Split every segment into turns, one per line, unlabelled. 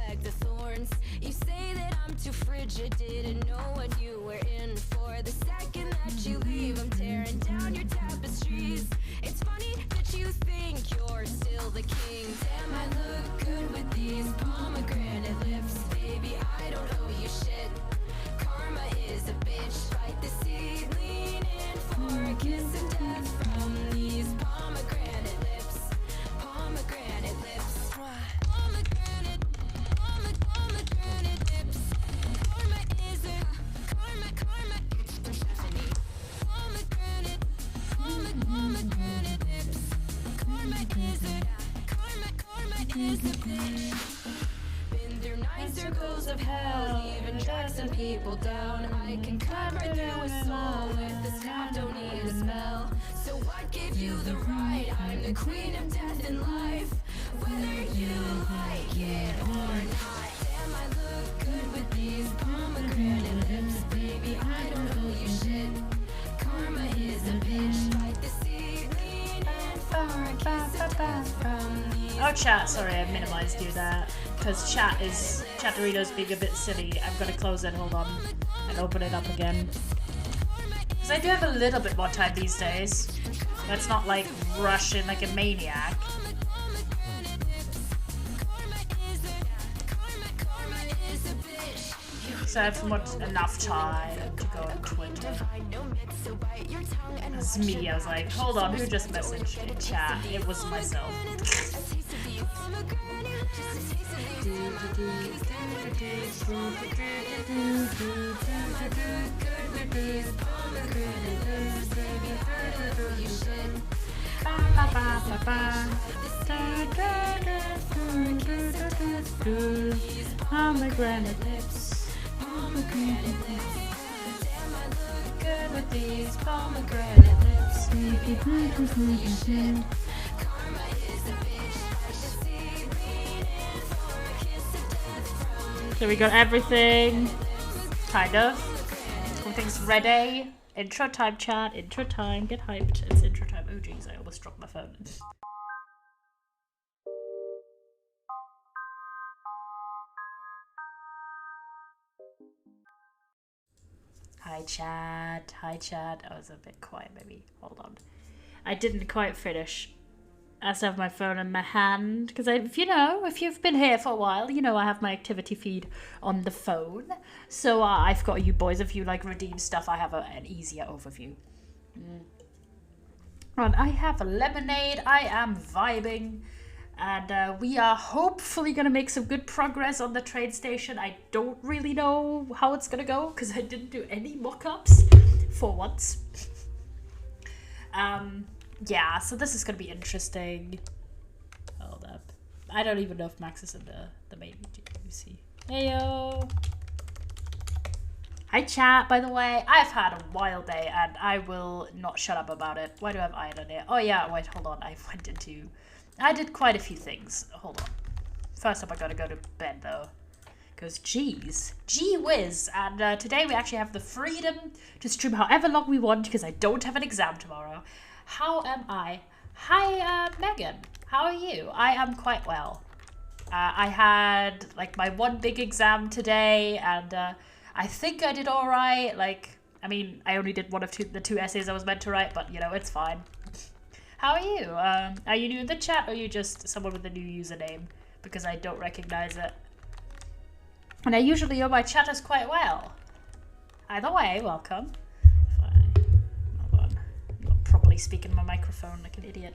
bag of thorns. You say that I'm too frigid, didn't know what you were in for. The second that you leave, I'm tearing down your tapestries. It's funny that you think you're still the king. Damn, I look good with these pomegranate lips. Baby, I don't owe you shit. Karma is a bitch. Bite the seed, lean in for a kiss of death from these pomegranate lips. Pomegranate lips. Pomegranate, pomegranate lips. Karma is a karma. It's Persephone. Pomegranate, pomegranate lips. Karma is a bitch. Been through 9 circles of hell, even dragged some people down. I can cut right through a soul with this scab, don't need a spell. So what gave you the right? I'm the queen of death and life, whether you like it or not. Damn, I look good with these pomegranate lips. Baby, I don't owe you shit. Karma is a bitch. Bite the seed, lean in for a kiss of death from these.
Oh, chat, sorry, I minimized you there. Because Chatterino's being a bit silly. I'm gonna close it, hold on, and open it up again. Because I do have a little bit more time these days. That's not like rushing like a maniac. So I have enough time to go on Twitter. It's me, I was like, hold on, who just messaged in chat? It was myself. Pomegranate lips. Pomegranate lips. Damn, I look good with these pomegranate lips. Karma is a bitch. So we got everything, kind of. Everything's ready. Intro time, chat. Intro time. Get hyped. It's intro time. Oh jeez, I almost dropped my phone. Hi chat. Hi chat. I was a bit quiet, maybe. Hold on. I didn't quite finish. I still have my phone in my hand because if you've been here for a while, you know I have my activity feed on the phone. So I've got you boys. If you like redeem stuff, I have an easier overview. And I have a lemonade. I am vibing. And we are hopefully going to make some good progress on the train station. I don't really know how it's going to go because I didn't do any mock-ups for once. Yeah, so this is going to be interesting. Hold up. I don't even know if Max is in the main video. Let me see. Heyo! Hi chat, by the way. I've had a wild day and I will not shut up about it. Why do I have iron on it? Oh yeah, wait, hold on. I did quite a few things. Hold on. First up, I gotta go to bed though. Because gee whiz. And today we actually have the freedom to stream however long we want because I don't have an exam tomorrow. How am I? Hi, Megan. How are you? I am quite well. I had like my one big exam today and I think I did all right. Like, I mean, I only did one of the two essays I was meant to write, but you know, it's fine. How are you? Are you new in the chat or are you just someone with a new username? Because I don't recognize it. And I usually know my chatters quite well. Either way, welcome. Hold on. I'm not properly speaking my microphone like an idiot.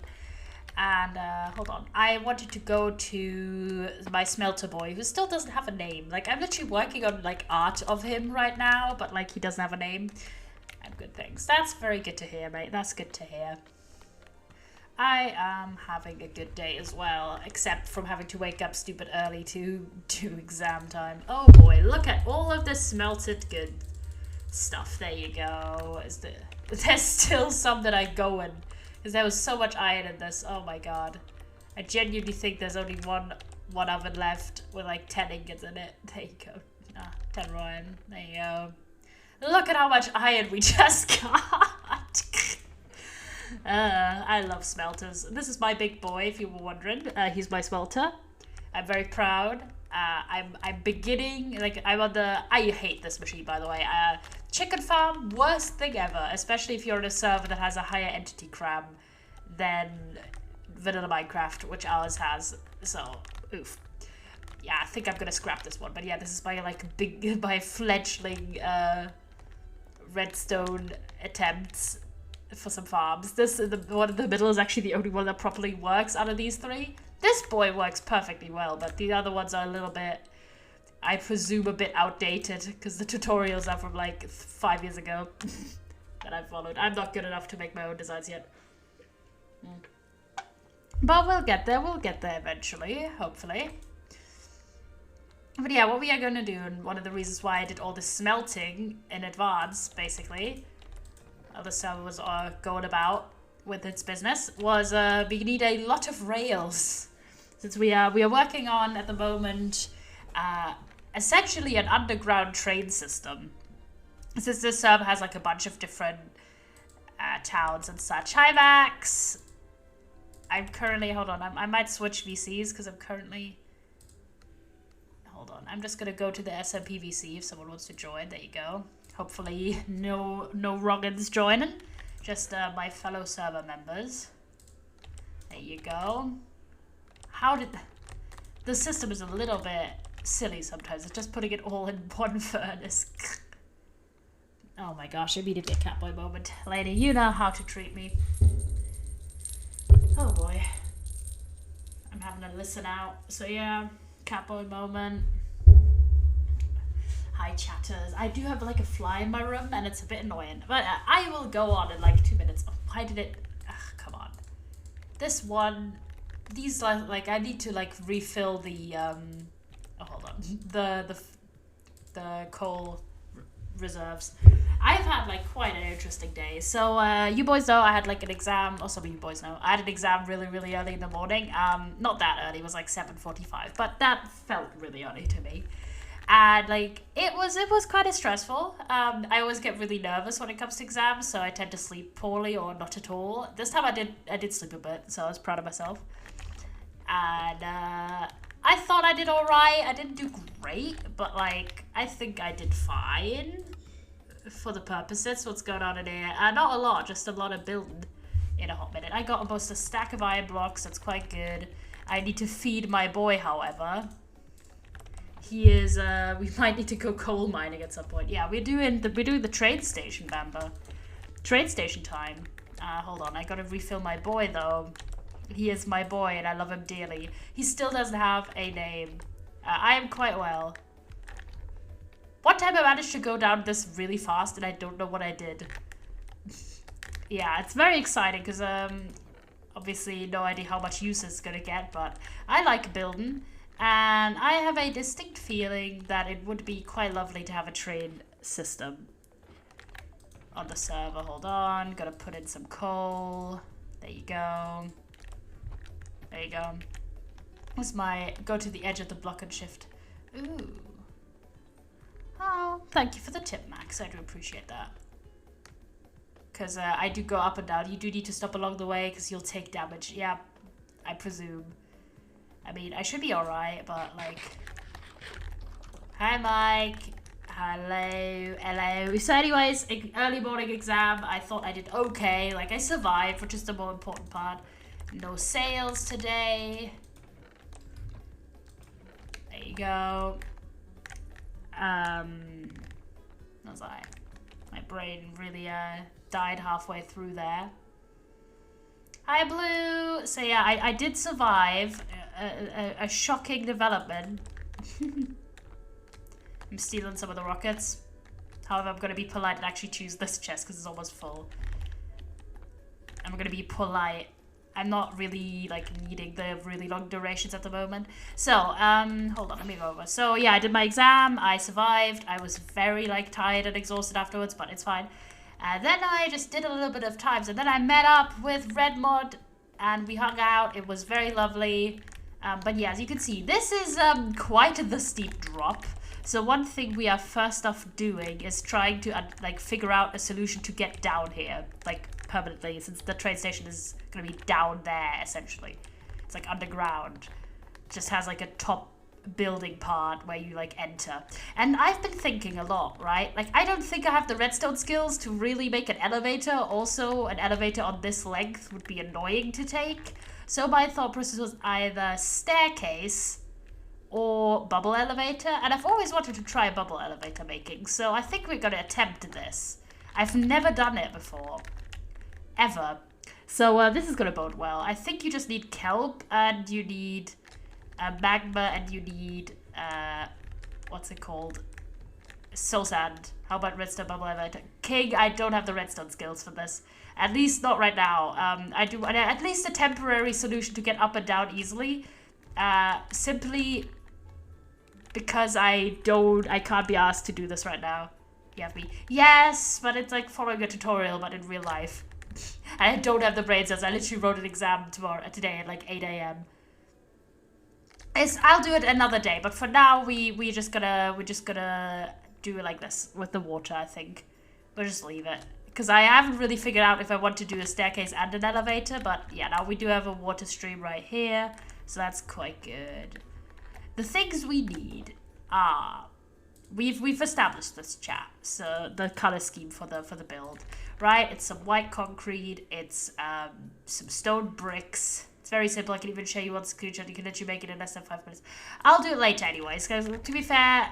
And hold on. I wanted to go to my smelter boy who still doesn't have a name. Like, I'm literally working on like art of him right now, but like he doesn't have a name. And good things. That's very good to hear, mate. That's good to hear. I am having a good day as well, except from having to wake up stupid early to do exam time. Oh boy, look at all of the smelted good stuff. There you go. There's still some that I go in, because there was so much iron in this. Oh my god. I genuinely think there's only one oven left with like 10 ingots in it. There you go. 10 iron. There you go. Look at how much iron we just got. I love smelters. This is my big boy, if you were wondering. He's my smelter. I'm very proud. I'm beginning, like, I'm on the, I hate this machine, by the way. Chicken farm, worst thing ever, especially if you're on a server that has a higher entity cram than vanilla Minecraft, which ours has. So, oof. Yeah, I think I'm gonna scrap this one. But yeah, this is my, like, my fledgling redstone attempts for some farms. The one in the middle is actually the only one that properly works out of these three. This boy works perfectly well, but the other ones are a little bit, I presume, a bit outdated because the tutorials are from like 5 years ago that I followed. I'm not good enough to make my own designs yet. But we'll get there eventually, hopefully. But yeah, what we are going to do, and one of the reasons why I did all this smelting in advance, basically, the server was going about with its business, was we need a lot of rails. Since we are working on, at the moment, essentially an underground train system. Since this server has like a bunch of different towns and such. Hi, Max! I'm currently, hold on, I might switch VCs because I'm currently... Hold on, I'm just gonna go to the SMP VC if someone wants to join. There you go. Hopefully no Roggins joining. Just my fellow server members. There you go. How did... The system is a little bit silly sometimes. It's just putting it all in one furnace. Oh my gosh, immediately a Catboy moment. Lady, you know how to treat me. Oh boy. I'm having a listen out. So yeah, Catboy moment. Hi chatters. I do have like a fly in my room and it's a bit annoying. But I will go on in like 2 minutes. Oh, why did it... Ugh, come on. This one... These are like... I need to like refill the... Oh, hold on. The coal reserves. I've had like quite an interesting day. So you boys know I had like an exam, or some of you boys know, I had an exam really early in the morning. Not that early, it was like 7:45, but that felt really early to me. And like it was kind of stressful. I always get really nervous when it comes to exams, so I tend to sleep poorly or not at all. This time I did sleep a bit, so I was proud of myself. And I thought I did all right. I didn't do great, but like I think I did fine for the purposes. What's going on in here? Not a lot, just a lot of building in a hot minute. I got almost a stack of iron blocks. That's quite good. I need to feed my boy, however. He is. We might need to go coal mining at some point. Yeah, we're doing the train station, Bamba. Train station time. Hold on, I gotta refill my boy though. He is my boy and I love him dearly. He still doesn't have a name. I am quite well. One time I managed to go down this really fast and I don't know what I did. Yeah, it's very exciting because obviously no idea how much use it's gonna get, but I like building and I have a distinct feeling that it would be quite lovely to have a train system on the server. Hold on, gotta put in some coal. There you go. There you go. That's my go to the edge of the block and shift. Ooh. Oh, thank you for the tip, Max. I do appreciate that. Because I do go up and down. You do need to stop along the way because you'll take damage. Yeah, I presume. I mean, I should be alright, but like... Hi, Mike. Hello. Hello. So anyways, early morning exam. I thought I did okay. Like, I survived, which is the more important part. No sales today. There you go. Was I? My brain really died halfway through there. Hi, Blue. So yeah, I did survive a shocking development. I'm stealing some of the rockets. However, I'm gonna be polite and actually choose this chest because it's almost full. I'm gonna be polite. I'm not really like needing the really long durations at the moment. So, hold on, let me go over. So yeah, I did my exam, I survived. I was very like tired and exhausted afterwards, but it's fine. Then I just did a little bit of times and then I met up with Redmod and we hung out. It was very lovely. But yeah, as you can see, this is quite the steep drop. So one thing we are first off doing is trying to like figure out a solution to get down here, like permanently, since the train station is gonna be down there essentially. It's like underground. Just has like a top building part where you like enter. And I've been thinking a lot, right? Like I don't think I have the redstone skills to really make an elevator. Also, an elevator on this length would be annoying to take. So my thought process was either staircase or bubble elevator, and I've always wanted to try bubble elevator making, so I think we're gonna attempt this. I've never done it before. Ever. So this is gonna bode well. I think you just need kelp, and you need magma, and you need, what's it called? Soul sand. How about redstone bubble elevator? King, I don't have the redstone skills for this. At least not right now. I do at least a temporary solution to get up and down easily. Simply because I can't be asked to do this right now. You have me. Yes, but it's like following a tutorial, but in real life. I don't have the brain cells. I literally wrote an exam today at like 8 a.m. I'll do it another day, but for now we're just gonna do it like this with the water. I think we'll just leave it because I haven't really figured out if I want to do a staircase and an elevator. But yeah, now we do have a water stream right here, so that's quite good. The things we need are we've established this, chat. So the color scheme for the build, right? It's some white concrete. It's some stone bricks. It's very simple. I can even show you one screenshot. You can literally make it in less than 5 minutes. I'll do it later anyways, because to be fair,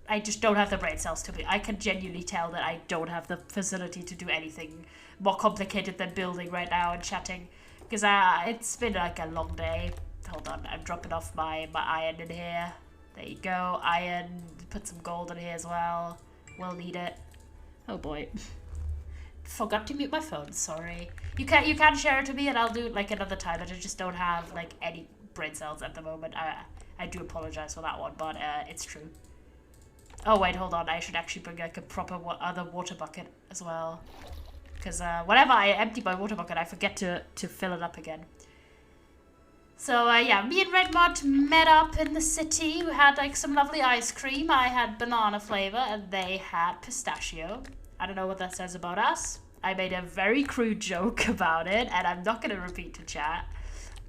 I just don't have the brain cells to be. I can genuinely tell that I don't have the facility to do anything more complicated than building right now and chatting, because it's been like a long day. Hold on, I'm dropping off my iron in here. There you go, iron. Put some gold in here as well. We'll need it. Oh boy. Forgot to mute my phone, sorry. You can share it to me and I'll do it like another time. I just don't have like any brain cells at the moment. I do apologize for that one, but it's true. Oh wait, hold on. I should actually bring like a proper other water bucket as well. Because whenever I empty my water bucket, I forget to fill it up again. So yeah, me and Redmod met up in the city. We had like some lovely ice cream. I had banana flavor and they had pistachio. I don't know what that says about us. I made a very crude joke about it and I'm not going to repeat to chat.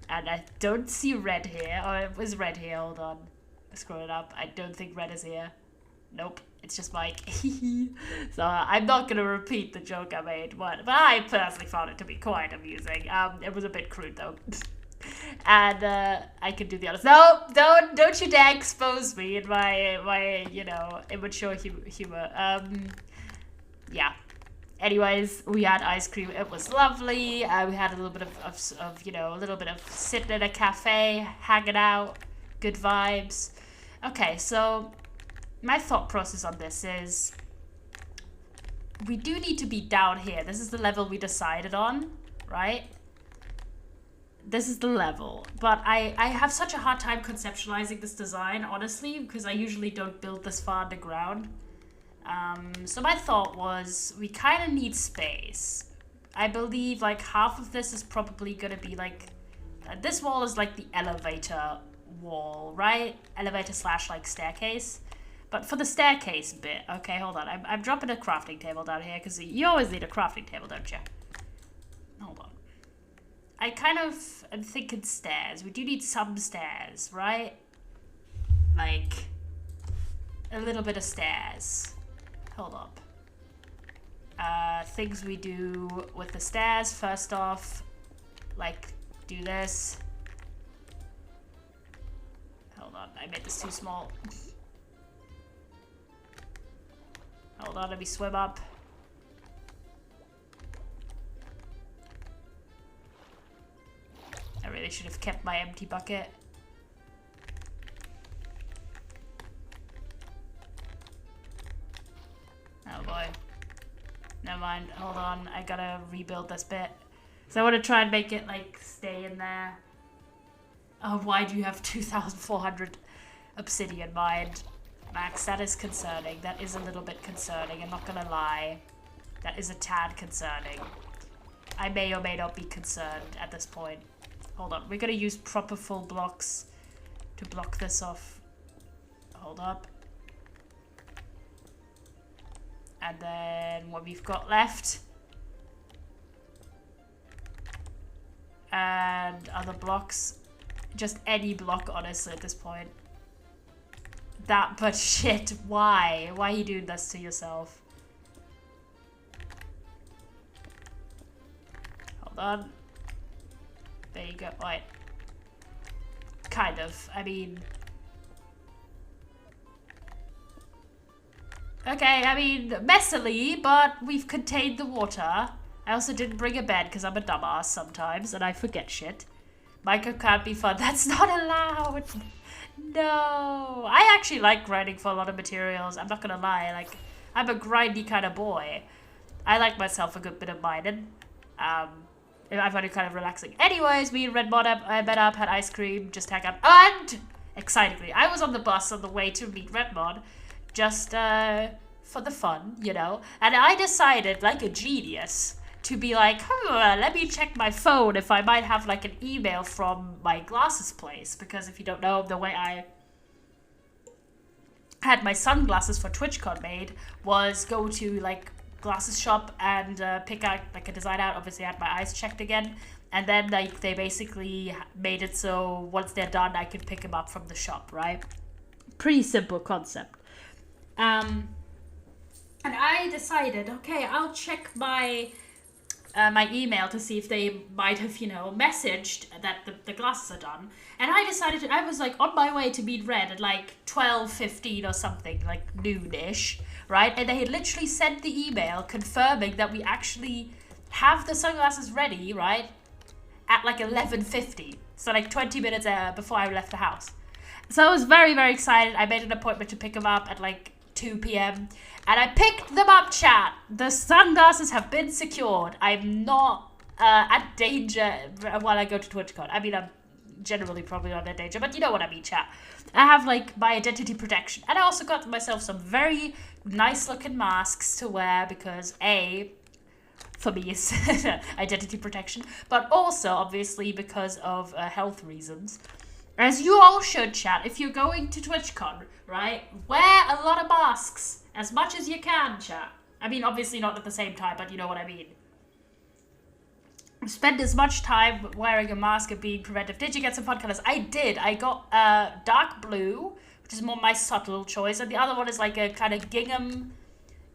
And I don't see Red here. Oh, is Red here? Hold on. Scroll it up. I don't think Red is here. Nope. It's just Mike. So I'm not going to repeat the joke I made. But I personally found it to be quite amusing. It was a bit crude though. And I can do the honest. No, don't you dare expose me in my you know, immature humor. Yeah. Anyways, we had ice cream. It was lovely. We had a little bit of you know, a little bit of sitting in a cafe, hanging out, good vibes. Okay, so my thought process on this is we do need to be down here. This is the level we decided on, right? This is the level, but I have such a hard time conceptualizing this design, honestly, because I usually don't build this far underground. So my thought was we kind of need space. I believe like half of this is probably going to be like, this wall is like the elevator wall, right? Elevator / like staircase. But for the staircase bit, okay, hold on. I'm dropping a crafting table down here because you always need a crafting table, don't you? Hold on. I kind of am thinking stairs. We do need some stairs, right? Like, a little bit of stairs. Hold up. Things we do with the stairs. First off, like, do this. Hold on, I made this too small. Hold on, let me swim up. I really should have kept my empty bucket. Oh boy. Never mind. Hold on. I gotta rebuild this bit. So I want to try and make it like stay in there. Oh, why do you have 2,400 obsidian mined? Max, that is concerning. That is a little bit concerning. I'm not gonna lie. That is a tad concerning. I may or may not be concerned at this point. Hold on, we're gonna use proper full blocks to block this off. Hold up. And then what we've got left. And other blocks. just any block, honestly, at this point. But shit, why? Why are you doing this to yourself? Hold on. There you go. Right. Kind of. I mean... Okay, I mean, messily, but we've contained the water. I also didn't bring a bed because I'm a dumbass sometimes and I forget shit. Minecraft can't be fun. That's not allowed. No. I actually like grinding for a lot of materials. I'm not gonna lie. Like, I'm a grindy kind of boy. I like myself a good bit of mining. I find it kind of relaxing. Anyways, me and Redmod met up, had ice cream, just hang out. And, excitedly, I was on the bus on the way to meet Redmod. Just, for the fun, you know. And I decided, like a genius, to be like, let me check my phone if I might have like an email from my glasses place. Because if you don't know, the way I had my sunglasses for TwitchCon made was go to like glasses shop and pick out like a design out. Obviously I had my eyes checked again. And then like they basically made it so once they're done, I can pick them up from the shop, right? Pretty simple concept. And I decided, okay, I'll check my my email to see if they might have, you know, messaged that the glasses are done. And I decided, I was like on my way to meet Red at like 12:15 or something, like noonish, right? And they had literally sent the email confirming that we actually have the sunglasses ready, right? At like 11:50. So like 20 minutes before I left the house. So I was very, very excited. I made an appointment to pick them up at like 2 p.m. And I picked them up, chat. The sunglasses have been secured. I'm not at danger while I go to TwitchCon. I mean, I'm generally probably not in danger, but you know what I mean, chat. I have like my identity protection. And I also got myself some very nice looking masks to wear because A, for me is identity protection, but also obviously because of health reasons. As you all should, chat, if you're going to TwitchCon, right, wear a lot of masks. As much as you can, chat. I mean, obviously not at the same time, but you know what I mean. Spend as much time wearing a mask and being preventive. Did you get some fun colors? I did. I got dark blue, which is more my subtle choice. And the other one is like a kind of gingham,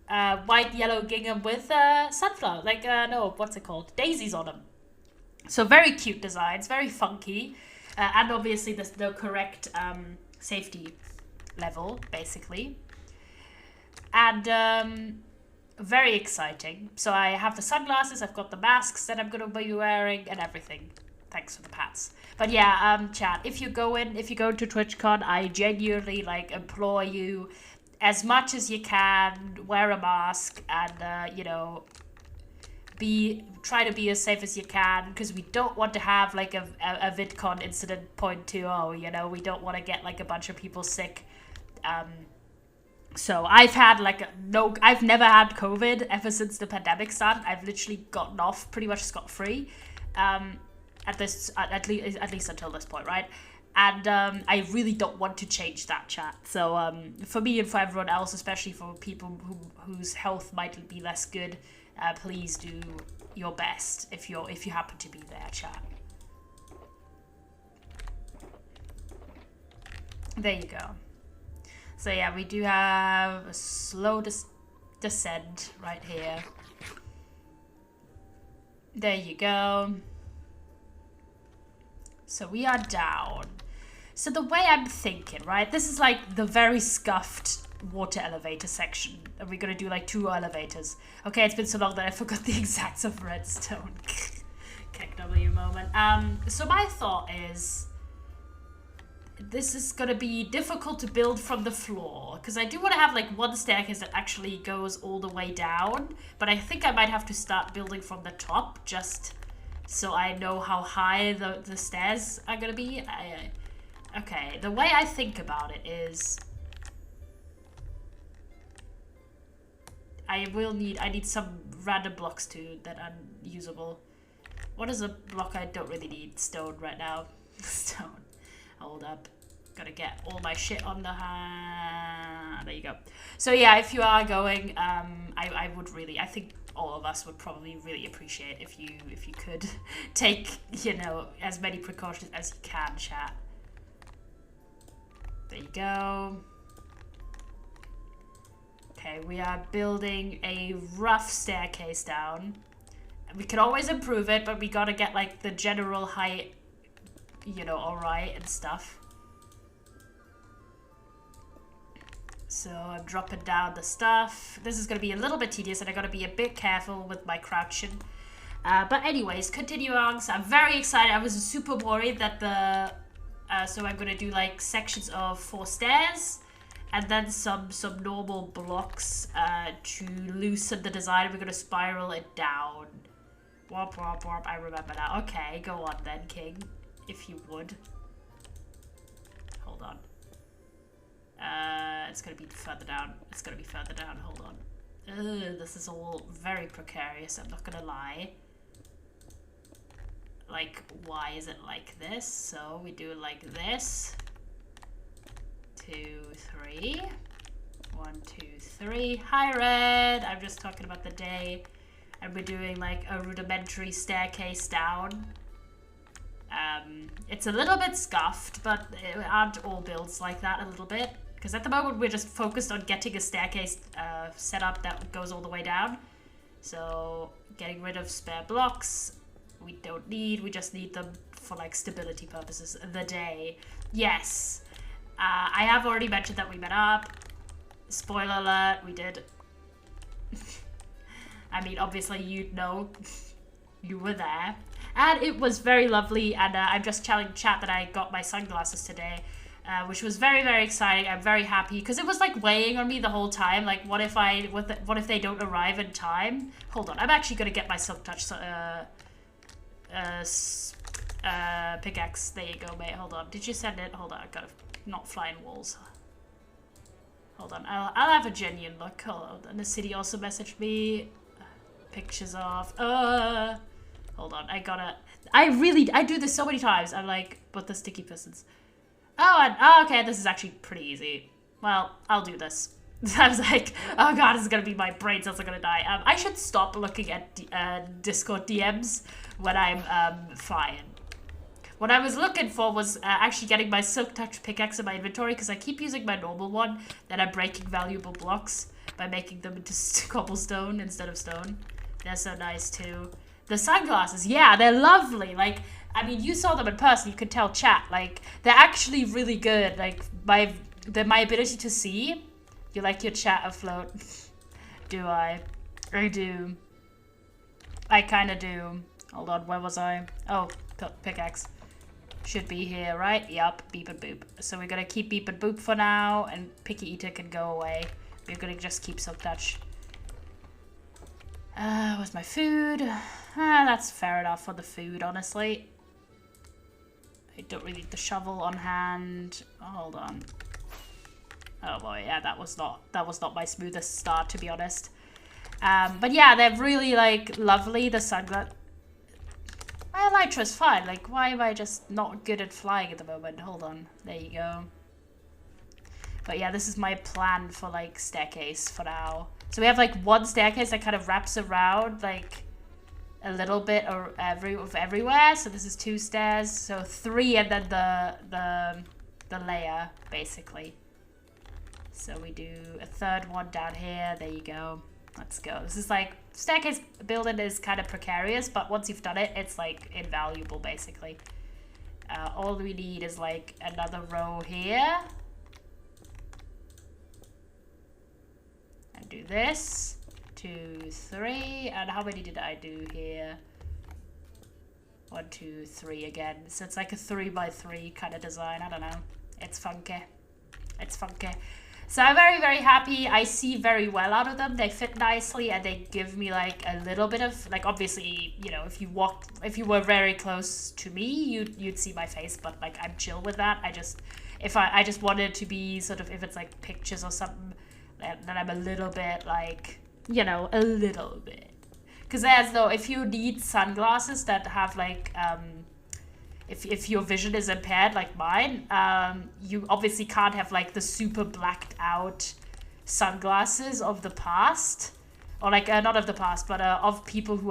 white, yellow gingham with sunflower. Like, no, what's it called? Daisies on them. So very cute designs, very funky. And obviously the correct safety level, basically. And very exciting. So I have the sunglasses, I've got the masks that I'm going to be wearing and everything. Thanks for the pats. But yeah, chat, if you go to TwitchCon, I genuinely like implore you, as much as you can, wear a mask and, you know, try to be as safe as you can, because we don't want to have like a VidCon incident 0.20, you know, we don't want to get like a bunch of people sick. So I've had I've never had COVID ever since the pandemic started. I've literally gotten off pretty much scot-free, at least until this point, right? And I really don't want to change that, chat. So for me and for everyone else, especially for people whose health might be less good, please do your best if you happen to be there, chat. There you go. So yeah, we do have a slow descent right here. There you go. So we are down. So the way I'm thinking, right? This is like the very scuffed water elevator section. And we're gonna do like 2 elevators. Okay, it's been so long that I forgot the exacts of redstone. KW moment. So my thought is, this is gonna be difficult to build from the floor, because I do want to have like one staircase that actually goes all the way down, but I think I might have to start building from the top just so I know how high the stairs are gonna be. Okay, the way I think about it is I need some random blocks too that are usable. What is a block I don't really need? Stone right now. Stone. Hold up. Gotta get all my shit on the there you go. So yeah, if you are going, I would really, I think all of us would probably really appreciate if you could take, you know, as many precautions as you can, chat. There you go. Okay, we are building a rough staircase down. We can always improve it, but we gotta get like the general height, you know, alright and stuff. So I'm dropping down the stuff. This is gonna be a little bit tedious and I gotta be a bit careful with my crouching. But anyways, continuing on, so I'm very excited. I was super worried that so I'm gonna do like sections of 4 stairs and then some normal blocks to loosen the design. We're gonna spiral it down. Warp, warp, warp. I remember that. Okay, go on then, King, if you would. Hold on. It's gonna be further down. It's gonna be further down. Hold on. This is all very precarious. I'm not gonna lie. Like, why is it like this? So we do it like this. 2, 3. 1, 2, 3. Hi, Red. I'm just talking about the day. And we're doing like a rudimentary staircase down. It's a little bit scuffed, but aren't all builds like that a little bit? Because at the moment we're just focused on getting a staircase set up that goes all the way down. So getting rid of spare blocks we don't need. We just need them for like stability purposes. The day. Yes. I have already mentioned that we met up. Spoiler alert, we did. I mean, obviously you'd know. You were there. And it was very lovely, and I'm just telling chat that I got my sunglasses today, which was very, very exciting. I'm very happy, because it was like weighing on me the whole time. Like, what if they don't arrive in time? Hold on, I'm actually going to get my Silk Touch pickaxe. There you go, mate. Hold on. Did you send it? Hold on, I've got to not flying walls. Hold on, I'll have a genuine look. Hold on. And the city also messaged me. Pictures of... Hold on, I do this so many times. I'm like, but the sticky pistons. Okay, this is actually pretty easy. Well, I'll do this. I was like, oh god, this is gonna be my brain cells are gonna die. I should stop looking at Discord DMs when I'm flying. What I was looking for was actually getting my Silk Touch pickaxe in my inventory, because I keep using my normal one, then I'm breaking valuable blocks by making them into cobblestone instead of stone. They're so nice too. The sunglasses, yeah, they're lovely. Like, I mean, you saw them in person, you could tell chat. Like, they're actually really good. Like, my ability to see. You like your chat afloat? Do I? I do. I kind of do. Hold on, where was I? Oh, pickaxe. Should be here, right? Yup, beep and boop. So we're gonna keep beep and boop for now, and Picky Eater can go away. We're gonna just keep Silk Touch. Where's my food? That's fair enough for the food, honestly. I don't really need the shovel on hand. Hold on. Oh boy, yeah, that was not my smoothest start, to be honest. But yeah, they're really like lovely. The sunglasses. My elytra's fine. Like, why am I just not good at flying at the moment? Hold on. There you go. But yeah, this is my plan for like staircase for now. So we have like one staircase that kind of wraps around like a little bit or everywhere. So this is 2 stairs. So 3 and then the layer basically. So we do a 3rd one down here. There you go. Let's go. This is like staircase building is kind of precarious, but once you've done it, it's like invaluable basically. All we need is like another row here. And do this. 2, 3. And how many did I do here? 1, 2, 3 again. So it's like a 3 by 3 kind of design. I don't know. It's funky. It's funky. So I'm very, very happy. I see very well out of them. They fit nicely and they give me like a little bit of, like, obviously, you know, if you were very close to me, you'd see my face, but like I'm chill with that. I just wanted to be sort of, if it's like pictures or something, then I'm a little bit like, you know, a little bit. Because as though if you need sunglasses that have like, if your vision is impaired like mine, you obviously can't have like the super blacked out sunglasses of the past. or like not of the past, but of people who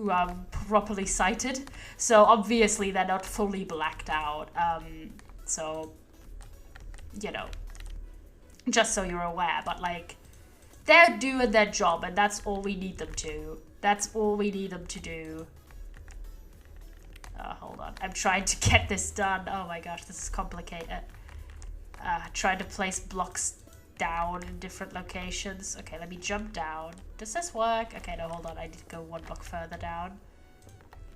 are properly sighted. So obviously they're not fully blacked out. So, you know, just so you're aware. But like, they're doing their job, and that's all we need them to. That's all we need them to do. Hold on, I'm trying to get this done. Oh my gosh, this is complicated. Trying to place blocks down in different locations. Okay, let me jump down. Does this work? Okay, no, hold on. I need to go one block further down.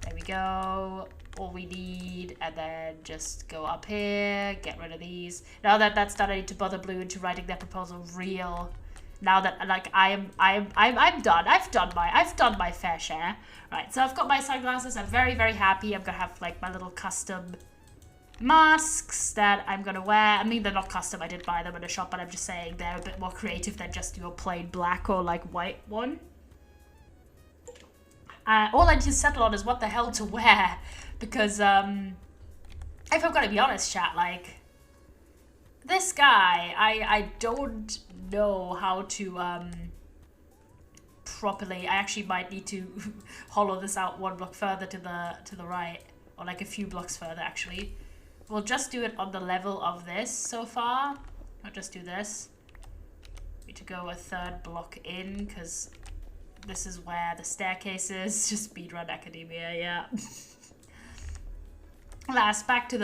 There we go. All we need, and then just go up here, get rid of these. Now that that's done, I need to bother Blue into writing their proposal real. Now that like I'm done. I've done my fair share. Right, so I've got my sunglasses. I'm very, very happy. I'm gonna have like my little custom masks that I'm gonna wear. I mean, they're not custom, I did buy them in a shop, but I'm just saying they're a bit more creative than just your plain black or like white one. All I need to settle on is what the hell to wear, because if I'm gonna be honest, chat, like, this guy, I don't know how to properly. I actually might need to hollow this out one block further to the right, or like a few blocks further actually. We'll just do it on the level of this so far. I'll just do this. Need to go a third block in, because this is where the staircase is. Just speedrun academia, yeah. Last, back to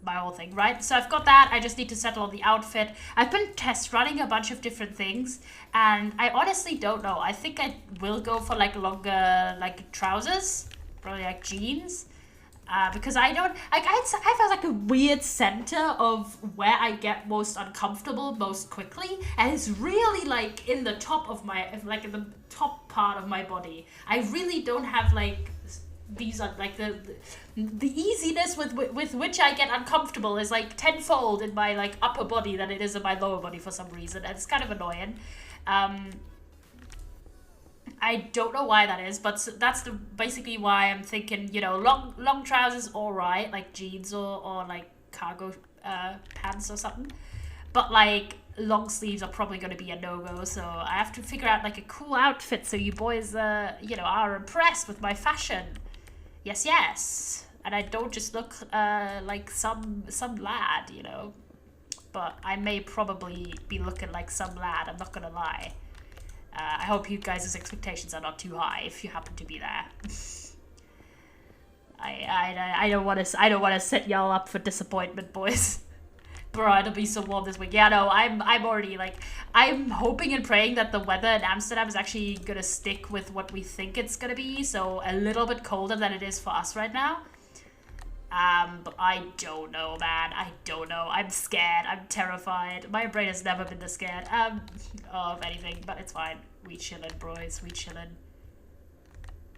my whole thing, right? So I've got that. I just need to settle on the outfit. I've been test running a bunch of different things, and I honestly don't know. I think I will go for like longer like trousers, probably like jeans. Because I don't, like, I have like a weird center of where I get most uncomfortable most quickly, and it's really like in the top of my, like in the top part of my body. I really don't have like, these are like the easiness with which I get uncomfortable is like tenfold in my like upper body than it is in my lower body for some reason, and it's kind of annoying. I don't know why that is, but that's basically why I'm thinking, you know, long trousers, all right, like jeans or like cargo pants or something. But like long sleeves are probably going to be a no-go, so I have to figure out like a cool outfit so you boys, you know, are impressed with my fashion. Yes, yes. And I don't just look like some lad, you know. But I may probably be looking like some lad, I'm not going to lie. I hope you guys' expectations are not too high if you happen to be there. I don't want to set y'all up for disappointment, boys. Bro, it'll be so warm this week. Yeah, no, I'm already like, I'm hoping and praying that the weather in Amsterdam is actually gonna stick with what we think it's gonna be, so a little bit colder than it is for us right now. But I don't know, man. I don't know. I'm scared. I'm terrified. My brain has never been this scared of anything, but it's fine. We chillin', boys. We chillin'.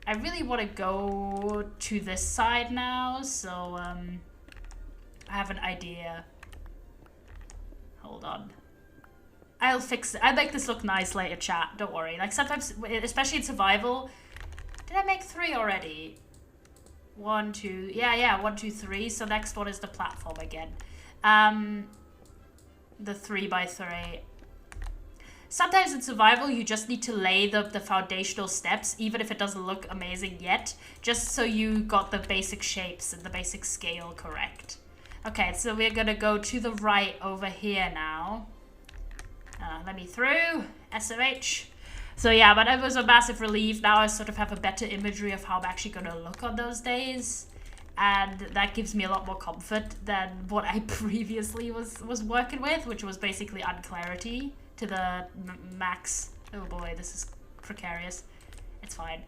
I really want to go to this side now, so I have an idea. Hold on. I'll fix it. I'll make this look nice later, chat. Don't worry. Like sometimes, especially in survival. Did I make 3 already? 1, 2, yeah, 1, 2, 3. So next one is the platform again. The 3x3. Sometimes in survival, you just need to lay the foundational steps, even if it doesn't look amazing yet, just so you got the basic shapes and the basic scale correct. Okay, so we're gonna go to the right over here now. Let me through. SMH. So yeah, but it was a massive relief. Now I sort of have a better imagery of how I'm actually going to look on those days. And that gives me a lot more comfort than what I previously was working with, which was basically unclarity to the max. Oh boy, this is precarious. It's fine.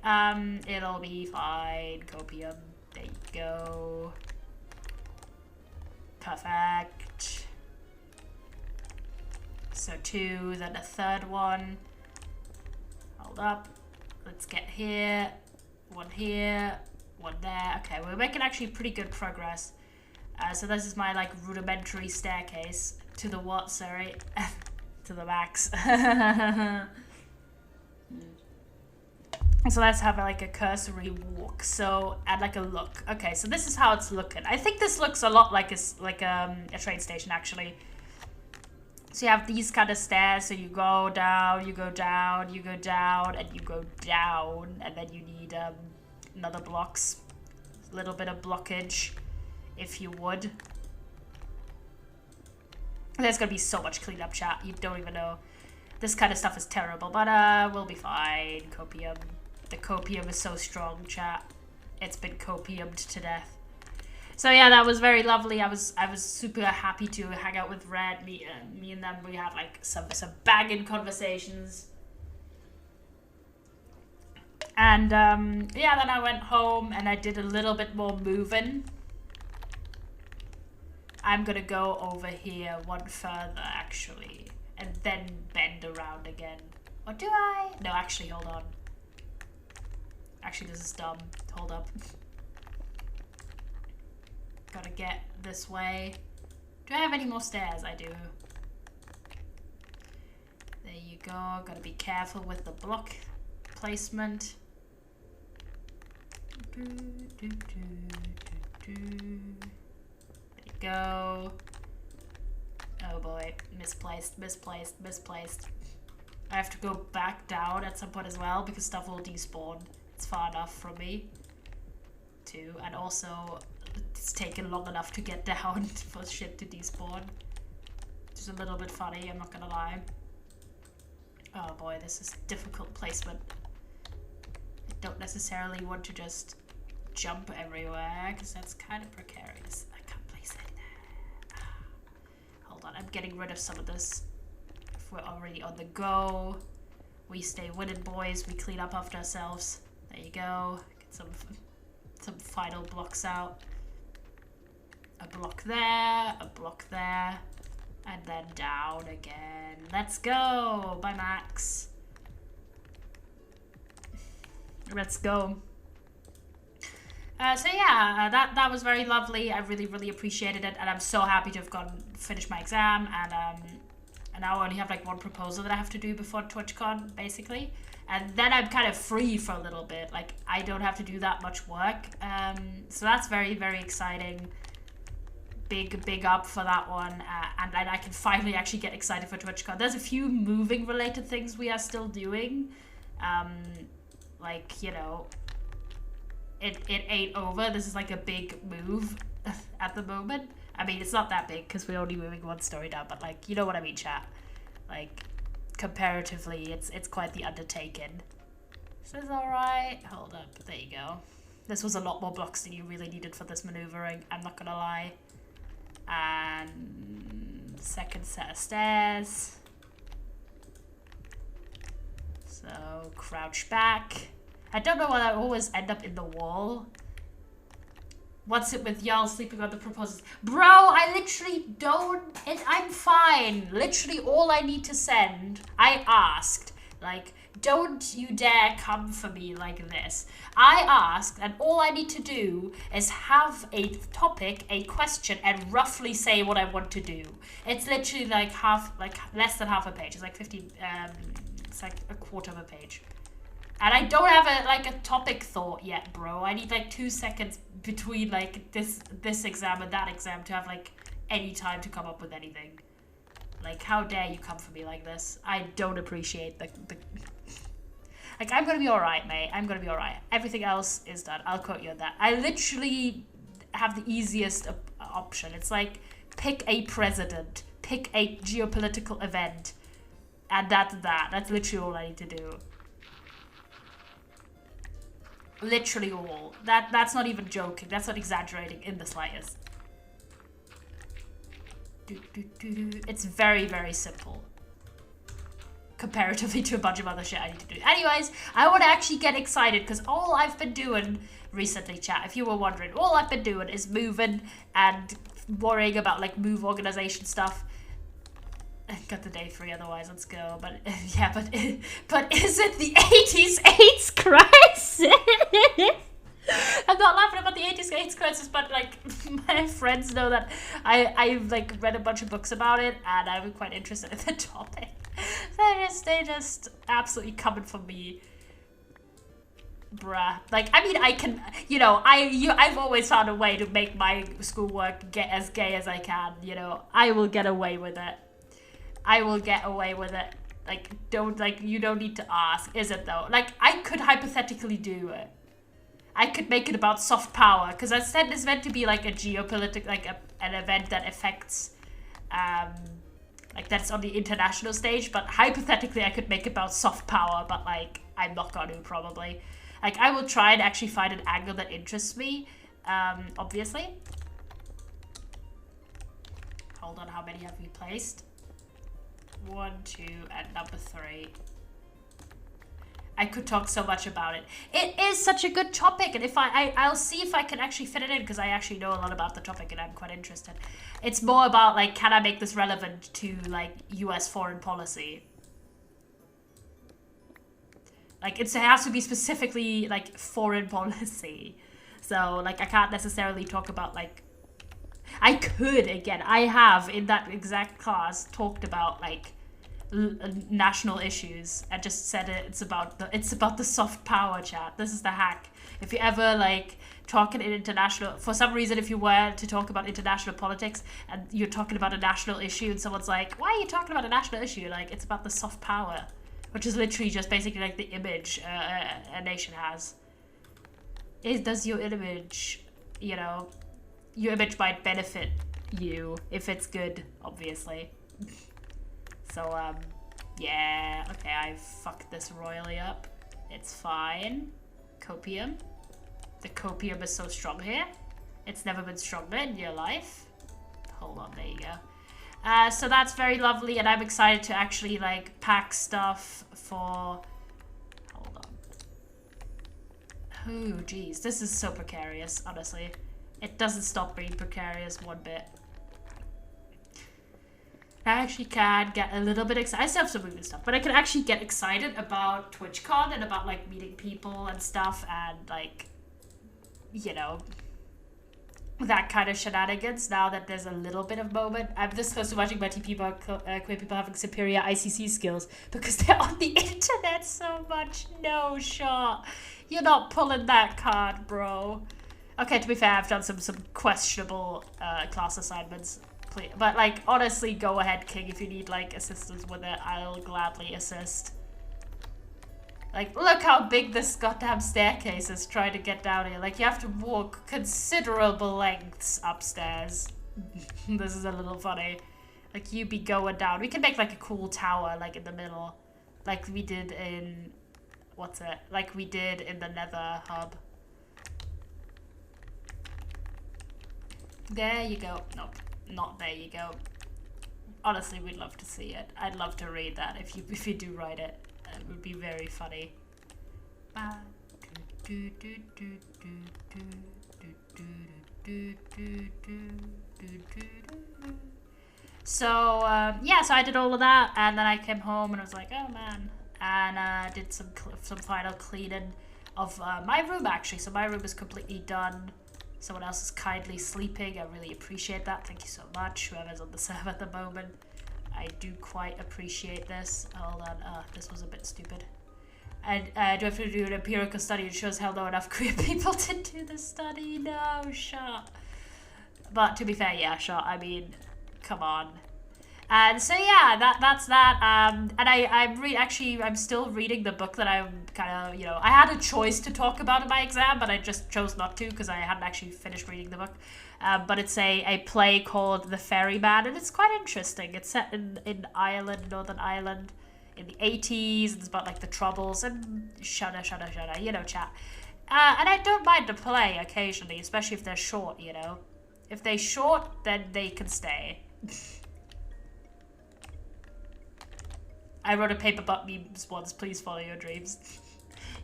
It'll be fine. Copium. There you go. Perfect. So 2, then a third one. Hold up. Let's get here. 1 here. 1 there. Okay, we're making actually pretty good progress. So this is my like rudimentary staircase to the what? Sorry, to the max. So let's have like a cursory walk. So and like a look. Okay, so this is how it's looking. I think this looks a lot like a train station actually. So you have these kind of stairs, so you go down, you go down, you go down, and you go down, and then you need another blocks, a little bit of blockage, if you would. There's gonna be so much cleanup, chat, you don't even know. This kind of stuff is terrible, but we'll be fine. Copium. The copium is so strong, chat. It's been copiumed to death. So yeah, that was very lovely. I was super happy to hang out with Red. Me and them, we had like some banging conversations. And yeah, then I went home and I did a little bit more moving. I'm gonna go over here one further actually, and then bend around again. Or do I? No, actually, hold on. Actually, this is dumb. Hold up. Gotta get this way. Do I have any more stairs? I do. There you go. Gotta be careful with the block placement. There you go. Oh boy. Misplaced, misplaced, misplaced. I have to go back down at some point as well because stuff will despawn. It's far enough from me too, and also it's taken long enough to get down for shit to despawn. Which is a little bit funny, I'm not gonna lie. Oh boy, this is difficult placement. I don't necessarily want to just jump everywhere because that's kind of precarious. I can't place it there. Hold on, I'm getting rid of some of this. If we're already on the go, we stay winning, boys. We clean up after ourselves. There you go. Get some final blocks out. A block there, a block there, and then down again. Let's go. Bye, Max. Let's go. So yeah, that was very lovely. I really appreciated it, and I'm so happy to have finished my exam, and now I only have like one proposal that I have to do before TwitchCon, basically. And then I'm kind of free for a little bit. Like, I don't have to do that much work. So that's very exciting. Big up for that one. And I can finally actually get excited for TwitchCon. There's a few moving related things we are still doing. Like, you know, it ain't over. This is like a big move at the moment. I mean, it's not that big because we're only moving one story down, but like, you know what I mean, chat. Like, comparatively, it's quite the undertaking. So it's alright. Hold up, there you go. This was a lot more blocks than you really needed for this maneuvering, I'm not gonna lie. And second set of stairs. So crouch back. I don't know why I always end up in the wall. What's it with y'all sleeping on the proposals? Bro, I literally don't... I'm fine. Literally all I need to send, I asked. Like, don't you dare come for me like this. I asked, and all I need to do is have a topic, a question, and roughly say what I want to do. It's literally like less than half a page. It's like 15, it's like a quarter of a page. And I don't have a topic thought yet, bro. I need like 2 seconds between like this exam and that exam to have like any time to come up with anything. Like, how dare you come for me like this? I don't appreciate the like, I'm gonna be alright, mate. I'm gonna be alright. Everything else is done. I'll quote you on that. I literally have the easiest option. It's like, pick a president, pick a geopolitical event, and that's that. That's literally all I need to do. Literally all. That's not even joking. That's not exaggerating in the slightest. It's very simple. Comparatively to a bunch of other shit I need to do. Anyways, I want to actually get excited because all I've been doing recently, chat, if you were wondering, all I've been doing is moving and worrying about like move organization stuff. Got the day free otherwise, let's go. But yeah, but is it the 80s AIDS crisis? I'm not laughing about the 80s AIDS crisis, but like my friends know that I've like read a bunch of books about it and I'm quite interested in the topic. They just absolutely coming for me. Bruh. Like, I mean, I can, you know, I've always found a way to make my schoolwork get as gay as I can, you know. I will get away with it. I will get away with it. Like, you don't need to ask, is it though? Like, I could hypothetically do it. I could make it about soft power, because I said it's meant to be like a geopolitical, like an event that affects, like that's on the international stage, but hypothetically I could make it about soft power, but like, I'm not gonna probably. Like, I will try and actually find an angle that interests me, obviously. Hold on, how many have we placed? 1, 2, and number 3. I could talk so much about it. It is such a good topic, and if I'll see if I can actually fit it in, because I actually know a lot about the topic and I'm quite interested. It's more about, like, can I make this relevant to, like, US foreign policy? Like, it has to be specifically, like, foreign policy. So, like, I can't necessarily talk about, like... I could, again, I have, in that exact class, talked about, like, national issues. I just said it's about the soft power, chat. This is the hack. If you ever, like, talking in international... For some reason, if you were to talk about international politics, and you're talking about a national issue, and someone's like, why are you talking about a national issue? Like, it's about the soft power. Which is literally just basically like the image a nation has. Does your image, you know, your image might benefit you if it's good, obviously. So, yeah, okay, I fucked this royally up. It's fine. Copium. The copium is so strong here. It's never been stronger in your life. Hold on, there you go. So that's very lovely, and I'm excited to actually, like, pack stuff for... Hold on. Oh, geez. This is so precarious, honestly. It doesn't stop being precarious one bit. I actually can get a little bit excited. I still have some movie stuff, but I can actually get excited about TwitchCon and about, like, meeting people and stuff and, like, you know... that kind of shenanigans now that there's a little bit of moment. I'm this close to watching my people, queer people having superior ICC skills because they're on the internet so much. No shot. You're not pulling that card, bro. Okay, to be fair, I've done some questionable class assignments. But, like, honestly, go ahead, King. If you need, like, assistance with it, I'll gladly assist. Like, look how big this goddamn staircase is trying to get down here. Like, you have to walk considerable lengths upstairs. This is a little funny. Like, you be going down. We can make, like, a cool tower, like, in the middle. Like we did in... What's it? Like we did in the Nether hub. There you go. Nope. Not there you go. Honestly, we'd love to see it. I'd love to read that if you do write it. It would be very funny. So yeah, so I did all of that, and then I came home and I was like, oh man, and did some final cleaning of my room actually. So my room is completely done. Someone else is kindly sleeping. I really appreciate that. Thank you so much, whoever's on the server at the moment. I do quite appreciate this. Hold on, this was a bit stupid. And do I have to do an empirical study? It shows hell no enough queer people to do the study. No, shut. But to be fair, yeah, sure. I mean, come on. And so yeah, that's that. And I'm still reading the book that I'm kind of, you know, I had a choice to talk about in my exam, but I just chose not to because I hadn't actually finished reading the book. But it's a play called The Ferryman, and it's quite interesting. It's set in Ireland, Northern Ireland, in the 80s. It's about like the Troubles and shudder, you know, chat. And I don't mind the play occasionally, especially if they're short, you know. If they're short, then they can stay. I wrote a paper about memes once. Please follow your dreams.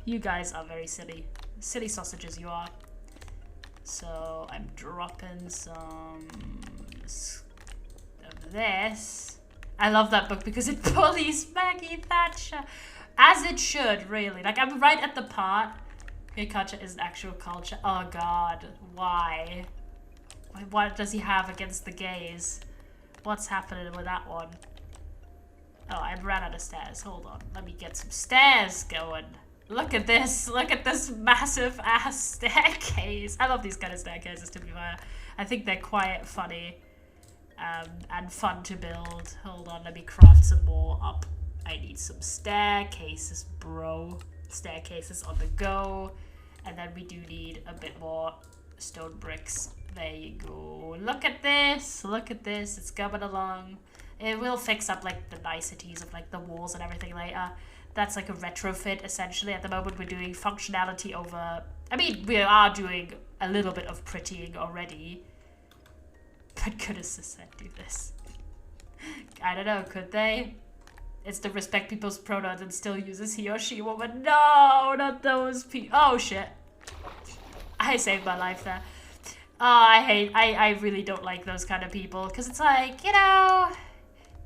You guys are very silly. Silly sausages you are. So I'm dropping some of this. I love that book because it bullies Maggie Thatcher. As it should, really. Like, I'm right at the part. Queer culture is an actual culture. Oh god. Why? What does he have against the gays? What's happening with that one? Oh, I ran out of stairs. Hold on. Let me get some stairs going. Look at this. Look at this massive ass staircase. I love these kind of staircases, to be fair. I think they're quite funny. and fun to build. Hold on, let me craft some more up. I need some staircases, bro. Staircases on the go. And then we do need a bit more stone bricks. There you go. Look at this. Look at this. It's coming along. It will fix up like the niceties of like the walls and everything later. That's like a retrofit essentially. At the moment we're doing functionality over... I mean, we are doing a little bit of prettying already. But could Assistant do this? I don't know, could they? It's to respect people's pronouns and still uses he or she woman. No, not those people. Oh shit. I saved my life there. Oh, I really don't like those kind of people. Because it's like, you know,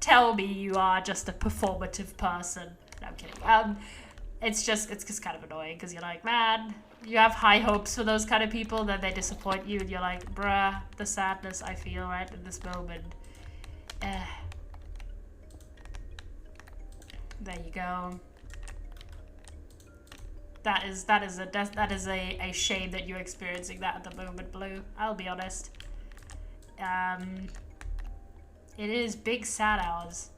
tell me you are just a performative person. No, I'm kidding. It's just kind of annoying because you're like, man, you have high hopes for those kind of people, then they disappoint you, and you're like, bruh, the sadness I feel right in this moment. There you go. That is a shame that you're experiencing that at the moment, Blue. I'll be honest. It is big sad hours.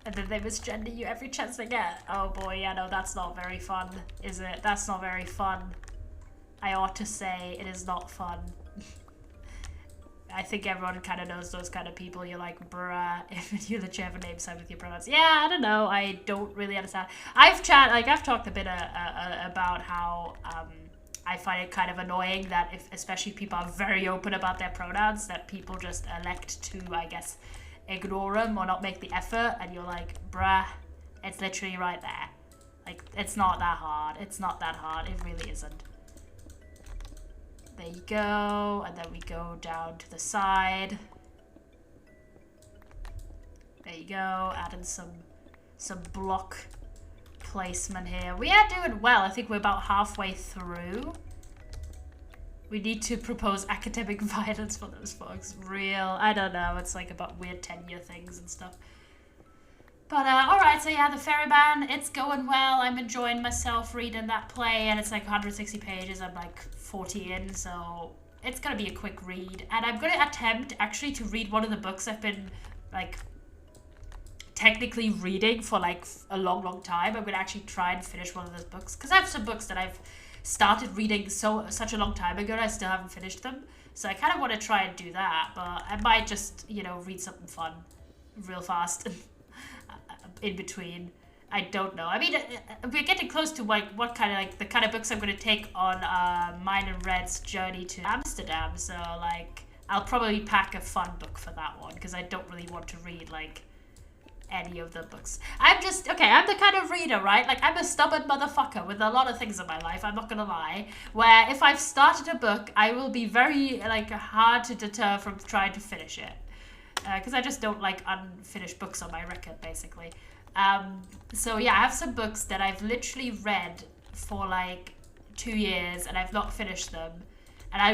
And then they misgender you every chance they get. Oh boy, yeah, no, that's not very fun, is it? That's not very fun. I ought to say it is not fun. I think everyone kind of knows those kind of people. You're like, bruh, if you let you have a name sign with your pronouns. Yeah, I don't know. I don't really understand. I've talked a bit about how I find it kind of annoying that if especially people are very open about their pronouns, that people just elect to, I guess, ignore them or not make the effort, and you're like, bruh, it's literally right there. Like, it's not that hard. It's not that hard. It really isn't. There you go, and then we go down to the side. There you go, adding some block placement here. We are doing well. I think we're about halfway through. We need to propose academic violence for those folks. Real, I don't know, it's like about weird tenure things and stuff. But, alright, so yeah, The Ferryman, it's going well. I'm enjoying myself reading that play, and it's like 160 pages. I'm like 40 in, so it's gonna be a quick read. And I'm gonna attempt, actually, to read one of the books I've been, like, technically reading for, like, a long time. I'm gonna actually try and finish one of those books. Because I have some books that I've started reading such a long time ago, and I still haven't finished them. So I kind of want to try and do that, but I might just, you know, read something fun real fast. In between, I don't know. I mean, we're getting close to like what kind of like the kind of books I'm going to take on mine and Red's journey to Amsterdam. So like, I'll probably pack a fun book for that one because I don't really want to read like any of the books. I'm the kind of reader, right? Like, I'm a stubborn motherfucker with a lot of things in my life. I'm not gonna lie. Where if I've started a book, I will be very like hard to deter from trying to finish it. Because I just don't like unfinished books on my record, basically. So yeah, I have some books that I've literally read for like 2 years and I've not finished them. And I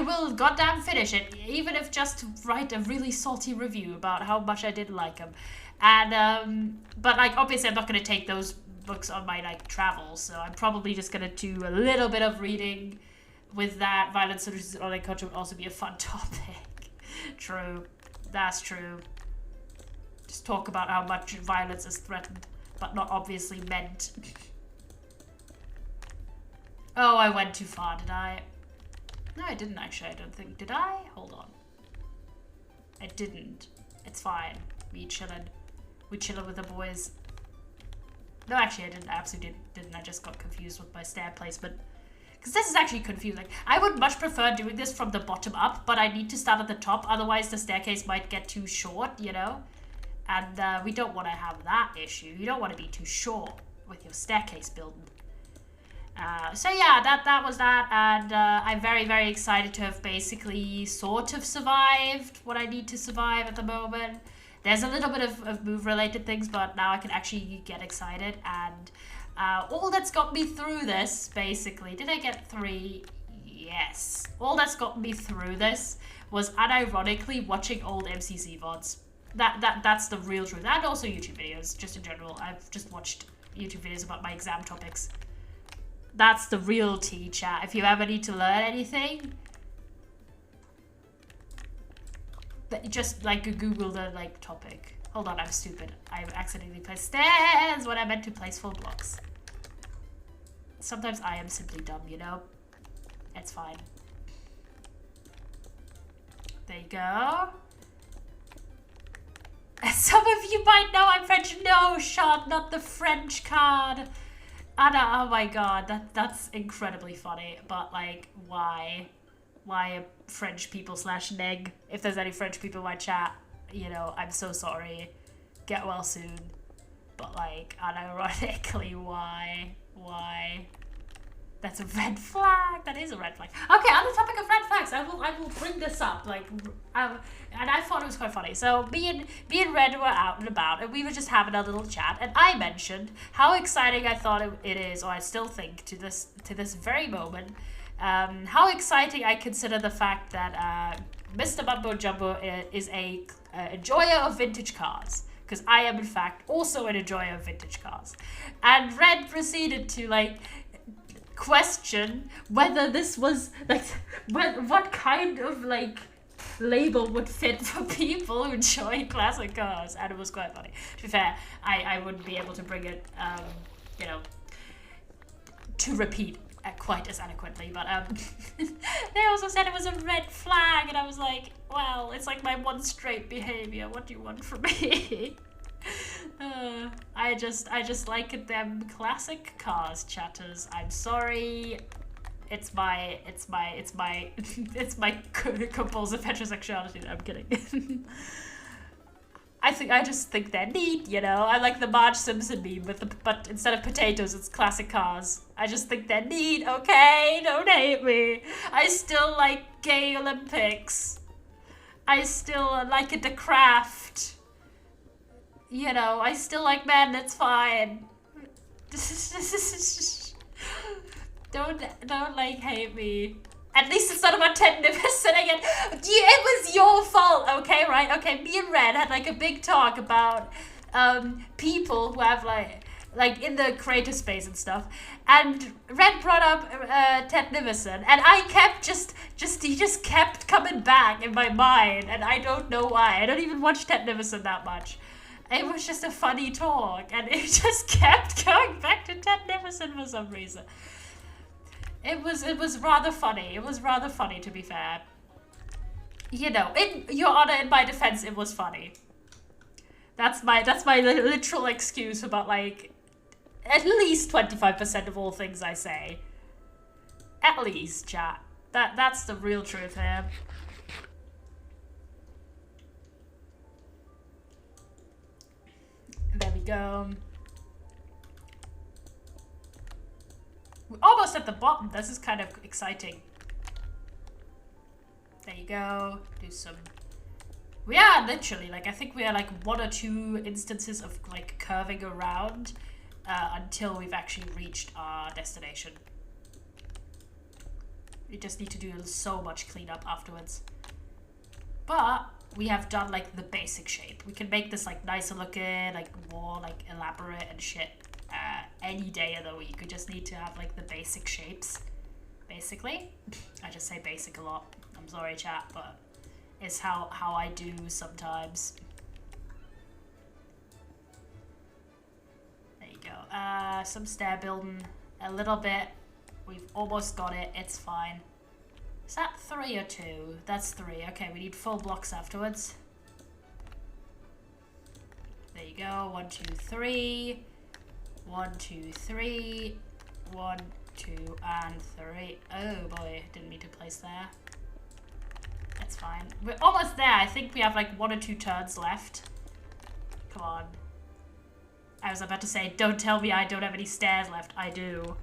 will goddamn finish it, even if just to write a really salty review about how much I didn't like them. And, but like, obviously I'm not going to take those books on my like travels, so I'm probably just going to do a little bit of reading with that. Violence solutions in online culture would also be a fun topic. True. That's true. Just talk about how much violence is threatened, but not obviously meant. Oh, I went too far, did I? No, I didn't actually, I don't think. Did I? Hold on. I didn't. It's fine. We chillin'. We chillin' with the boys. No, actually, I didn't. I absolutely didn't. I just got confused with my stair placement. Because this is actually confusing. I would much prefer doing this from the bottom up, but I need to start at the top, otherwise the staircase might get too short, you know? And we don't want to have that issue. You don't want to be too short with your staircase building. So yeah, that was that, and I'm very, very excited to have basically sort of survived what I need to survive at the moment. There's a little bit of move-related things, but now I can actually get excited, and all that's got me through this, basically, did I get 3? Yes. All that's got me through this was unironically watching old MCC VODs. That's the real truth, and also YouTube videos, just in general. I've just watched YouTube videos about my exam topics. That's the real tea, chat. If you ever need to learn anything, Just like Google the like topic. Hold on, I'm stupid. I accidentally placed stairs when I meant to place full blocks. Sometimes I am simply dumb, you know? It's fine. There you go. Some of you might know I'm French. No, Sean, not the French card. Anna, oh my god, that's incredibly funny. But like, why? Why French people / neg? If there's any French people in my chat, you know, I'm so sorry. Get well soon. But like, unironically, why? Why? That's a red flag. That is a red flag. Okay, on the topic of red flags, I will bring this up. Like, and I thought it was quite funny. So me and Red were out and about, and we were just having a little chat. And I mentioned how exciting I thought it is, or I still think to this very moment, how exciting I consider the fact that Mr. Mumbo Jumbo is a enjoyer of vintage cars. Because I am in fact also an enjoyer of vintage cars. And Red proceeded to like question whether this was like what kind of like label would fit for people who enjoy classic cars, and it was quite funny. To be fair, I wouldn't be able to bring it you know, to repeat quite as eloquently, but they also said it was a red flag, and I was like, well, it's like my one straight behavior. What do you want from me? I just like them classic cars, chatters. I'm sorry. It's my compulsive heterosexuality. I'm kidding. I just think they're neat, you know. I like the Marge Simpson meme but instead of potatoes, it's classic cars. I just think they're neat, okay? Don't hate me. I still like gay Olympics. I still like it, the craft. You know, I still like men, it's fine. Don't like hate me. At least it's not about Ted Nivison again. It was your fault, okay, right? Okay, me and Red had like a big talk about people who have like in the creator space and stuff. And Red brought up Ted Nivison, and I kept he just kept coming back in my mind, and I don't know why. I don't even watch Ted Nivison that much. It was just a funny talk, and it just kept going back to Ted Nivison for some reason. It was rather funny. It was rather funny, to be fair. You know, in your honor, in my defense, it was funny. That's my literal excuse about like at least 25% of all things I say. At least, chat. That's the real truth here. There we go. We're almost at the bottom. This is kind of exciting. There you go. Do some... We are literally, like, I think we are like 1 or 2 instances of like curving around until we've actually reached our destination. We just need to do so much cleanup afterwards. But we have done like the basic shape. We can make this like nicer looking, like more like elaborate and shit. Any day of the week. We just need to have like the basic shapes, basically. I just say basic a lot. I'm sorry, chat, but it's how I do sometimes. There you go. Some stair building, a little bit. We've almost got it. It's fine. Is that 3 or 2? That's 3. Okay, we need full blocks afterwards. There you go. 1, 2, 3. 1, 2, 3. 1, 2, and 3. Oh boy, didn't mean to place there. That's fine. We're almost there. I think we have like 1 or 2 turns left. Come on. I was about to say, don't tell me I don't have any stairs left. I do.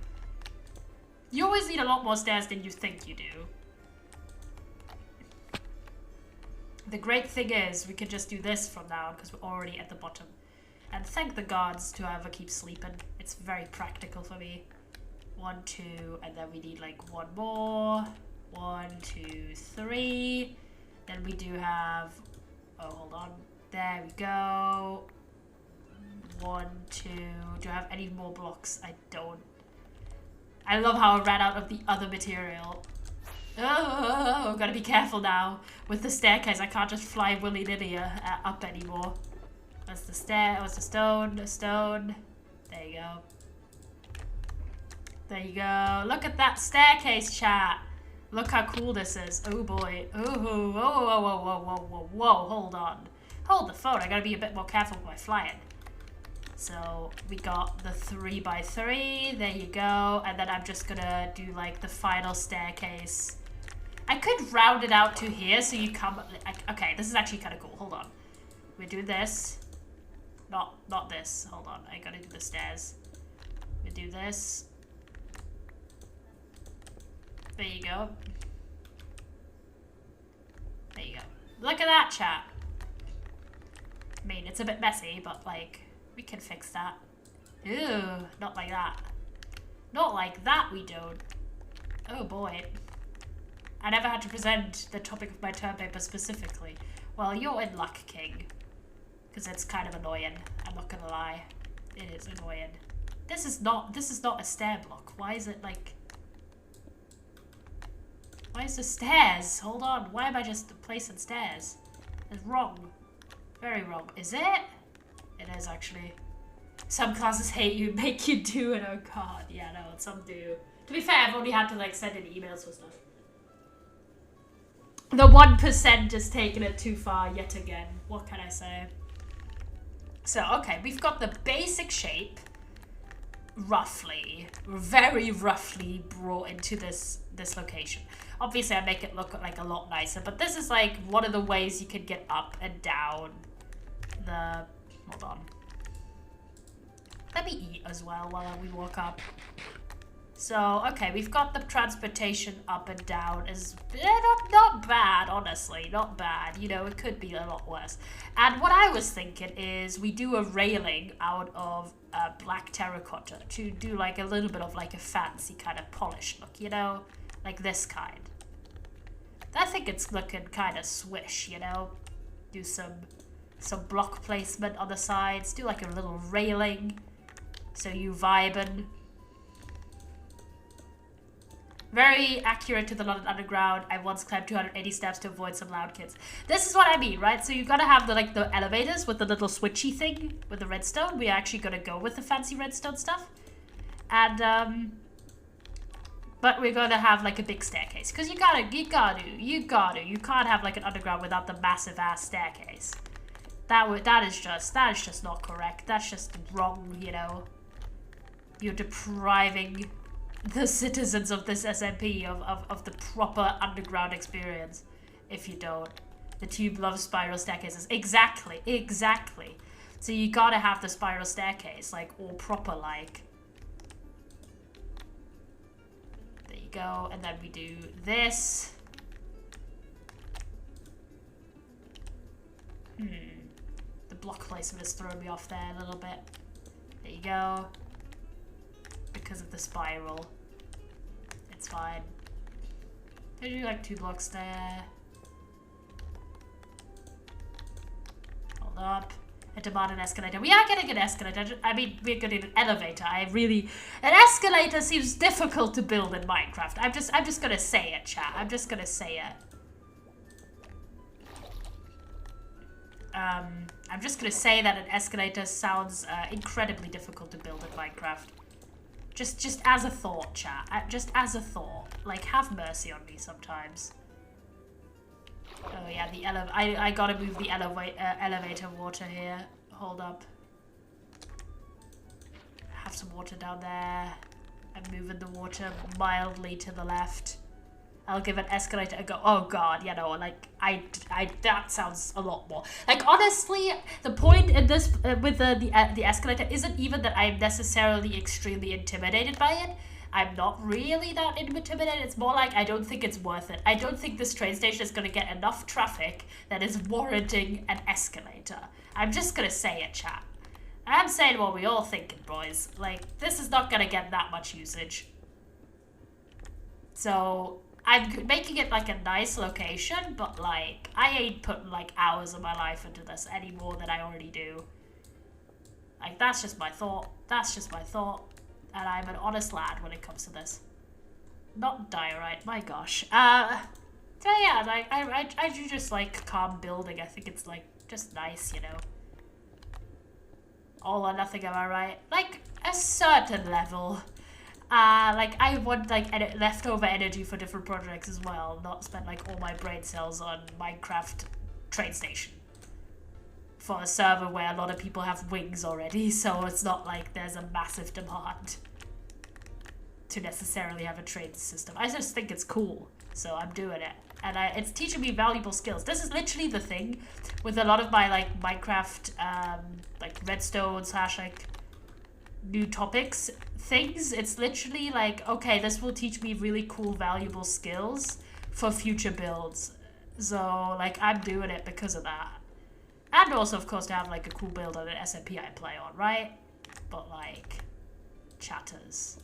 You always need a lot more stairs than you think you do. The great thing is, we can just do this from now on because we're already at the bottom. And thank the gods to whoever keeps sleeping. It's very practical for me. 1, 2, and then we need like 1 more. 1, 2, 3. Then we do have... Oh, hold on. There we go. 1, 2. Do I have any more blocks? I don't. I love how I ran out of the other material. Oh, gotta be careful now. With the staircase, I can't just fly willy-nilly up anymore. That's the stair, what's the stone, the stone. There you go. There you go. Look at that staircase, chat. Look how cool this is. Oh boy. Oh, whoa, whoa, whoa, whoa, whoa, whoa, whoa. Hold on. Hold the phone. I gotta be a bit more careful with my flying. So we got the 3x3. There you go. And then I'm just gonna do like the final staircase. I could round it out to here so you come. Okay, this is actually kind of cool. Hold on. We do this. Not this. Hold on. I gotta do the stairs. We do this. There you go. There you go. Look at that, chat. I mean, it's a bit messy, but like, we can fix that. Ew, not like that. Not like that, we don't. Oh boy. I never had to present the topic of my term paper specifically. Well, you're in luck, King. Because it's kind of annoying. I'm not gonna lie. It is annoying. This is not a stair block. Why is it like... Why is the stairs? Hold on. Why am I just placing stairs? It's wrong. Very wrong. Is it? It is actually. Some classes hate you, make you do it. Oh god. Yeah, no, some do. To be fair, I've only had to like send in emails for stuff. The 1% has taken it too far yet again. What can I say? So, okay, we've got the basic shape roughly, very roughly brought into this location. Obviously, I make it look like a lot nicer, but this is like one of the ways you can get up and down the... Hold on. Let me eat as well while we walk up. So, okay, we've got the transportation up and down. Is not bad, honestly, not bad. You know, it could be a lot worse. And what I was thinking is we do a railing out of black terracotta to do like a little bit of like a fancy kind of polished look, you know? Like this kind. I think it's looking kind of swish, you know? Do some block placement on the sides. Do like a little railing so you vibing. Very accurate to the London Underground. I once climbed 280 steps to avoid some loud kids. This is what I mean, right? So you've got to have the elevators with the little switchy thing with the redstone. We're actually going to go with the fancy redstone stuff. And, but we're going to have like a big staircase. Because you gotta. You can't have like an underground without the massive ass staircase. That is just not correct. That's just wrong, you know. You're depriving the citizens of this SMP of the proper underground experience if you don't. The tube loves spiral staircases. Exactly. So you gotta have the spiral staircase, like, all proper, like. There you go. And then we do this. The block placement has thrown me off there a little bit. There you go. Because of the spiral. It's fine. I do like 2 blocks there. Hold up. I demand an escalator. We are getting an escalator. I mean, we're getting an elevator. An escalator seems difficult to build in Minecraft. I'm just gonna say it, chat. I'm just gonna say it. I'm just gonna say that an escalator sounds incredibly difficult to build in Minecraft. Just as a thought, chat. Just as a thought. Like, have mercy on me sometimes. Oh yeah, I gotta move the elevator water here. Hold up. Have some water down there. I'm moving the water mildly to the left. I'll give an escalator a go. Oh god, you know, like, that sounds a lot more. Like, honestly, the point in this, with the escalator isn't even that I'm necessarily extremely intimidated by it. I'm not really that intimidated. It's more like I don't think it's worth it. I don't think this train station is going to get enough traffic that is warranting an escalator. I'm just going to say it, chat. I'm saying what we all thinking, boys. Like, this is not going to get that much usage. So I'm making it like a nice location, but like, I ain't putting like hours of my life into this any more than I already do. Like, that's just my thought. That's just my thought. And I'm an honest lad when it comes to this. not diorite, my gosh. So yeah, like, I do just like calm building. I think it's like, just nice, you know. All or nothing, am I right? Like, a certain level. Like, I want, like, leftover energy for different projects as well, not spend, like, all my brain cells on Minecraft train station. For a server where a lot of people have wings already, so it's not like there's a massive demand to necessarily have a train system. I just think it's cool, so I'm doing it. And it's teaching me valuable skills. This is literally the thing with a lot of my, like, Minecraft, like, redstone / like, new topics things. It's literally like, okay, this will teach me really cool, valuable skills for future builds. So, like, I'm doing it because of that. And also, of course, to have, like, a cool build on an SMP I play on, right? But, like, chatters.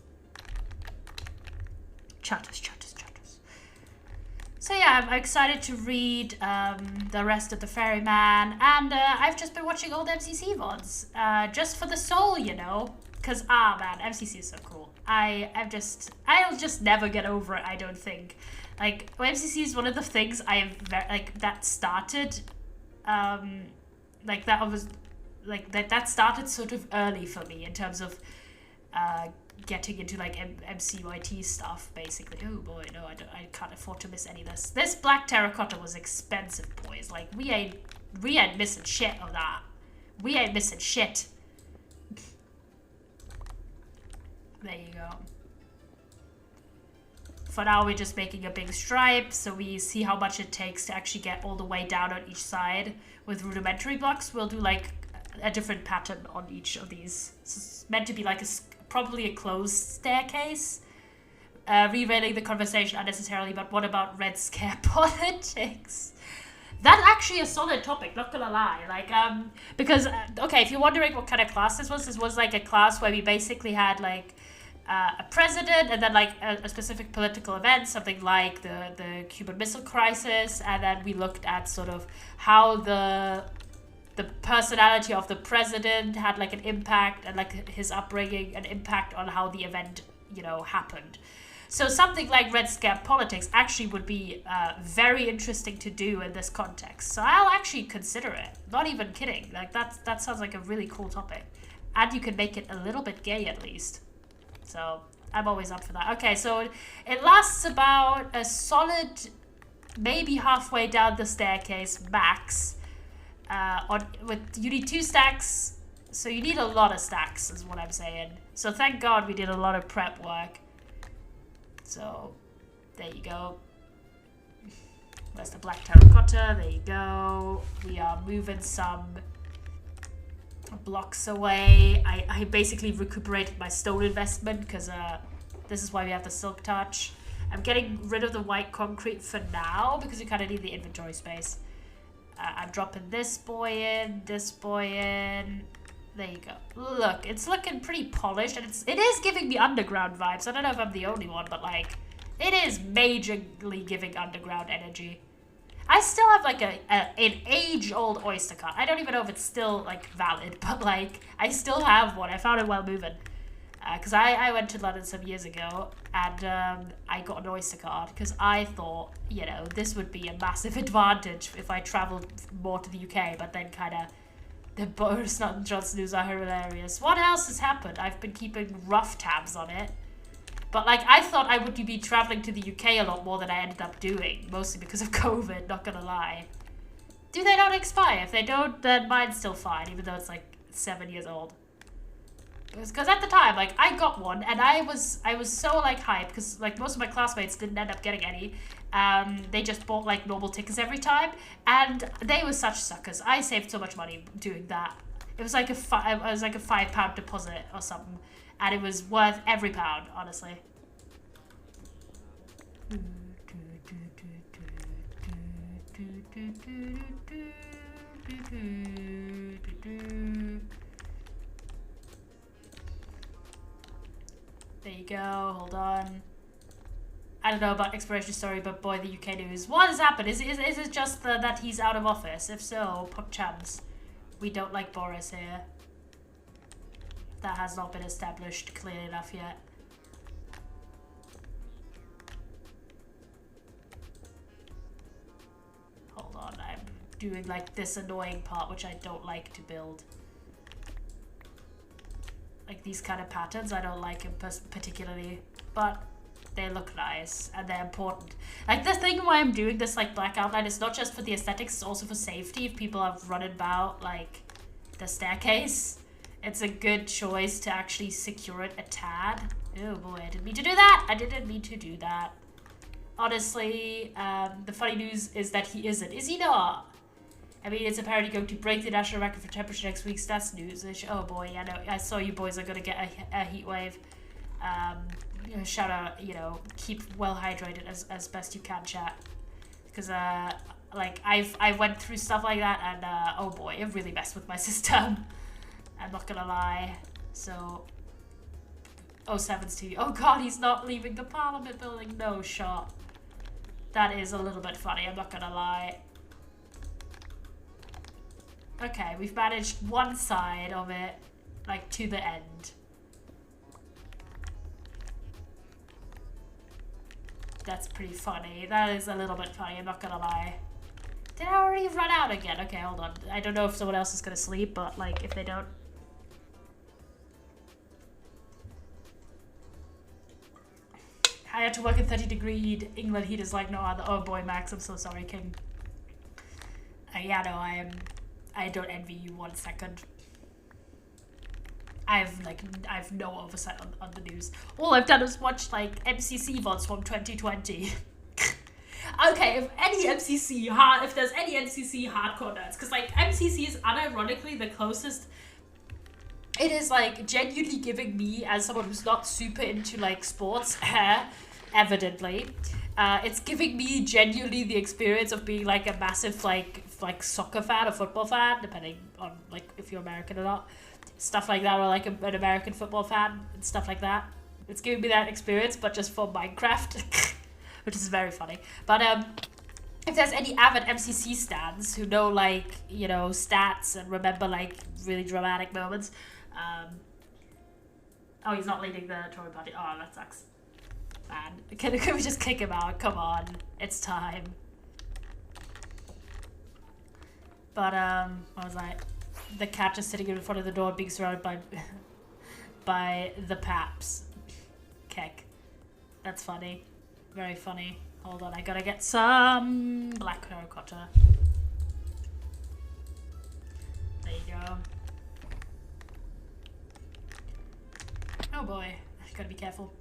So yeah, I'm excited to read the rest of the Ferryman, and I've just been watching old MCC VODs, just for the soul, you know? Because, man, MCC is so cool. I'll just never get over it, I don't think. Like, MCC is one of the things that started, that started sort of early for me in terms of, getting into, like, MCYT stuff, basically. Oh boy, no, I can't afford to miss any of this. This black terracotta was expensive, boys. Like, we ain't missing shit of that. We ain't missing shit. There you go. For now, we're just making a big stripe, so we see how much it takes to actually get all the way down on each side. With rudimentary blocks, we'll do, like, a different pattern on each of these. It's meant to be, like, probably a closed staircase. Derailing the conversation unnecessarily, but what about Red Scare politics? That's actually a solid topic, not gonna lie. Like, because, okay, if you're wondering what kind of class this was like a class where we basically had, like, a president and then, like, a specific political event, something like the Cuban Missile Crisis, and then we looked at sort of how the personality of the president had, like, an impact, and, like, his upbringing, an impact on how the event, you know, happened. So something like Red Scare politics actually would be very interesting to do in this context. So I'll actually consider it. Not even kidding. Like, that sounds like a really cool topic. And you can make it a little bit gay at least. So I'm always up for that. Okay, so it lasts about a solid, maybe halfway down the staircase max. You need 2 stacks, so you need a lot of stacks is what I'm saying. So thank God we did a lot of prep work. So there you go. There's the black terracotta, there you go. We are moving some blocks away. I basically recuperated my stone investment because this is why we have the silk touch. I'm getting rid of the white concrete for now because you kind of need the inventory space. I'm dropping this boy in. There you go. Look, it's looking pretty polished, and it is giving me underground vibes. I don't know if I'm the only one, but, like, it is majorly giving underground energy. I still have, like, an age-old oyster cart. I don't even know if it's still, like, valid, but, like, I still have one. I found it while moving. Because I went to London some years ago, and I got an oyster card because I thought, you know, this would be a massive advantage if I travelled more to the UK, but then kind of the Boris Johnson news are hilarious. What else has happened? I've been keeping rough tabs on it. But, like, I thought I would be travelling to the UK a lot more than I ended up doing, mostly because of COVID, not gonna lie. Do they not expire? If they don't, then mine's still fine, even though it's, like, 7 years old. Because at the time, like, I got one, and I was so, like, hyped, because, like, most of my classmates didn't end up getting any. They just bought, like, normal tickets every time, and they were such suckers. I saved so much money doing that. It was like a £5 deposit or something, and it was worth every pound, honestly. There you go, hold on. I don't know about Exploration Story, but boy, the UK news. What has happened? Is it just that he's out of office? If so, PogChamps. We don't like Boris here. That has not been established clearly enough yet. doing like this annoying part, which I don't like to build. Like these kind of patterns, I don't like them particularly, but they look nice and they're important. Like the thing why I'm doing this like black outline is not just for the aesthetics, it's also for safety. If people are running about like the staircase, it's a good choice to actually secure it a tad. Oh boy, I didn't mean to do that. I didn't mean to do that. Honestly, the funny news is that he isn't. Is he not? I mean, it's apparently going to break the national record for temperature next week. So that's news. Oh boy, I know. I saw you boys are gonna get a heat wave. You know, shout out. You know, keep well hydrated as best you can, chat. Because like I went through stuff like that, and oh boy, it really messed with my system. I'm not gonna lie. So, 07's to you. Oh god, he's not leaving the Parliament building. No shot. That is a little bit funny. I'm not gonna lie. Okay, we've managed one side of it, like, to the end. That's pretty funny. That is a little bit funny, I'm not gonna lie. Did I already run out again? Okay, hold on. I don't know if someone else is gonna sleep, but, like, if they don't... I had to work in 30-degree England heat is like no other. Oh boy, Max, I'm so sorry, King. Yeah, no, I don't envy you 1 second. I've no oversight on the news. All I've done is watch like MCC VODs from 2020. Okay, if there's any MCC hardcore nerds, because like MCC is unironically the closest. It is like genuinely giving me, as someone who's not super into like sports, evidently, it's giving me genuinely the experience of being like a massive like soccer fan or football fan, depending on like if you're American or not, stuff like that, or like an American football fan and stuff like that. It's giving me that experience, but just for Minecraft, which is very funny. But if there's any avid MCC stans who know like, you know, stats and remember like really dramatic moments, oh, he's not leading the Tory party. Oh, that sucks. Man, can we just kick him out? Come on, it's time. But what was I? The cat just sitting in front of the door, being surrounded by the paps. Keck. That's funny. Very funny. Hold on, I gotta get some black terracotta. There you go. Oh boy, I gotta be careful.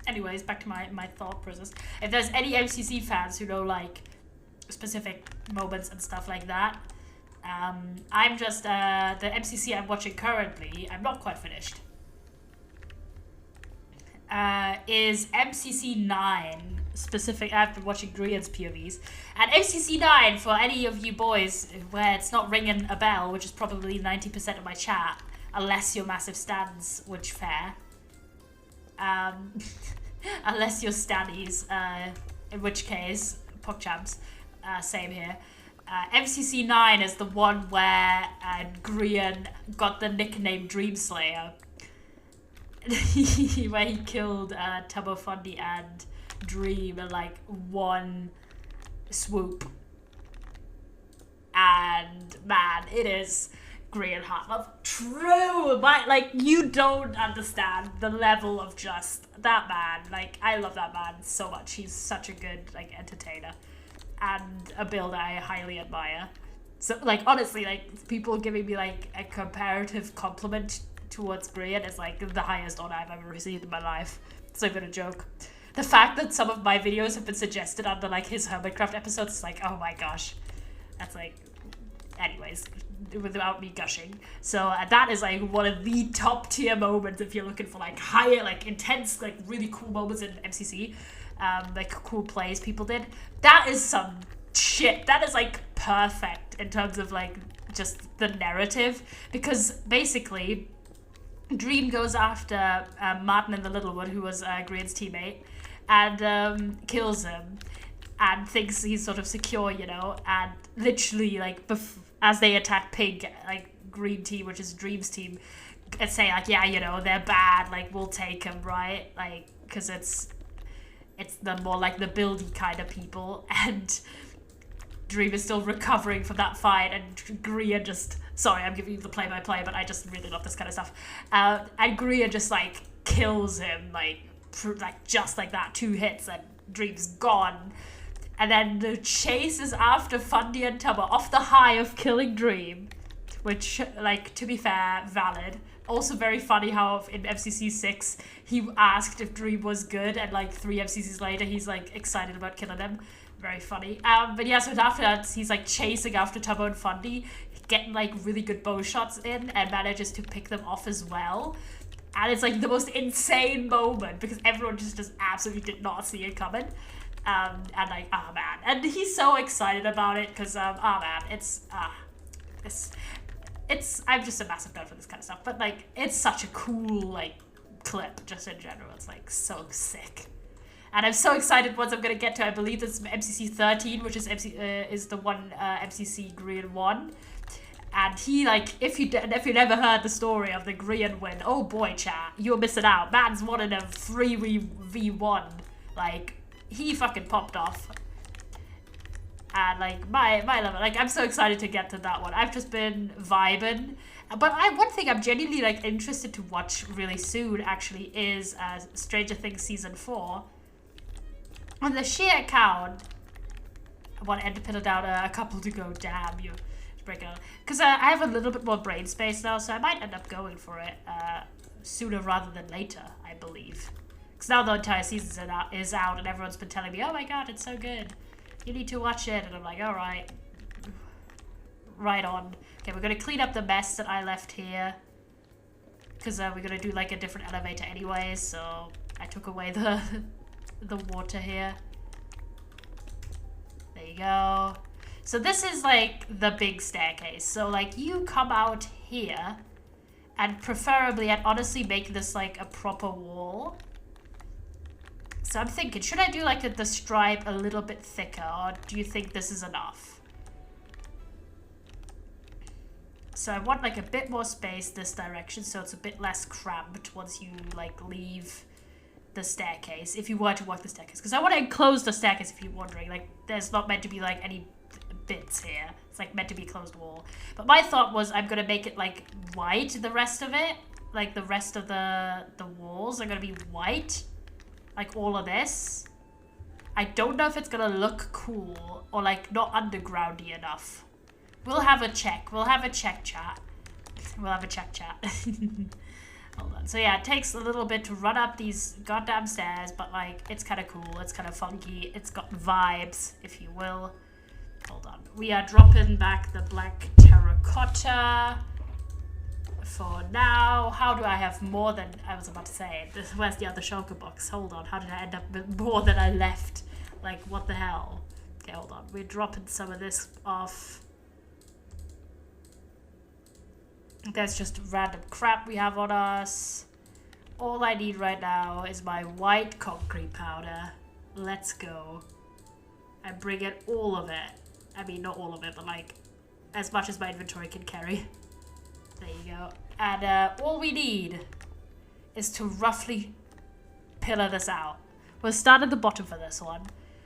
Anyways, back to my thought process. If there's any MCC fans who know like specific moments and stuff like that, I'm just the MCC I'm watching currently, I'm not quite finished, is MCC 9 specific. I've been watching Grian's POVs, and MCC 9, for any of you boys where it's not ringing a bell, which is probably 90% of my chat, unless you're massive stans, which fair. Unless you're stannies, in which case, PogChamps, same here. MCC 9 is the one where Grian got the nickname Dreamslayer. Where he killed Tubbo Fundy and Dream in like one swoop. And man, it is Grian Heartlove. True! But like, you don't understand the level of just that man. Like, I love that man so much. He's such a good like entertainer and a builder I highly admire. So like, honestly, like people giving me like a comparative compliment towards Grian is like the highest honor I've ever received in my life. It's not even a joke. The fact that some of my videos have been suggested under like his Hermitcraft episodes is like, oh my gosh. That's like, anyways, without me gushing. So that is like one of the top tier moments if you're looking for like higher, like intense, like really cool moments in MCC. Like cool plays people did. That is some shit. That is like perfect in terms of like just the narrative, because basically Dream goes after Martin and the Little One, who was Grian's teammate, and kills him and thinks he's sort of secure, you know, and literally like as they attack Pink, like Green team, which is Dream's team, and say like, yeah, you know, they're bad, like we'll take them, right? Like, because it's the more like the buildy kind of people, and Dream is still recovering from that fight, and Gria just... Sorry, I'm giving you the play-by-play, but I just really love this kind of stuff. And Gria just, like, kills him, like, just like that. 2 hits, and Dream's gone. And then the chase is after Fundy and Tubbo off the high of killing Dream, which, like, to be fair, valid. Also very funny how in MCC 6, he asked if Dream was good, and, like, 3 MCCs later, he's, like, excited about killing him. Very funny. But yeah, so after that, he's like chasing after Tubbo and Fundy, getting like really good bow shots in, and manages to pick them off as well. And it's like the most insane moment because everyone just absolutely did not see it coming. And like, oh man. And he's so excited about it because, oh man, it's I'm just a massive nerd for this kind of stuff. But like, it's such a cool like clip just in general. It's like so sick. And I'm so excited once I'm gonna get to, I believe this is MCC 13, which is the one MCC Grian won. And he like, if you never heard the story of the Grian win, oh boy, chat, you're missing out. Man's won in a 3v1. Like, he fucking popped off. And like my level, like I'm so excited to get to that one. I've just been vibing. But one thing I'm genuinely like interested to watch really soon actually is Stranger Things season 4. On the sheer account, I want to put it down a couple to go. Damn you, break it out. Because I have a little bit more brain space now, so I might end up going for it sooner rather than later, I believe. Because now the entire season is out, and everyone's been telling me, "Oh my god, it's so good. You need to watch it." And I'm like, "All right, right on." Okay, we're gonna clean up the mess that I left here. Because we're gonna do like a different elevator anyways, so I took away the water here. There you go. So this is like the big staircase. So like you come out here and preferably I'd honestly make this like a proper wall. So I'm thinking, should I do like the stripe a little bit thicker, or do you think this is enough? So I want like a bit more space this direction so it's a bit less cramped once you like leave the staircase, if you were to walk the staircase, because I want to enclose the staircase if you're wondering. Like, there's not meant to be like any bits here. It's like meant to be closed wall. But my thought was I'm gonna make it like white, the rest of it, like the rest of the walls are gonna be white, like all of this. I don't know if it's gonna look cool or like not undergroundy enough. We'll have a check. We'll have a check chat. We'll have a check chat. Hold on. So yeah, it takes a little bit to run up these goddamn stairs, but like, it's kind of cool, it's kind of funky, it's got vibes, if you will. Hold on. We are dropping back the black terracotta for now. How do I have more than, I was about to say, where's the other shulker box? Hold on, how did I end up with more than I left? Like, what the hell? Okay, hold on. We're dropping some of this off. That's just random crap we have on us. All I need right now is my white concrete powder. Let's go. And bring in all of it. I mean, not all of it, but like as much as my inventory can carry. There you go. And all we need is to roughly pillar this out. We'll start at the bottom for this one.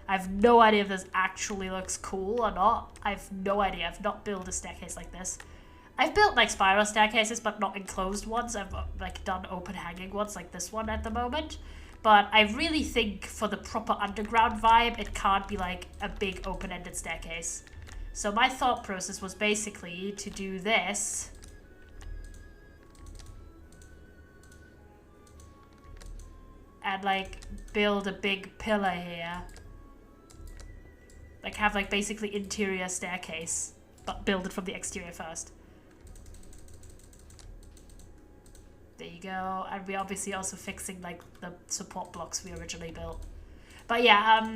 I have no idea if this actually looks cool or not. I have no idea. I've not built a staircase like this. I've built like spiral staircases, but not enclosed ones. I've like done open hanging ones like this one at the moment. But I really think for the proper underground vibe, it can't be like a big open-ended staircase. So my thought process was basically to do this. And like build a big pillar here. Like have like basically interior staircase, but build it from the exterior first. There you go. And we're obviously also fixing like the support blocks we originally built. But yeah,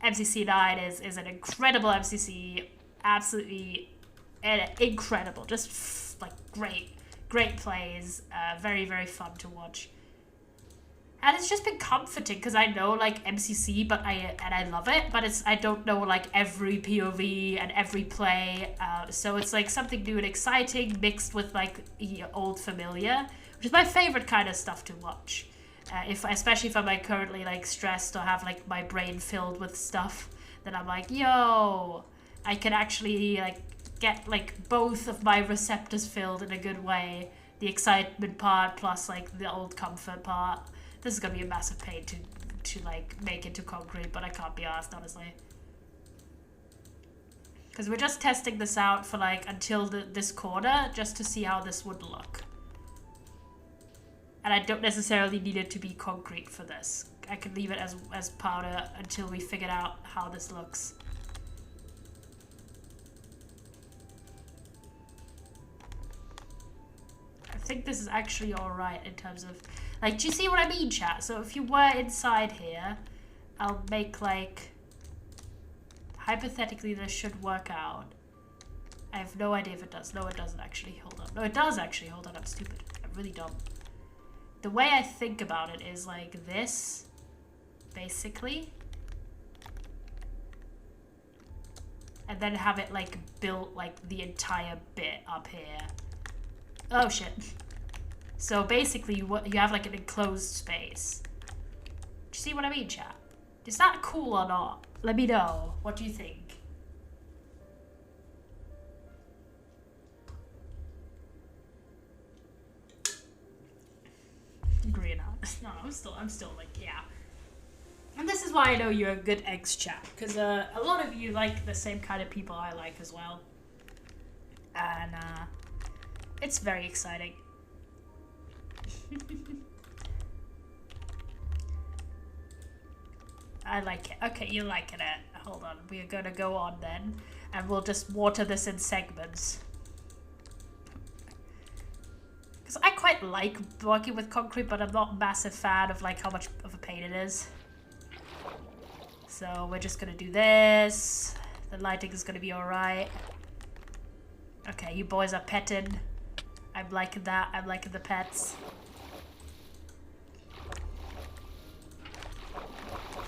MCC 9 is an incredible MCC. Absolutely incredible. Just like great plays. Very, very fun to watch. And it's just been comforting because I know like MCC, but I love it, but I don't know like every POV and every play, so it's like something new and exciting mixed with like old familiar, which is my favorite kind of stuff to watch. Especially if I'm like currently like stressed or have like my brain filled with stuff, then I'm like, yo, I can actually like get like both of my receptors filled in a good way. The excitement part plus like the old comfort part. This is gonna be a massive pain to like make into concrete, but I can't be asked, honestly. Because we're just testing this out for like until this corner, just to see how this would look. And I don't necessarily need it to be concrete for this. I could leave it as powder until we figured out how this looks. I think this is actually alright in terms of... Like, do you see what I mean, chat? So if you were inside here, I'll make like... Hypothetically, this should work out. I have no idea if it does. No, it doesn't actually. Hold on. No, it does actually. Hold on, I'm stupid. I'm really dumb. The way I think about it is like this, basically. And then have it like built like the entire bit up here. Oh shit. So basically you have like an enclosed space. Do you see what I mean, chat? Is that cool or not? Let me know. What do you think? Agree or not? No, I'm still like, yeah. And this is why I know you're a good eggs chat, because a lot of you like the same kind of people I like as well. And it's very exciting. I like it. Okay, you're liking it. Hold on. We are going to go on then. And we'll just water this in segments. Because I quite like working with concrete, but I'm not a massive fan of like how much of a pain it is. So we're just going to do this. The lighting is going to be alright. Okay, you boys are petting. I'm liking that. I'm liking the pets.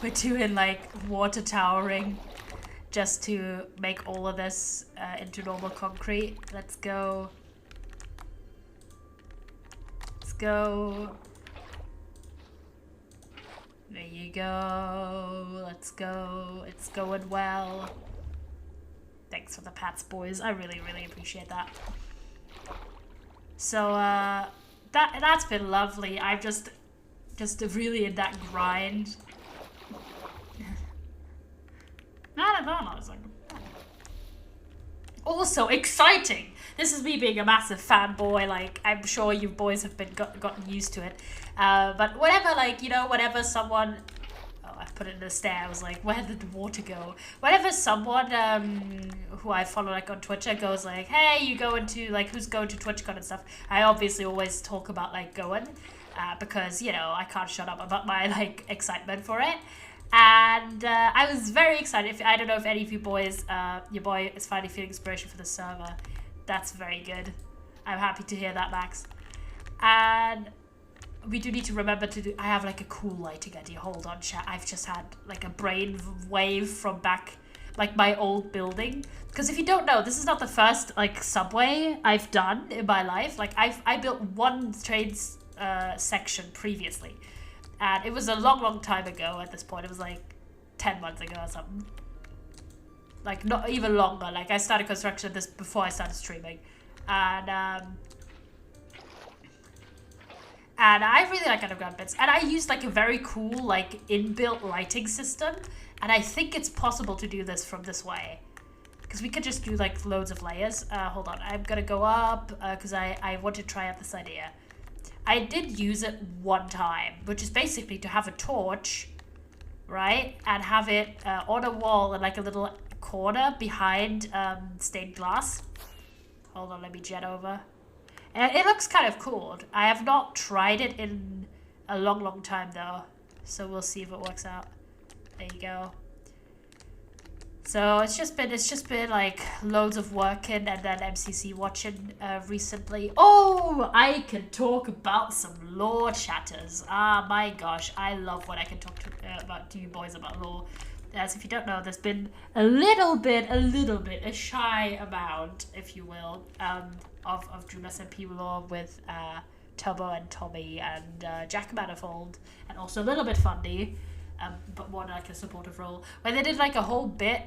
We're doing like water towering just to make all of this into normal concrete. Let's go. Let's go. There you go. Let's go. It's going well. Thanks for the pats, boys. I really, really appreciate that. So that's been lovely. I've just really in that grind. No, it's like... Also, exciting! This is me being a massive fanboy, like, I'm sure you boys have been gotten used to it. But whenever, like, you know, whenever someone... Oh, I put it in the stair, I was like, where did the water go? Whenever someone who I follow, like, on Twitter goes like, hey, you going to, like, who's going to TwitchCon and stuff, I obviously always talk about, like, going. Because, you know, I can't shut up about my, like, excitement for it. And I was very excited. I don't know if any of you boys, your boy is finally feeling inspiration for the server. That's very good. I'm happy to hear that, Max. And we do need to remember to do... I have like a cool lighting idea. Hold on, chat. I've just had like a brain wave from back, like my old building. Because if you don't know, this is not the first like subway I've done in my life. Like I built one train section previously. And it was a long time ago at this point. It was like 10 months ago or something. Like not even longer. Like I started construction this before I started streaming. And I really like underground bits. And I used like a very cool like inbuilt lighting system. And I think it's possible to do this from this way. Because we could just do like loads of layers. Hold on. I'm going to go up because I want to try out this idea. I did use it one time, which is basically to have a torch, right? And have it on a wall in like a little corner behind stained glass. Hold on, let me jet over. And it looks kind of cool. I have not tried it in a long time though. So we'll see if it works out. There you go. So it's just been like loads of working and then MCC watching recently. Oh, I can talk about some lore chatters. Ah, my gosh, I love when I can talk to you boys about lore. As if you don't know, there's been a little bit, a shy amount, if you will, of Dream SMP lore with Turbo and Tommy and Jack Manifold, and also a little bit Fundy. But more like a supportive role. Where they did like a whole bit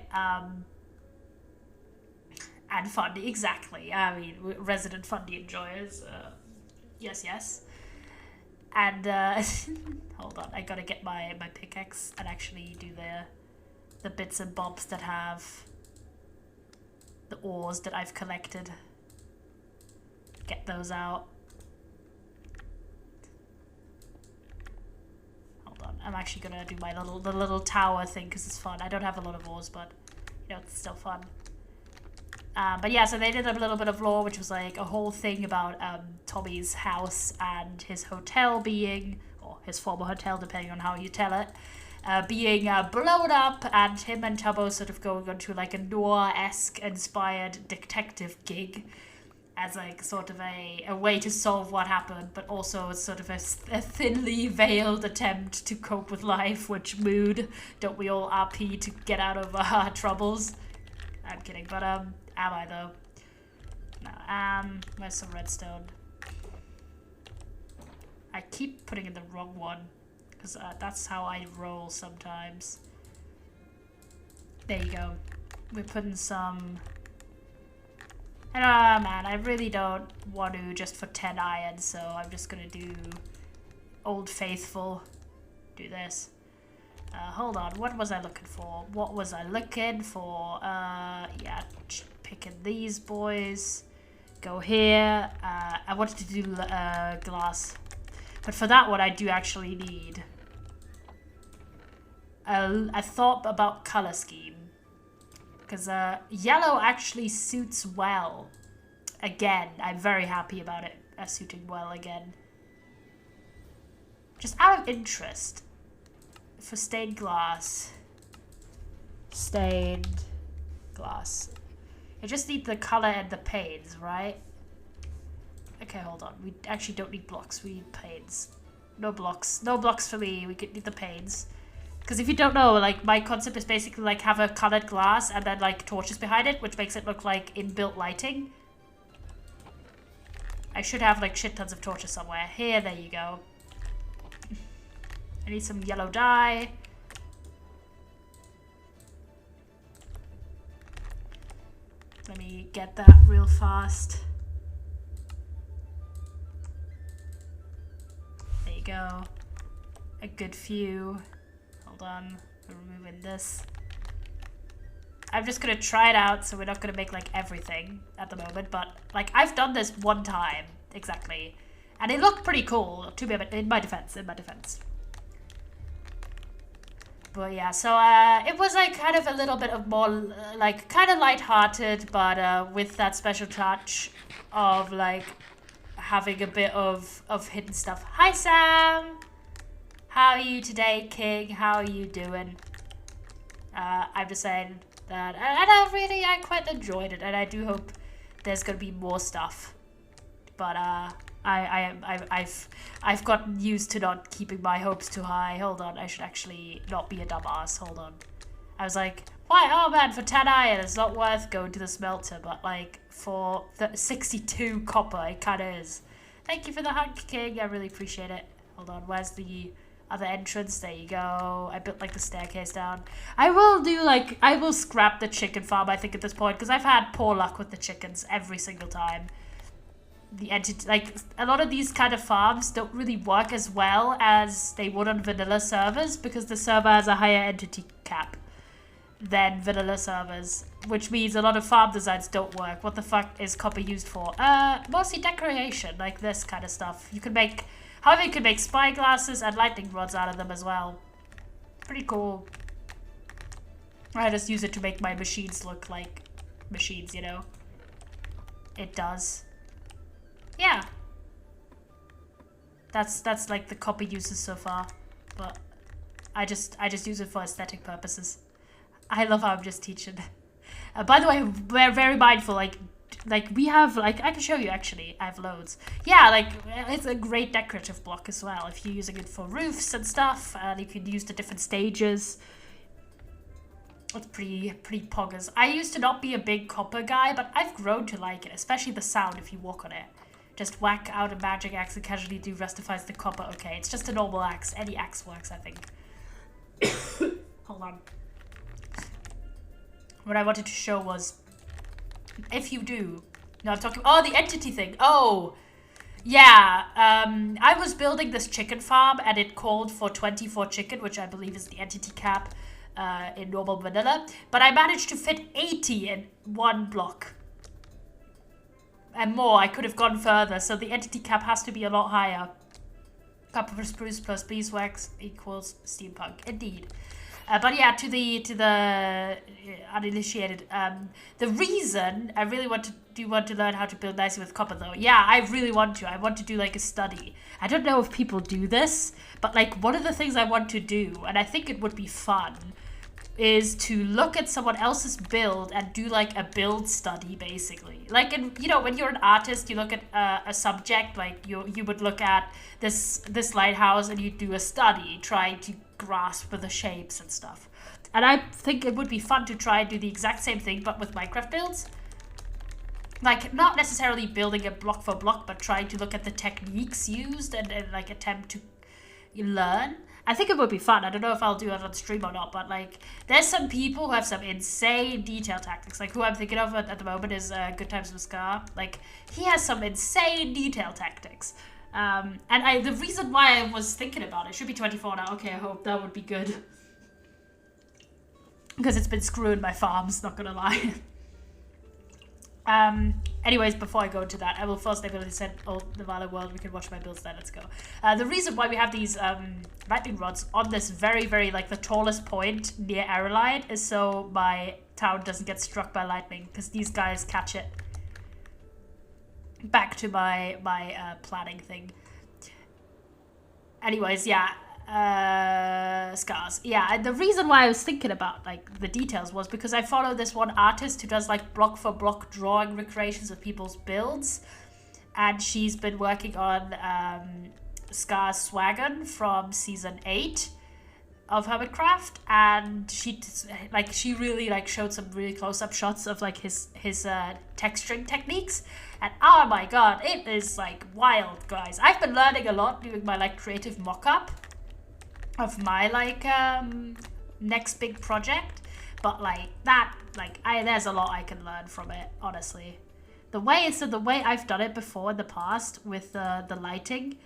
And funny, exactly. I mean, resident funny enjoyers. Yes, yes. And hold on, I gotta get my pickaxe and actually do the bits and bobs that have the ores that I've collected. Get those out. Hold on, I'm actually gonna do my little tower thing because it's fun. I don't have a lot of ores, but you know, it's still fun. But yeah, so they did a little bit of lore, which was like a whole thing about Tommy's house and his hotel being, or his former hotel, depending on how you tell it, being blown up, and him and Tubbo sort of going onto like a noir-esque inspired detective gig as like sort of a way to solve what happened, but also sort of a thinly veiled attempt to cope with life, which mood don't we all RP to get out of our troubles? I'm kidding, but am I though? No, where's some redstone? I keep putting in the wrong one, because that's how I roll sometimes. There you go. We're putting some... And man, I really don't want to just for 10 iron, so I'm just gonna do Old Faithful. Do this. Hold on, what was I looking for? What was I looking for? Yeah, picking these boys. Go here. I wanted to do glass. But for that one, I do actually need... I thought about color scheme. Because yellow actually suits well. Again, I'm very happy about it suiting well again. Just out of interest. For stained glass. Stained glass. I just need the color and the panes, right? Okay, hold on. We actually don't need blocks. We need panes. No blocks. No blocks for me. We could need the panes. Because if you don't know, like, my concept is basically, like, have a colored glass and then, like, torches behind it, which makes it look like inbuilt lighting. I should have, like, shit tons of torches somewhere. Here, there you go. I need some yellow dye. Let me get that real fast. There you go. A good few. Hold on. We're removing this. I'm just gonna try it out, so we're not gonna make like everything at the moment, but like I've done this one time exactly, and it looked pretty cool. To be in my defense, But yeah, so it was like kind of a little bit of more like kind of lighthearted, but with that special touch of like having a bit of hidden stuff. Hi Sam, how are you today, King? How are you doing? I'm just saying that, and I quite enjoyed it, and I do hope there's gonna be more stuff. But I've gotten used to not keeping my hopes too high. Hold on, I should actually not be a dumbass. Hold on. I was like, why? Oh man, for 10 iron, it's not worth going to the smelter, but like for the 62 copper, it kind of is. Thank you for the hug, King. I really appreciate it. Hold on, where's the other entrance? There you go. I built like the staircase down. I will scrap the chicken farm, I think, at this point, because I've had poor luck with the chickens every single time. The entity, like a lot of these kind of farms don't really work as well as they would on vanilla servers, because the server has a higher entity cap than vanilla servers, which means a lot of farm designs don't work. What the fuck is copper used for? Mostly decoration, like this kind of stuff. You can make, however, you can make spyglasses and lightning rods out of them as well. Pretty cool. I just use it to make my machines look like machines, you know? It does. Yeah. That's like the copper uses so far, but I just use it for aesthetic purposes. I love how I'm just teaching. By the way, we're very mindful, like we have, like, I can show you actually, I have loads. Yeah, like, it's a great decorative block as well, if you're using it for roofs and stuff, and you can use the different stages. It's pretty poggers. I used to not be a big copper guy, but I've grown to like it, especially the sound if you walk on it. Just whack out a magic axe and casually do rustifies the copper. Okay, it's just a normal axe. Any axe works, I think. Hold on. What I wanted to show was If you do. No, I'm talking... Oh, the entity thing. Oh, yeah. I was building this chicken farm and it called for 24 chicken, which I believe is the entity cap in normal vanilla. But I managed to fit 80 in one block. And more, I could have gone further. So the entity cap has to be a lot higher. Copper spruce plus beeswax equals steampunk. Indeed. But yeah, to the uninitiated, the reason I really want to learn how to build nicely with copper though. Yeah, I really want to. I want to do like a study. I don't know if people do this, but like one of the things I want to do, and I think it would be fun, is to look at someone else's build and do like a build study basically. Like in, you know, when you're an artist, you look at a subject, like you would look at this lighthouse and you do a study trying to grasp the shapes and stuff. And I think it would be fun to try and do the exact same thing but with Minecraft builds. Like not necessarily building it block for block, but trying to look at the techniques used and like attempt to learn. I think it would be fun. I don't know if I'll do it on stream or not, but like there's some people who have some insane detail tactics. Like who I'm thinking of at the moment is Good Times with Scar. Like he has some insane detail tactics. And the reason why I was thinking about it should be 24 now. Okay, I hope that would be good. Because it's been screwing my farms, not gonna lie. Anyways, before I go into that, I will first ability set the Valley World. We can watch my builds there. Let's go. The reason why we have these lightning rods on this very, very like the tallest point near Arrowlight is so my town doesn't get struck by lightning, because these guys catch it. Back to my planning thing. Anyways, yeah. Scars. Yeah, and the reason why I was thinking about like the details was because I follow this one artist who does like block for block drawing recreations of people's builds, and she's been working on Scars Swagon from season 8 of Hermitcraft, and she really like showed some really close-up shots of like his texturing techniques, and oh my god, it is like wild, guys. I've been learning a lot doing my like creative mock-up of my like next big project, but like that, like there's a lot I can learn from it, honestly. The way I've done it before in the past with the lighting,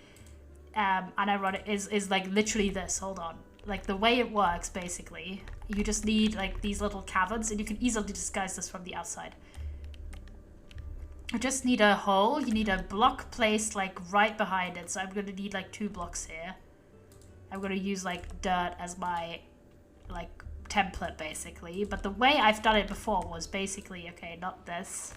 and I run it is like literally this. Hold on. Like the way it works, basically, you just need like these little caverns, and you can easily disguise this from the outside. You just need a hole. You need a block placed like right behind it. So I'm gonna need like 2 blocks here. I'm gonna use like dirt as my like template basically, but the way I've done it before was basically, okay, not this,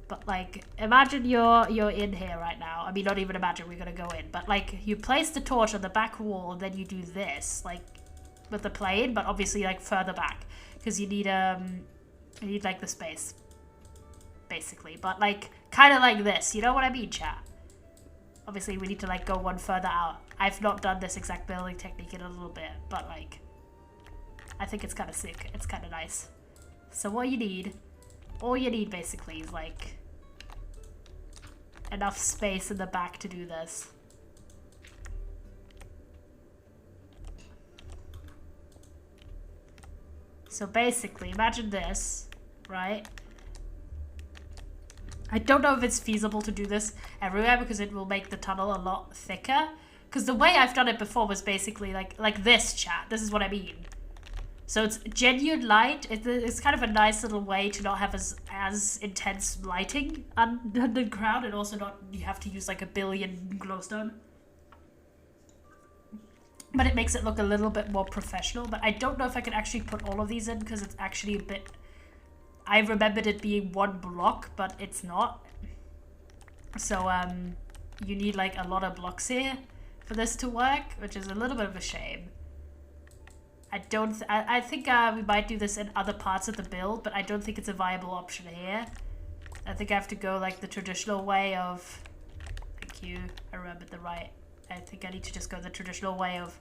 but like imagine you're in here right now. I mean, not even imagine, we're gonna go in, but like you place the torch on the back wall and then you do this like with the plane, but obviously like further back because you need like the space basically, but like kind of like this, you know what I mean, chat? Obviously we need to like go one further out. I've not done this exact building technique in a little bit, but like I think it's kind of sick. It's kind of nice. So all you need basically is like enough space in the back to do this. So basically, imagine this, right? I don't know if it's feasible to do this everywhere because it will make the tunnel a lot thicker. Because the way I've done it before was basically like this, chat. This is what I mean. So it's genuine light. It's kind of a nice little way to not have as intense lighting underground, and also not you have to use like a billion glowstone. But it makes it look a little bit more professional. But I don't know if I can actually put all of these in because it's actually a bit... I remembered it being 1 block, but it's not. So you need like a lot of blocks here for this to work, which is a little bit of a shame. I think we might do this in other parts of the build, but I don't think it's a viable option here. I think I have to go like the traditional way of... Thank you, I remembered the right. I think I need to just go the traditional way of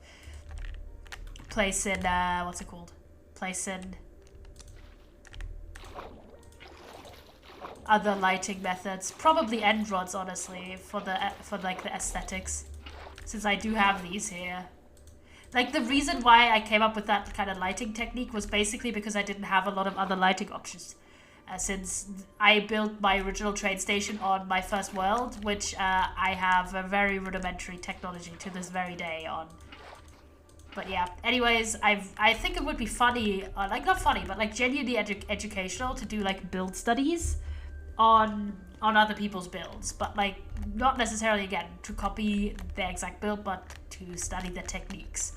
placing, what's it called? Placing other lighting methods. Probably end rods, honestly, for like the aesthetics. Since I do have these here. Like the reason why I came up with that kind of lighting technique was basically because I didn't have a lot of other lighting options. since I built my original train station on my first world, which I have a very rudimentary technology to this very day on. But yeah, anyways, I think it would be funny, like not funny, but like genuinely educational to do like build studies on other people's builds, but like not necessarily again to copy their exact build, but to study the techniques.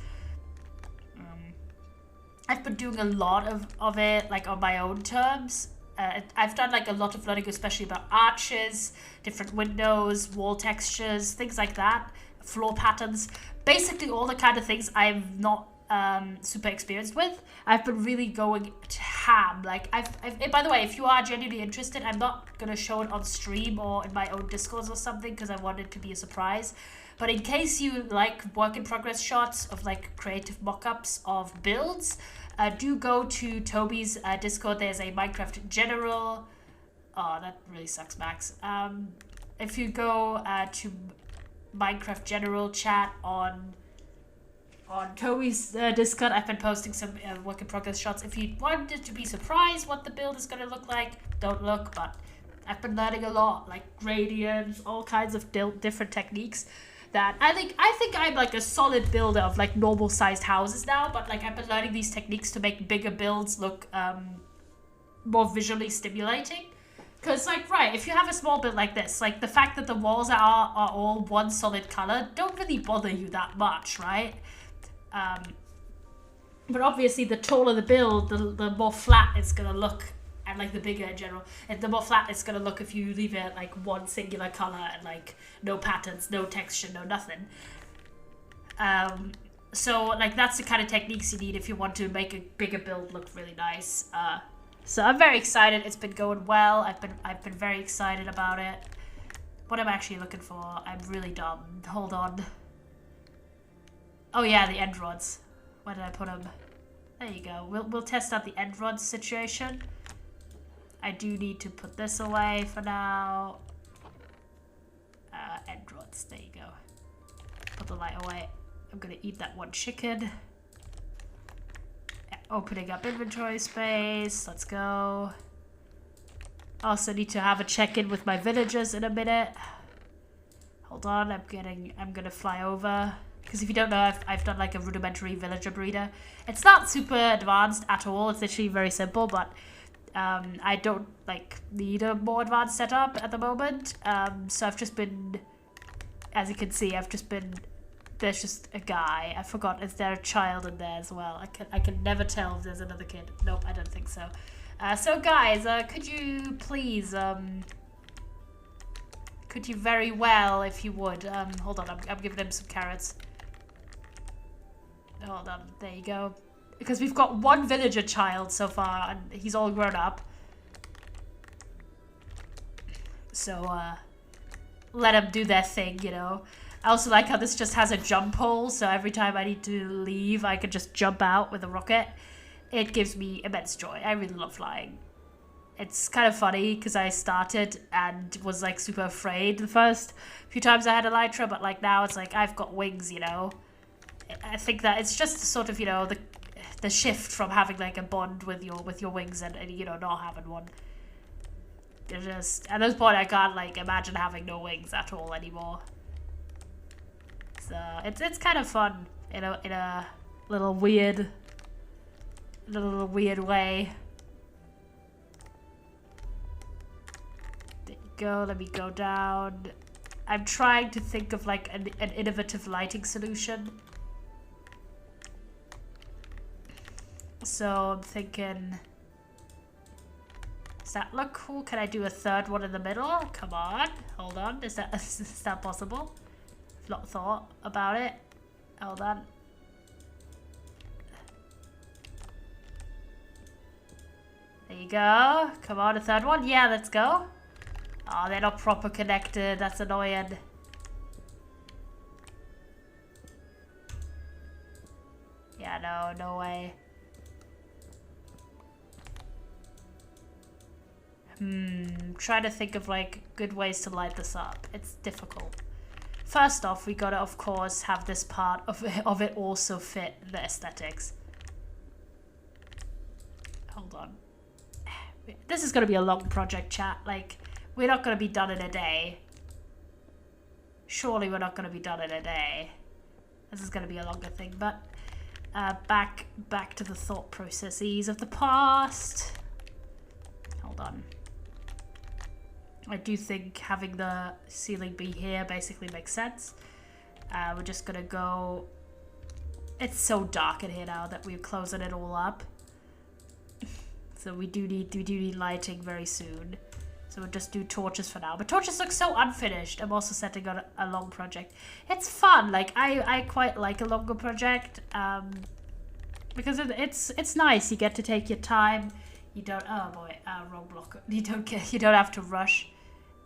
I've been doing a lot of it like on my own terms. I've done like a lot of learning, especially about arches, different windows, wall textures, things like that, floor patterns, basically all the kind of things I'm not super experienced with. I've been really going to ham. Like by the way, if you are genuinely interested, I'm not gonna show it on stream or in my own Discords or something because I want it to be a surprise. But in case you like work in progress shots of like creative mock-ups of builds, do go to Toby's Discord. There's a Minecraft general. Oh, that really sucks, Max. If you go to Minecraft general chat on Toby's Discord, I've been posting some work in progress shots. If you wanted to be surprised what the build is going to look like, don't look, but I've been learning a lot, like gradients, all kinds of different techniques that I think I'm like a solid builder of like normal sized houses now, but like I've been learning these techniques to make bigger builds look more visually stimulating. Because like, right, if you have a small build like this, like the fact that the walls are all one solid color don't really bother you that much, right? But obviously the taller the build, the more flat it's gonna look, and like the bigger in general, and the more flat it's gonna look if you leave it like one singular color and like no patterns, no texture, no nothing. So like that's the kind of techniques you need if you want to make a bigger build look really nice. So I'm very excited. It's been going well. I've been very excited about it. What I'm actually looking for, I'm really dumb. Hold on. Oh yeah, the end rods. Where did I put them? There you go. We'll test out the end rods situation. I do need to put this away for now. End rods. There you go. Put the light away. I'm gonna eat that one chicken. Opening up inventory space. Let's go. Also need to have a check-in with my villagers in a minute. Hold on, I'm gonna fly over. Because if you don't know, I've done like a rudimentary villager breeder. It's not super advanced at all. It's literally very simple, but I don't like need a more advanced setup at the moment. So I've just been, as you can see, there's just a guy. I forgot, is there a child in there as well? I can never tell if there's another kid. Nope, I don't think so. So guys, could you please, could you very well, if you would, hold on, I'm giving him some carrots. Hold on, there you go. Because we've got one villager child so far, and he's all grown up. So, let them do their thing, you know. I also like how this just has a jump hole, so every time I need to leave, I can just jump out with a rocket. It gives me immense joy. I really love flying. It's kind of funny, because I started and was, like, super afraid the first few times I had Elytra, but, like, now it's like, I've got wings, you know. I think that it's just sort of, you know, the shift from having, like, a bond with your wings and you know, not having one. They're just, at this point, I can't, like, imagine having no wings at all anymore. So it's kind of fun in a little weird way. There you go. Let me go down. I'm trying to think of like an innovative lighting solution. So I'm thinking, does that look cool? Can I do a third one in the middle? Come on, hold on. Is that possible? Not thought about it. Hold on. There you go. Come on, a third one. Yeah, let's go. Oh, they're not proper connected. That's annoying. Yeah, no way. Try to think of like good ways to light this up. It's difficult. First off, we gotta, of course, have this part of it also fit the aesthetics. Hold on. This is gonna be a long project, chat. Like, we're not gonna be done in a day. Surely we're not gonna be done in a day. This is gonna be a longer thing, but back to the thought processes of the past. Hold on. I do think having the ceiling be here basically makes sense. We're just gonna go... It's so dark in here now that we're closing it all up. So we do need lighting very soon. So we'll just do torches for now. But torches look so unfinished. I'm also setting on a long project. It's fun. Like, I quite like a longer project. Because it's nice. You get to take your time. You don't... Oh boy, wrong block. You don't have to rush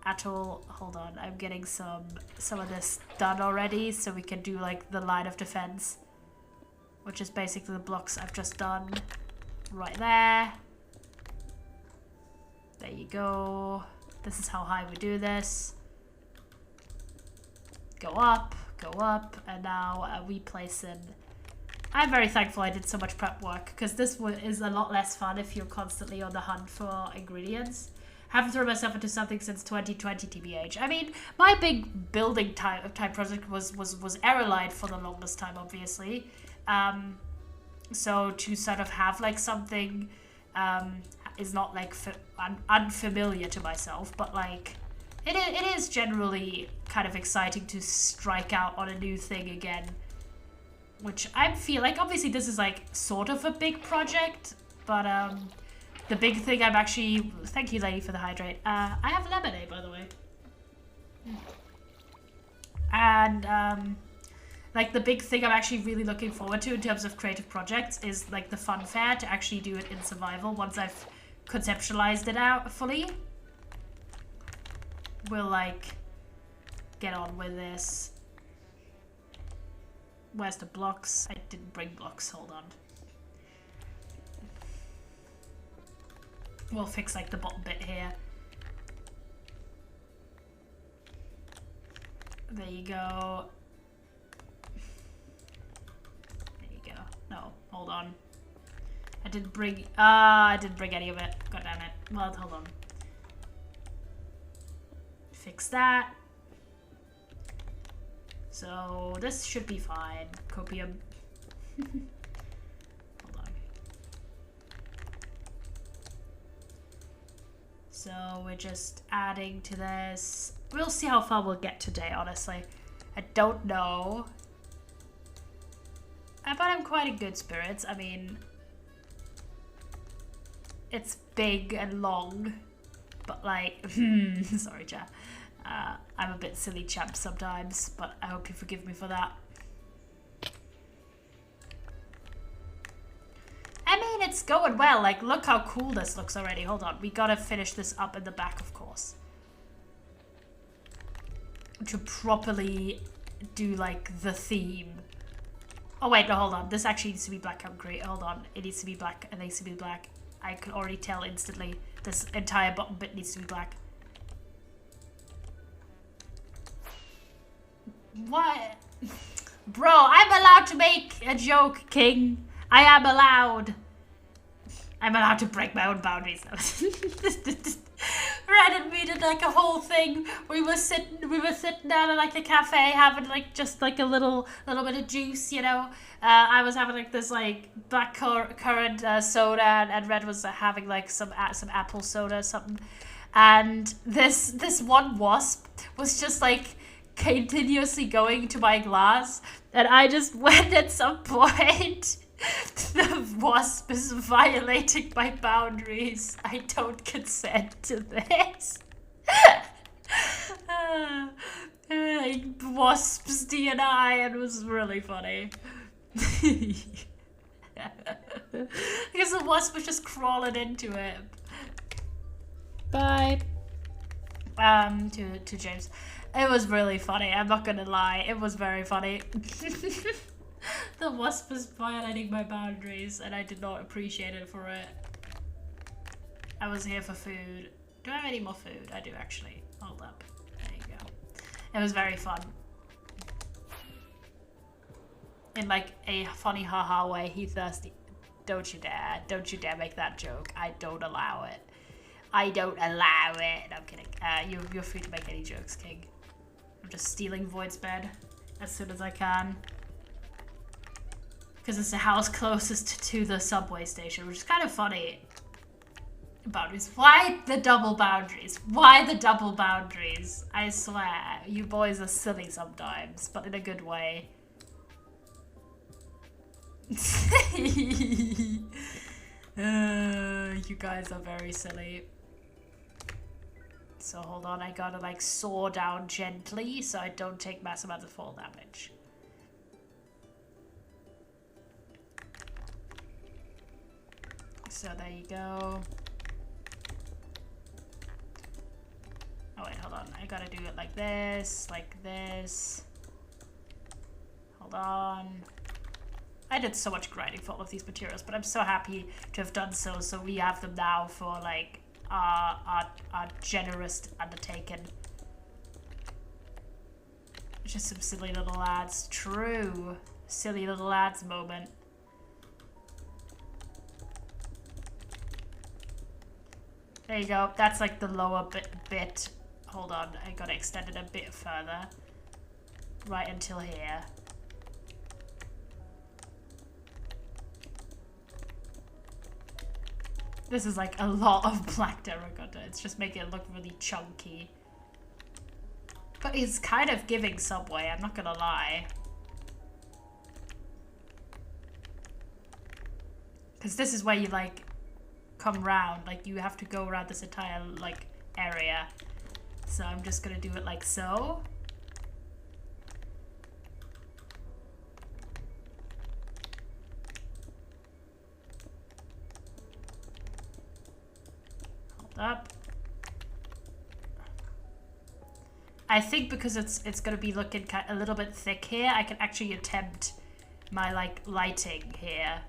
at all. Hold on, I'm getting some of this done already, so we can do like the line of defense, which is basically the blocks I've just done right there. There you go. This is how high we do this. Go up, and now we place in... I'm very thankful I did so much prep work, because this is a lot less fun if you're constantly on the hunt for ingredients. Haven't thrown myself into something since 2020 TBH. I mean, my big building type project was Aeroline for the longest time, obviously. So to sort of have like something is not like unfamiliar to myself, but like it is generally kind of exciting to strike out on a new thing again. Which I feel like, obviously this is like sort of a big project, but the big thing I'm actually... Thank you, lady, for the hydrate. I have lemonade, by the way. And, like, the big thing I'm actually really looking forward to in terms of creative projects is, like, the fun fair, to actually do it in survival once I've conceptualized it out fully. We'll, like, get on with this. Where's the blocks? I didn't bring blocks, hold on. We'll fix like the bottom bit here. There you go. There you go. No, hold on. I didn't bring any of it. God damn it. Well, hold on. Fix that. So this should be fine. Copium. Hold on. So we're just adding to this. We'll see how far we'll get today, honestly. I don't know. But I'm quite in good spirits. I mean, it's big and long, but like, sorry, chat. I'm a bit silly champ sometimes, but I hope you forgive me for that. I mean, it's going well. Like, look how cool this looks already. Hold on. We gotta finish this up in the back, of course. To properly do, like, the theme. Oh, wait, no, hold on. This actually needs to be black and grey. Hold on. It needs to be black. It needs to be black. I can already tell instantly. This entire bottom bit needs to be black. What? Bro, I'm allowed to make a joke, King. I am allowed. I'm allowed to break my own boundaries. Red and me did like a whole thing. We were sitting down at like a cafe having like just like a little bit of juice, you know. I was having like this like blackcurrant soda, and Red was having like some apple soda or something. And this one wasp was just like continuously going to my glass, and I just went at some point. The wasp is violating my boundaries. I don't consent to this. Like wasps D&I, and it was really funny. Because the wasp was just crawling into it. Bye. To James. It was really funny, I'm not gonna lie. It was very funny. The wasp was violating my boundaries, and I did not appreciate it for it. I was here for food. Do I have any more food? I do, actually. Hold up. There you go. It was very fun. In like a funny haha way, he thirsty. Don't you dare. Don't you dare make that joke. I don't allow it. I don't allow it. No, I'm kidding. You're free to make any jokes, King. I'm just stealing Void's bed as soon as I can. Because it's the house closest to the subway station, which is kind of funny. Boundaries. Why the double boundaries? Why the double boundaries? I swear, you boys are silly sometimes, but in a good way. You guys are very silly. So hold on, I gotta like saw down gently so I don't take massive amounts of fall damage. So there you go. Oh wait, hold on. I gotta do it like this, like this. Hold on. I did so much grinding for all of these materials, but I'm so happy to have done so. So we have them now for like our generous undertaking. Just some silly little lads. True. Silly little lads moment. There you go. That's like the lower bit. Hold on. I gotta extend it a bit further. Right until here. This is like a lot of black terracotta. It's just making it look really chunky. But it's kind of giving Subway, I'm not gonna lie. Because this is where you like come round. Like you have to go around this entire like area. So I'm just gonna do it like so. Up. I think because it's gonna be looking a little bit thick here, I can actually attempt my like lighting here.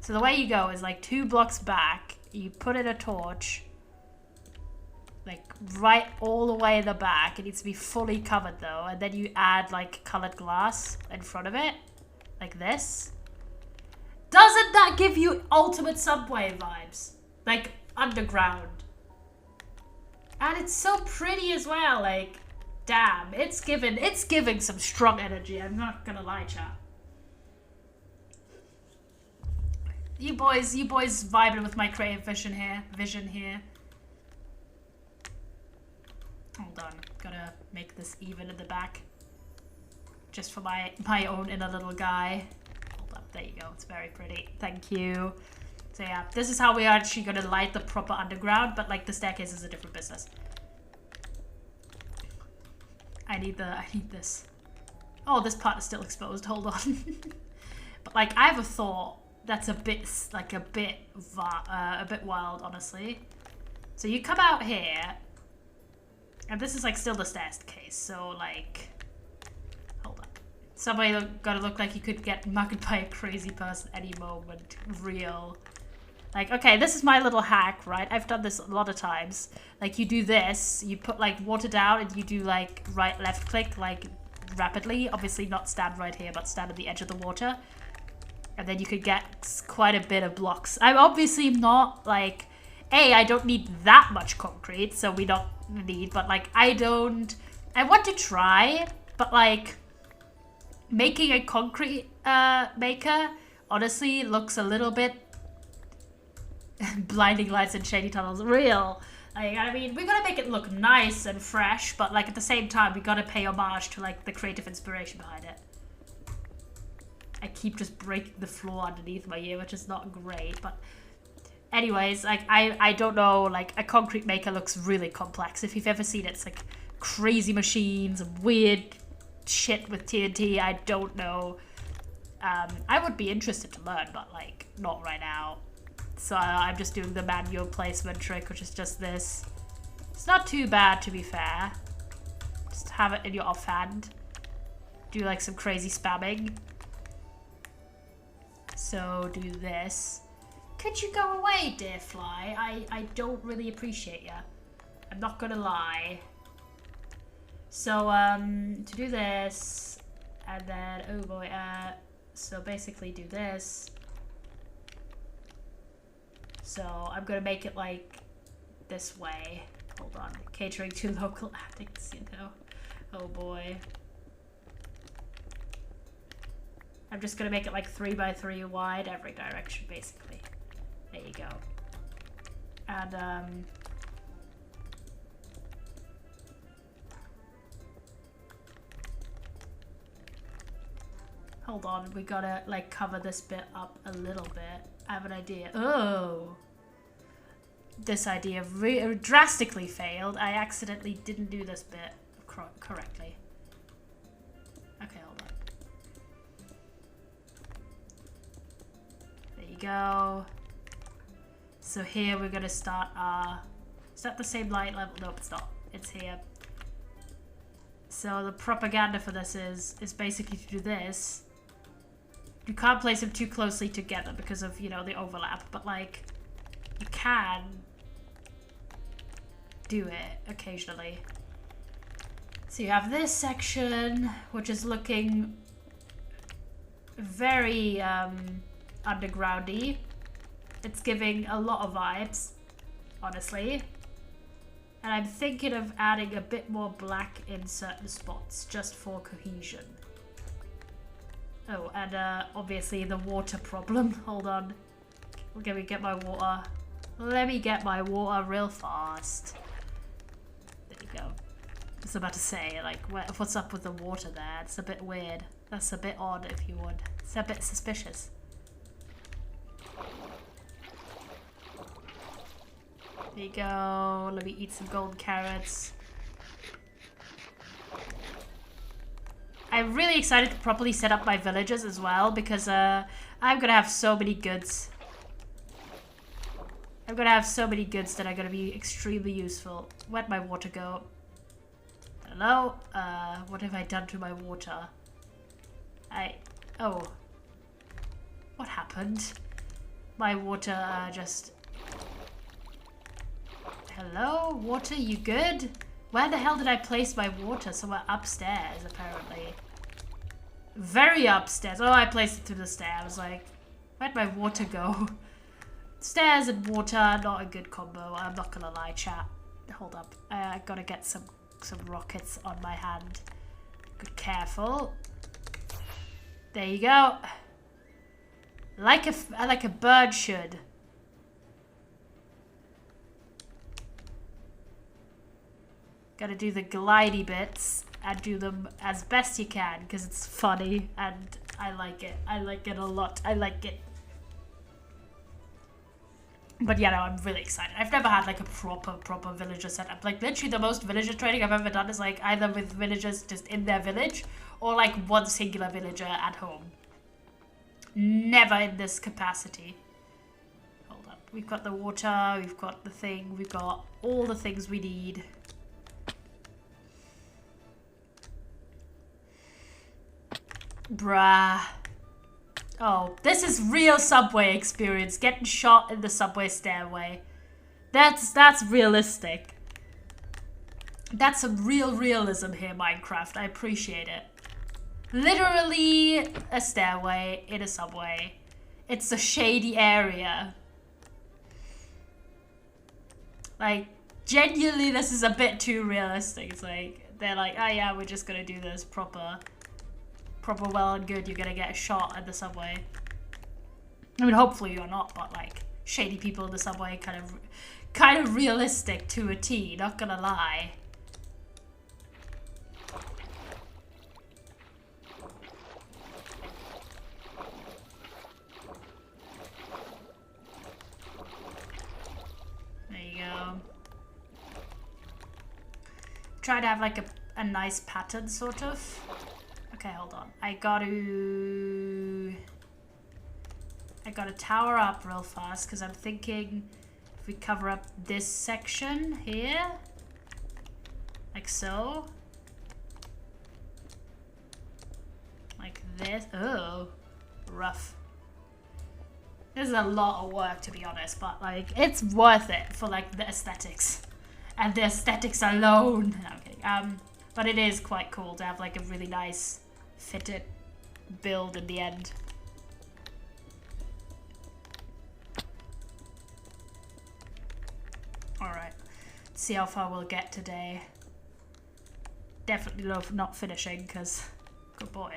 So the way you go is like 2 blocks back, you put in a torch, like right all the way in the back. It needs to be fully covered though, and then you add like colored glass in front of it, like this. Doesn't that give you ultimate Subway vibes? Like underground. And it's so pretty as well, like damn, it's giving some strong energy, I'm not gonna lie, chat. You boys vibing with my creative vision here. Hold on, gotta make this even in the back. Just for my own inner little guy. Hold up, there you go, it's very pretty. Thank you. So yeah, this is how we are actually gonna light the proper underground, but like the staircase is a different business. I need this. Oh, this part is still exposed, hold on. But like I have a thought that's a bit wild, honestly. So you come out here, and this is like still the staircase, so like, hold on. Somebody gotta look like you could get mugged by a crazy person any moment, real. Like, okay, this is my little hack, right? I've done this a lot of times. Like, you do this, you put, like, water down, and you do, like, right, left click, like, rapidly. Obviously not stand right here, but stand at the edge of the water. And then you could get quite a bit of blocks. I'm obviously not, like... I don't need that much concrete, so we don't need... But, like, I want to try, but, like... Making a concrete maker, honestly, looks a little bit... blinding lights and shady tunnels, real. Like, I mean, we gotta make it look nice and fresh, but like at the same time, we gotta pay homage to like the creative inspiration behind it. I keep just breaking the floor underneath my ear, which is not great, but anyways, like I don't know, like a concrete maker looks really complex. If you've ever seen it, it's like crazy machines, weird shit with TNT. I don't know. I would be interested to learn, but like not right now. So I'm just doing the manual placement trick, which is just this. It's not too bad, to be fair. Just have it in your offhand. Do like some crazy spamming. So do this. Could you go away, dear fly? I don't really appreciate you. I'm not gonna lie. So to do this, and then oh boy, so basically do this. So I'm gonna make it like this way. Hold on. Catering to local addicts, you know. Oh boy. I'm just gonna make it like 3 by 3 wide every direction, basically. There you go. And hold on, we gotta like cover this bit up a little bit. I have an idea. Oh! This idea drastically failed. I accidentally didn't do this bit correctly. Okay, hold on. There you go. So here we're gonna start is that the same light level? Nope, it's not. It's here. So the propaganda for this is basically to do this. You can't place them too closely together because of, you know, the overlap, but like you can do it occasionally. So you have this section, which is looking very undergroundy. It's giving a lot of vibes, honestly. And I'm thinking of adding a bit more black in certain spots, just for cohesion. Oh, and obviously the water problem. Hold on. Let me get my water. Let me get my water real fast. There you go. I was about to say, like, what's up with the water there? It's a bit weird. That's a bit odd, if you would. It's a bit suspicious. There you go. Let me eat some golden carrots. I'm really excited to properly set up my villages as well because I'm gonna have so many goods. I'm gonna have so many goods that are gonna be extremely useful. Where'd my water go? Hello? What have I done to my water? Oh. What happened? My water just... Hello? Water, you good? Where the hell did I place my water? Somewhere upstairs, apparently. Very upstairs. Oh, I placed it through the stairs. I was like, where'd my water go? Stairs and water, not a good combo. I'm not gonna lie, chat. Hold up. I gotta get some rockets on my hand. Be careful. There you go. Like a bird should. Gotta do the glidey bits and do them as best you can because it's funny and I like it. I like it a lot. I like it. But yeah, no, I'm really excited. I've never had like a proper villager setup. Like literally the most villager training I've ever done is like either with villagers just in their village or like one singular villager at home. Never in this capacity. Hold up. We've got the water, we've got the thing, we've got all the things we need. Bruh. Oh, this is real subway experience. Getting shot in the subway stairway. That's realistic. That's some real realism here, Minecraft. I appreciate it. Literally a stairway in a subway. It's a shady area. Like, genuinely, this is a bit too realistic. It's like, they're like, oh yeah, we're just gonna do this proper well and good. You're gonna get a shot at the subway. I mean, hopefully you're not, but like, shady people in the subway, kind of realistic to a T, not gonna lie. There you go. Try to have like a nice pattern, sort of. Okay, hold on. I gotta tower up real fast because I'm thinking if we cover up this section here, like so, like this. Oh, rough. This is a lot of work, to be honest, but like it's worth it for like the aesthetics and the aesthetics alone. No, I'm kidding. But it is quite cool to have like a really nice fitted build in the end. Alright. Let's see how far we'll get today. Definitely not finishing, because... Good boy.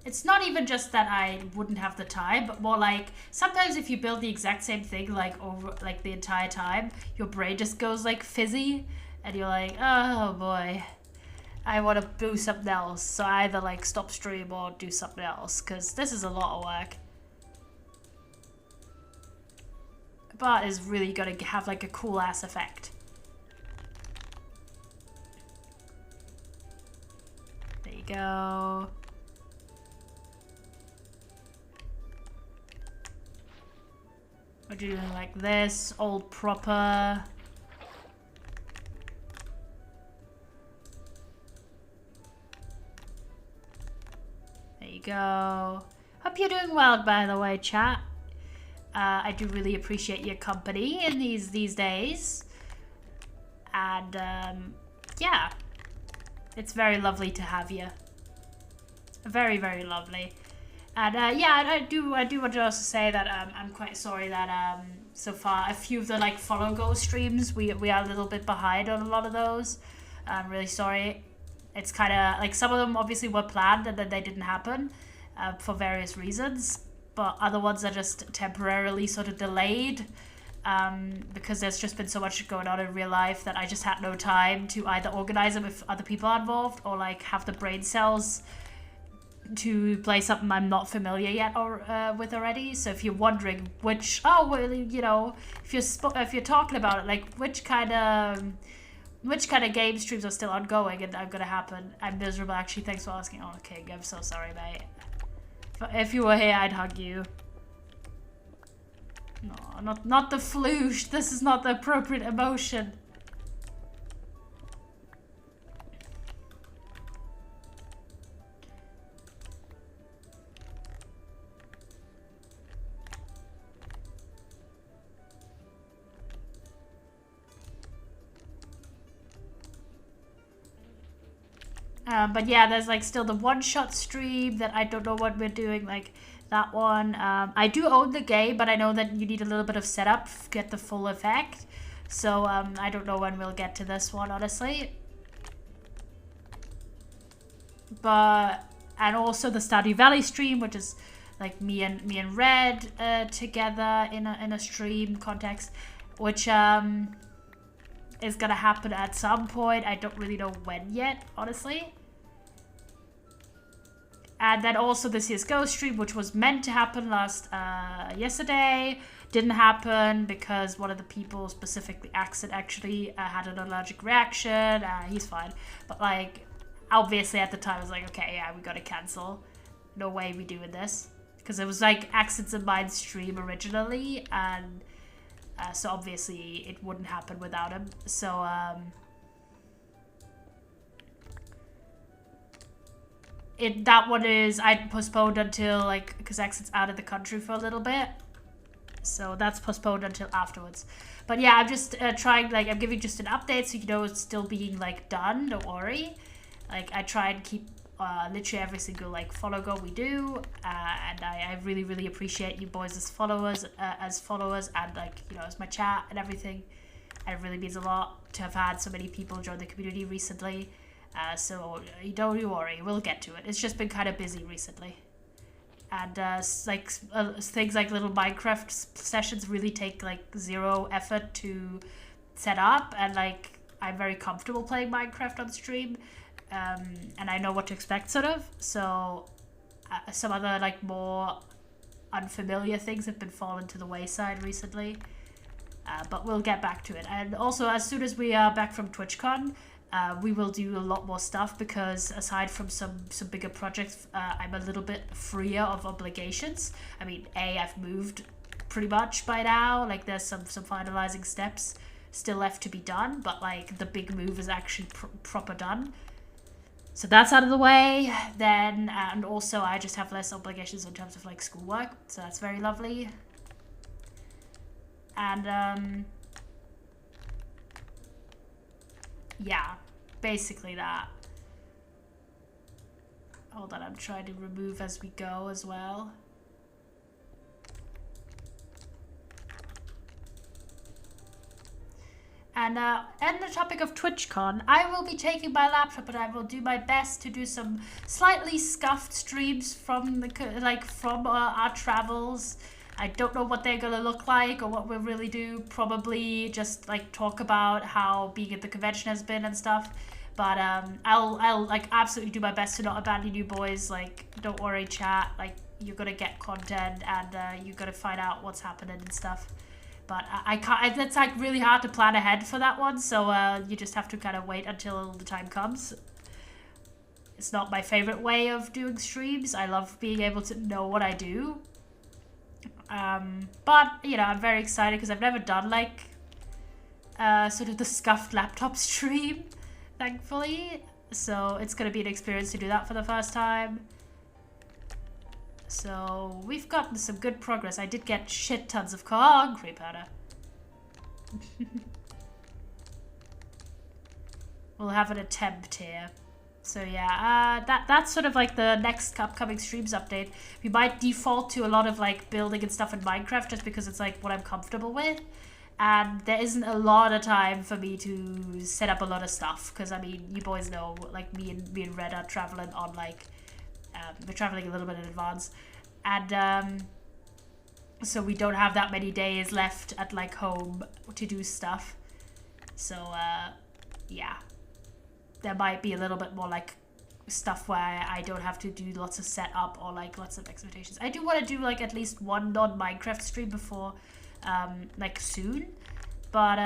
It's not even just that I wouldn't have the time, but more like sometimes if you build the exact same thing like over like the entire time, your brain just goes like fizzy and you're like, oh boy, I want to do something else. So I either like stop stream or do something else because this is a lot of work. But it's really gonna have like a cool ass effect. There you go. We're doing like this, old proper. There you go. Hope you're doing well, by the way, chat. I do really appreciate your company in these days. And yeah, it's very lovely to have you. Very, very lovely. And yeah, I do want to also say that I'm quite sorry that so far a few of the like follow go streams we are a little bit behind on a lot of those. I'm really sorry. It's kind of like some of them obviously were planned and then they didn't happen for various reasons, but other ones are just temporarily sort of delayed because there's just been so much going on in real life that I just had no time to either organize them if other people are involved or like have the brain cells to play something I'm not familiar yet or with already. So if you're wondering which, oh well, you know, if you're talking about it, like which kind of game streams are still ongoing and are gonna happen, I'm miserable. Actually, thanks for asking. Oh, King, I'm so sorry, mate. If you were here, I'd hug you. No, not the floosh. This is not the appropriate emotion. But yeah, there's like still the one-shot stream that I don't know what we're doing, like that one. I do own the game, but I know that you need a little bit of setup to get the full effect. So I don't know when we'll get to this one, honestly. And also the Stardew Valley stream, which is like me and Red together in a stream context, which is gonna happen at some point. I don't really know when yet, honestly. And then also the CSGO stream, which was meant to happen yesterday, didn't happen because one of the people, specifically Accent, actually had an allergic reaction. He's fine, but like obviously at the time I was like, okay, yeah, we gotta cancel. No way we doing this, because it was like Accent's and mine stream originally, and so obviously it wouldn't happen without him. So that one is I postponed until like, because Accent's out of the country for a little bit, so that's postponed until afterwards. But yeah, I'm just trying, like I'm giving just an update so you know it's still being like done. Don't worry. Like I try and keep literally every single like follow go we do, and I really, really appreciate you boys as followers and like, you know, as my chat and everything. And it really means a lot to have had so many people join the community recently. So don't you worry, we'll get to it. It's just been kind of busy recently, and things like little Minecraft sessions really take like zero effort to set up, and like I'm very comfortable playing Minecraft on stream. And I know what to expect, sort of. So some other like more unfamiliar things have been fallen to the wayside recently, but we'll get back to it. And also, as soon as we are back from TwitchCon, we will do a lot more stuff, because aside from some bigger projects, I'm a little bit freer of obligations. I mean, I've moved pretty much by now. Like there's some finalizing steps still left to be done, but like the big move is actually proper done. So that's out of the way. Then, and also I just have less obligations in terms of like schoolwork. So that's very lovely. And yeah, basically that. Hold on, I'm trying to remove as we go as well. And on the topic of TwitchCon, I will be taking my laptop and I will do my best to do some slightly scuffed streams from our travels. I don't know what they're gonna look like or what we'll really do. Probably just like talk about how being at the convention has been and stuff. But I'll like absolutely do my best to not abandon you boys. Like, don't worry, chat. Like, you're gonna get content and you're gonna find out what's happening and stuff. But I can't. It's like really hard to plan ahead for that one. So you just have to kind of wait until the time comes. It's not my favorite way of doing streams. I love being able to know what I do. But you know, I'm very excited because I've never done like sort of the scuffed laptop stream, thankfully. So it's gonna be an experience to do that for the first time. So we've gotten some good progress. I did get shit tons of concrete powder. We'll have an attempt here. So yeah, that's sort of like the next upcoming streams update. We might default to a lot of like building and stuff in Minecraft just because it's like what I'm comfortable with. And there isn't a lot of time for me to set up a lot of stuff. Because I mean, you boys know, like me and Red are traveling on like, we're traveling a little bit in advance. And so we don't have that many days left at like home to do stuff. So yeah. There might be a little bit more like stuff where I don't have to do lots of setup or like lots of expectations. I do want to do like at least one non-Minecraft stream before like soon. But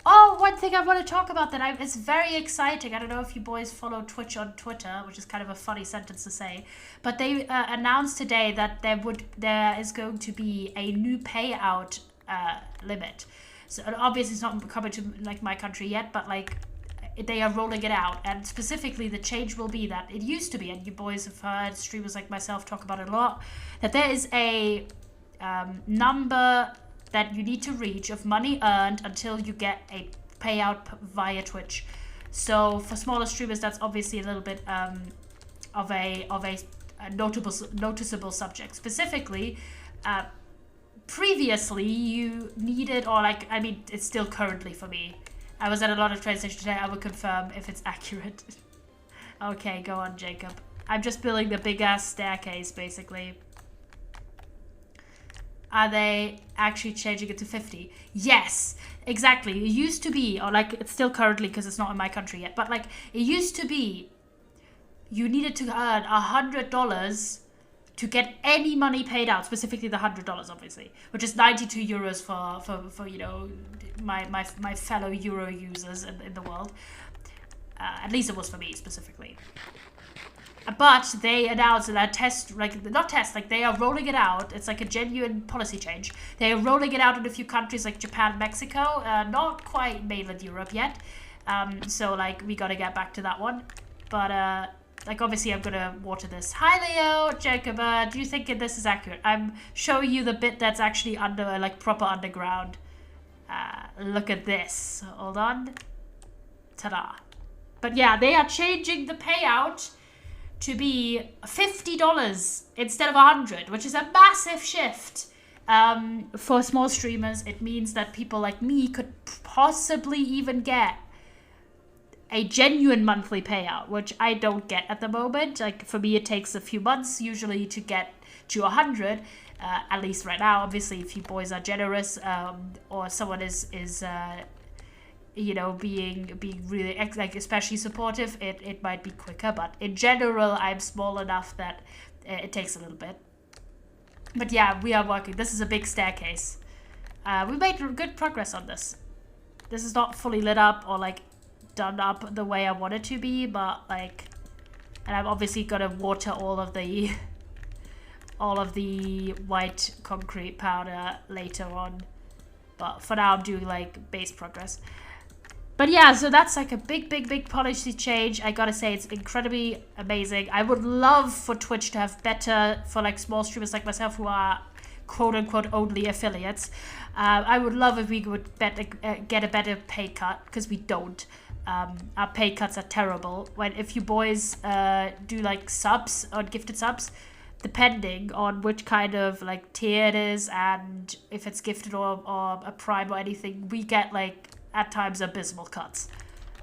oh, one thing I want to talk about that it's very exciting. I don't know if you boys follow Twitch on Twitter, which is kind of a funny sentence to say, but they announced today that there is going to be a new payout limit. So obviously it's not coming to like my country yet, but like they are rolling it out, and specifically the change will be that it used to be, and you boys have heard streamers like myself talk about it a lot, that there is a number that you need to reach of money earned until you get a payout via Twitch. So for smaller streamers, that's obviously a little bit of a noticeable subject. Specifically, previously you needed, or like, I mean, it's still currently for me. I was at a lot of train stations today. I will confirm if it's accurate. Okay, go on, Jacob. I'm just building the big ass staircase, basically. Are they actually changing it to 50? Yes, exactly. It used to be, or like it's still currently because it's not in my country yet, but like it used to be you needed to earn $100 to get any money paid out, specifically the $100, obviously, which is 92 euros for you know, my fellow Euro users in the world. At least it was for me specifically. But they announced that they are rolling it out. It's like a genuine policy change. They are rolling it out in a few countries like Japan, Mexico, not quite mainland Europe yet. So like we gotta get back to that one. But like obviously I'm gonna water this. Hi Leo, Jacob, do you think this is accurate? I'm showing you the bit that's actually under like proper underground. Look at this. Hold on. Ta-da. But yeah, they are changing the payout to be $50 instead of $100, which is a massive shift. For small streamers, it means that people like me could possibly even get a genuine monthly payout, which I don't get at the moment. Like for me, it takes a few months usually to get to 100. At least right now, obviously, if you boys are generous, or someone is you know, being really like especially supportive, it might be quicker. But in general, I'm small enough that it takes a little bit. But yeah, we are working. This is a big staircase. We made good progress on this. This is not fully lit up or like done up the way I want it to be, but like, and I'm obviously gonna water all of the white concrete powder later on. But for now, I'm doing like base progress. But yeah, so that's like a big policy change. I gotta say, it's incredibly amazing. I would love for Twitch to have better, for like small streamers like myself who are quote unquote only affiliates. I would love if we would get a better pay cut, because we don't. Our pay cuts are terrible. If you boys do like subs or gifted subs, depending on which kind of like tier it is and if it's gifted or a prime or anything, we get like at times abysmal cuts.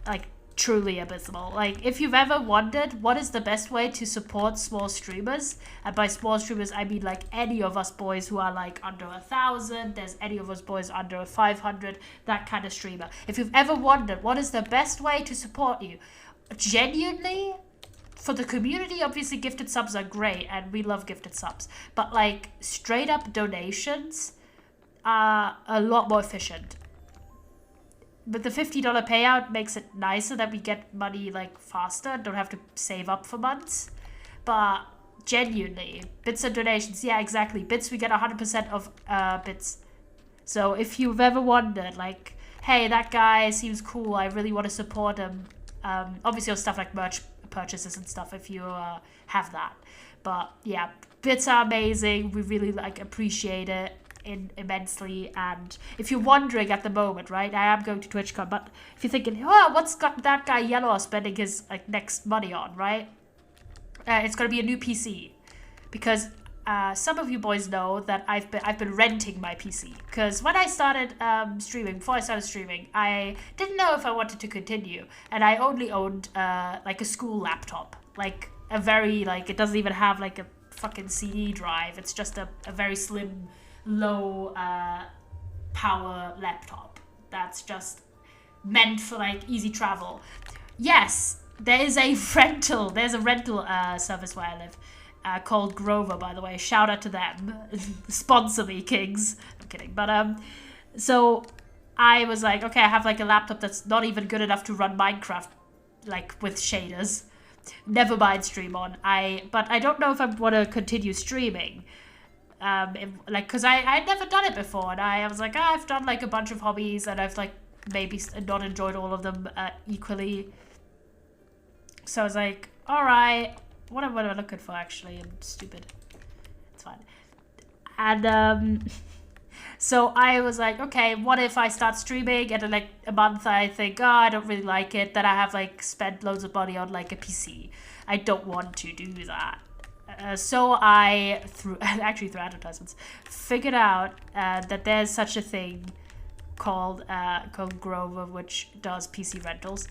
Like, truly abysmal. Like, if you've ever wondered what is the best way to support small streamers, and by small streamers I mean like any of us boys who are like under 1,000, there's any of us boys under 500, that kind of streamer. If you've ever wondered what is the best way to support you, genuinely, for the community, obviously gifted subs are great and we love gifted subs, but like straight up donations are a lot more efficient. But the $50 payout makes it nicer that we get money like faster, don't have to save up for months. But genuinely, bits and donations, yeah, exactly. Bits, we get 100% of bits. So if you've ever wondered, like, hey, that guy seems cool, I really want to support him. Obviously, stuff like merch purchases and stuff if you have that. But yeah, bits are amazing. We really like appreciate it immensely. And if you're wondering at the moment, right, I am going to TwitchCon, but if you're thinking, oh, what's got that guy Yellow spending his like next money on, right? It's going to be a new PC, because some of you boys know that I've been renting my PC, because when I started streaming, before I started streaming, I didn't know if I wanted to continue, and I only owned like a school laptop, like a very, like, it doesn't even have like a fucking CD drive, it's just a very slim, low power laptop that's just meant for like easy travel. Yes, there's a rental service where I live called Grover, by the way. Shout out to them. Sponsor me, kings. I'm kidding. But so I was like, okay, I have like a laptop that's not even good enough to run Minecraft like with shaders. Never mind stream on. But I don't know if I want to continue streaming. Because I'd never done it before, and I was like, I've done like a bunch of hobbies, and I've like maybe not enjoyed all of them equally. So I was like, all right, what am I looking for? Actually, I'm stupid. It's fine. And so I was like, okay, what if I start streaming and in like a month I think, oh, I don't really like it, then I have like spent loads of money on like a PC. I don't want to do that. So I, through advertisements, figured out that there's such a thing called Grover, which does PC rentals.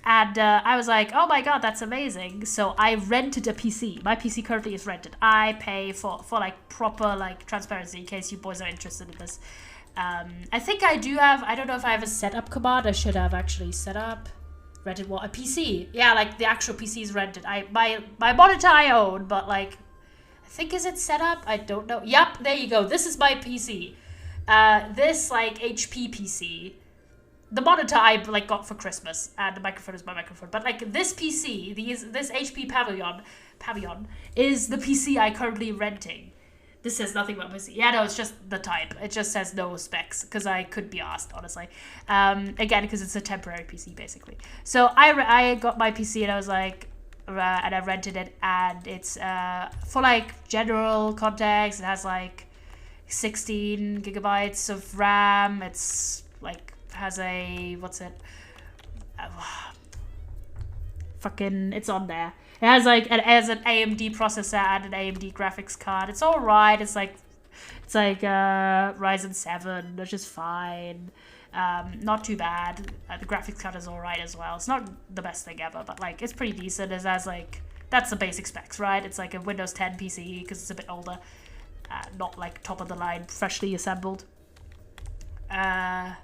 And I was like, oh my god, that's amazing. So I rented a PC. My PC currently is rented. I pay for like proper like transparency in case you boys are interested in this. I think I do have, I don't know if I have a setup command. I should have actually set up. Rented what? A PC. Yeah, like the actual PC is rented. My monitor I own, but like, I think, is it set up? I don't know. Yep, there you go. This is my PC. This like HP PC. The monitor I like got for Christmas, and the microphone is my microphone. But like this PC, this HP Pavilion is the PC I currently renting. This says nothing about PC. Yeah, no, it's just the type. It just says no specs, because I could be asked, honestly. Again, because it's a temporary PC, basically. So I got my PC, and I was like, and I rented it, and it's for like general context. It has like 16 gigabytes of RAM. It's like has a it's on there. It has like an AMD processor and an AMD graphics card. It's all right. It's like Ryzen 7, which is fine. Not too bad. The graphics card is all right as well. It's not the best thing ever, but like it's pretty decent. It has like, that's the basic specs, right? It's like a Windows 10 PC because it's a bit older. Not like top of the line, freshly assembled. Yeah,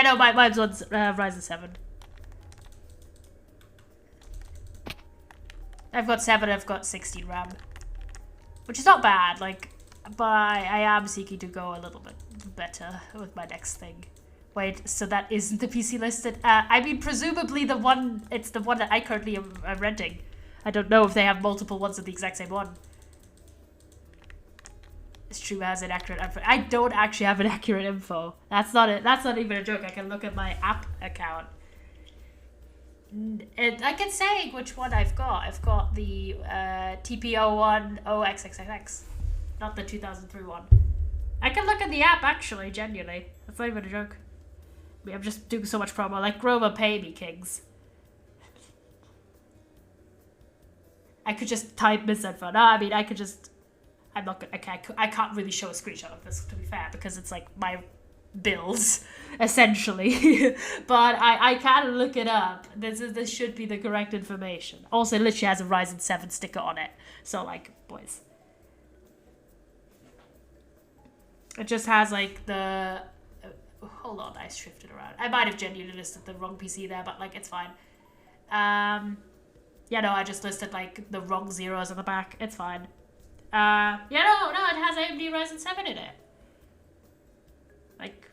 no, mine's on Ryzen 7. I've got 7, I've got 16 RAM. Which is not bad, like, but I am seeking to go a little bit better with my next thing. Wait, so that isn't the PC listed? I mean, presumably it's the one that I currently am renting. I don't know if they have multiple ones of the exact same one. Streamer has inaccurate info. I don't actually have inaccurate info. That's not it. That's not even a joke. I can look at my app account. I can say which one I've got. I've got the TP01OXXX, not the 2003 one. I can look at the app, actually, genuinely. That's not even a joke. I mean, I'm just doing so much promo. Like, Grover, pay me, kings. I could just type misinfo. No, I mean, I could just... I'm not gonna... Okay, I can't really show a screenshot of this, to be fair, because it's like my bills, essentially. But I can look it up. This should be the correct information. Also, it literally has a Ryzen 7 sticker on it. So, like, boys. It just has, like, the... hold on, I shifted around. I might have genuinely listed the wrong PC there, but, like, it's fine. Yeah, no, I just listed, like, the wrong zeros on the back. It's fine. Yeah, no, it has AMD Ryzen 7 in it. Like,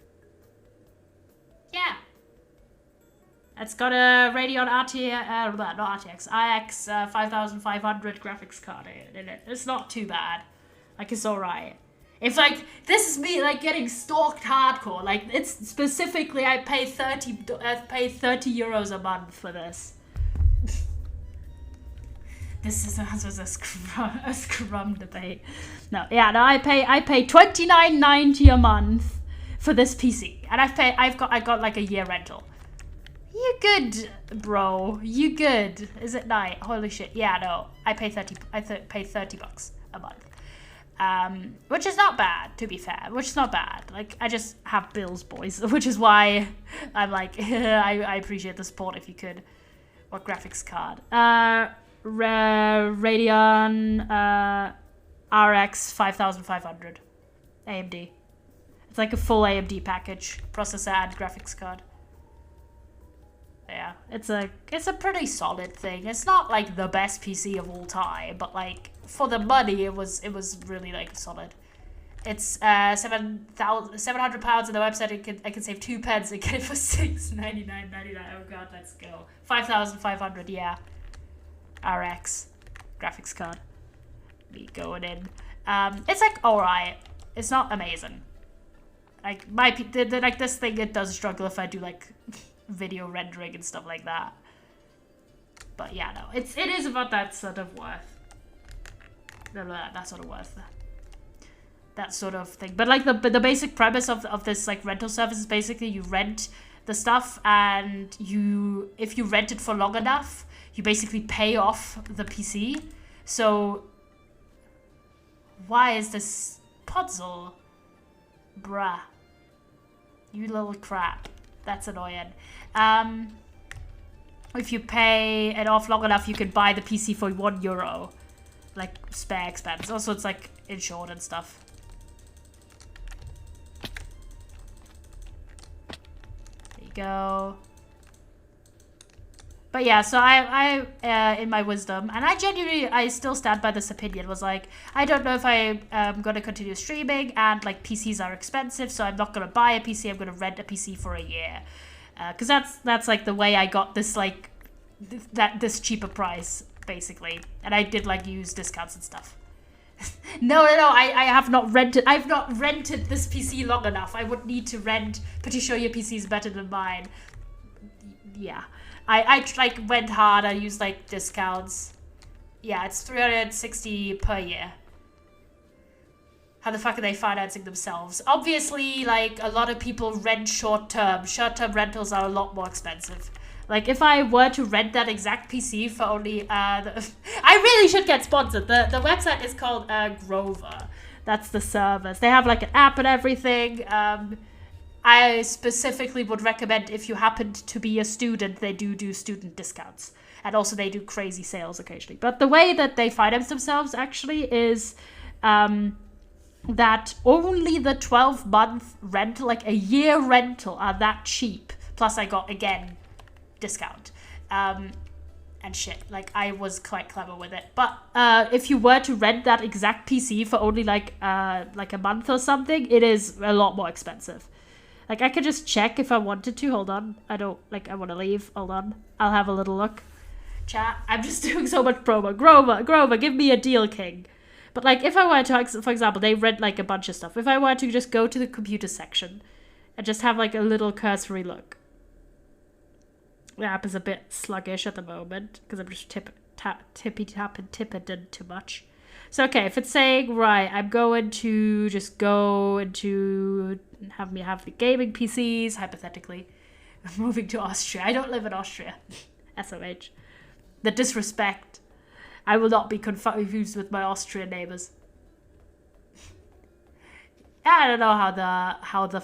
yeah. It's got a Radeon not RTX, IX 5500 graphics card in it. It's not too bad. Like, it's alright. If, like, this is me, like, getting stalked hardcore. Like, it's specifically, I pay 30 euros a month for this. This was a scrum debate. No, I pay $29.90 a month for this PC, and I got like a year rental. You good, bro? You good? Is it night? Holy shit! Yeah, no, I pay $30 a month, which is not bad, to be fair. Which is not bad. Like, I just have bills, boys, which is why I'm like, I appreciate the support if you could. What graphics card? Radeon RX 5500 AMD. It's like a full AMD package, processor and graphics card. Yeah, it's a pretty solid thing. It's not like the best PC of all time, but like for the money, it was really like solid. It's £700 on the website. I can save 2 pence and get it for $699.99. Oh god, let's go. 5500, yeah. RX graphics card. Me going in. It's like alright. It's not amazing. Like like this thing, it does struggle if I do like video rendering and stuff like that. But yeah, no, it is about that sort of worth. That sort of worth. That sort of thing. But like the basic premise of this like rental service is basically you rent the stuff, and if you rent it for long enough, you basically pay off the PC. So why is this puzzle? Bruh. You little crap. That's annoying. If you pay it off long enough, you can buy the PC for €1. Like, spare expense. Also, it's like insured and stuff. There you go. But yeah, so I in my wisdom, and I still stand by this opinion, was like, I don't know if I am going to continue streaming, and like PCs are expensive, so I'm not going to buy a PC, I'm going to rent a PC for a year. Because that's like the way I got this like, this cheaper price, basically. And I did like use discounts and stuff. No, I have not rented, I've not rented this PC long enough. I would need to rent. Pretty sure your PC is better than mine. Yeah. I like went hard. I used like discounts. Yeah, it's $360 per year. How the fuck are they financing themselves? Obviously, like a lot of people rent short-term. Short-term rentals are a lot more expensive. Like if I were to rent that exact PC for only I really should get sponsored. The website is called Grover. That's the service. They have like an app and everything. I specifically would recommend if you happen to be a student, they do student discounts. And also they do crazy sales occasionally. But the way that they finance themselves actually is that only the 12-month rental, like a year rental, are that cheap. Plus I got, again, discount. And shit, like I was quite clever with it. But if you were to rent that exact PC for only like a month or something, it is a lot more expensive. Like, I could just check if I wanted to. Hold on. I want to leave. Hold on. I'll have a little look. Chat. I'm just doing so much promo. Grover, give me a deal, king. But, like, if I were to, for example, they rent, like, a bunch of stuff. If I were to just go to the computer section and just have, like, a little cursory look. The app is a bit sluggish at the moment because I'm just tipping too much. So, okay, if it's saying, right, I'm going to just go into, have me have the gaming PCs, hypothetically. I'm moving to Austria. I don't live in Austria. SOH. The disrespect. I will not be confused with my Austrian neighbors. I don't know how the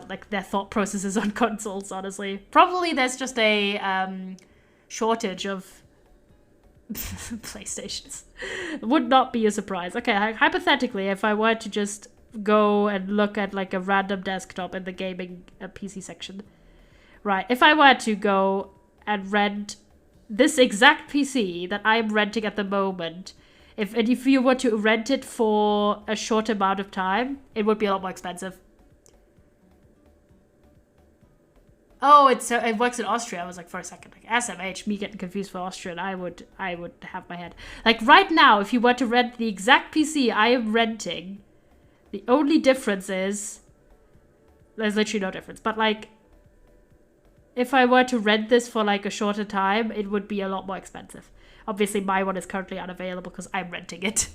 like their thought processes on consoles. Honestly, probably there's just a shortage of PlayStations. Would not be a surprise. Okay, hypothetically, if I were to just go and look at like a random desktop in the gaming PC section, right? If I were to go and rent this exact PC that I'm renting at the moment, if you were to rent it for a short amount of time, it would be a lot more expensive. Oh, it works in Austria. I was like, for a second, like SMH, me getting confused for Austrian, I would have my head. Like right now, if you were to rent the exact PC I am renting, the only difference is there's literally no difference. But like, if I were to rent this for like a shorter time, it would be a lot more expensive. Obviously, my one is currently unavailable because I'm renting it.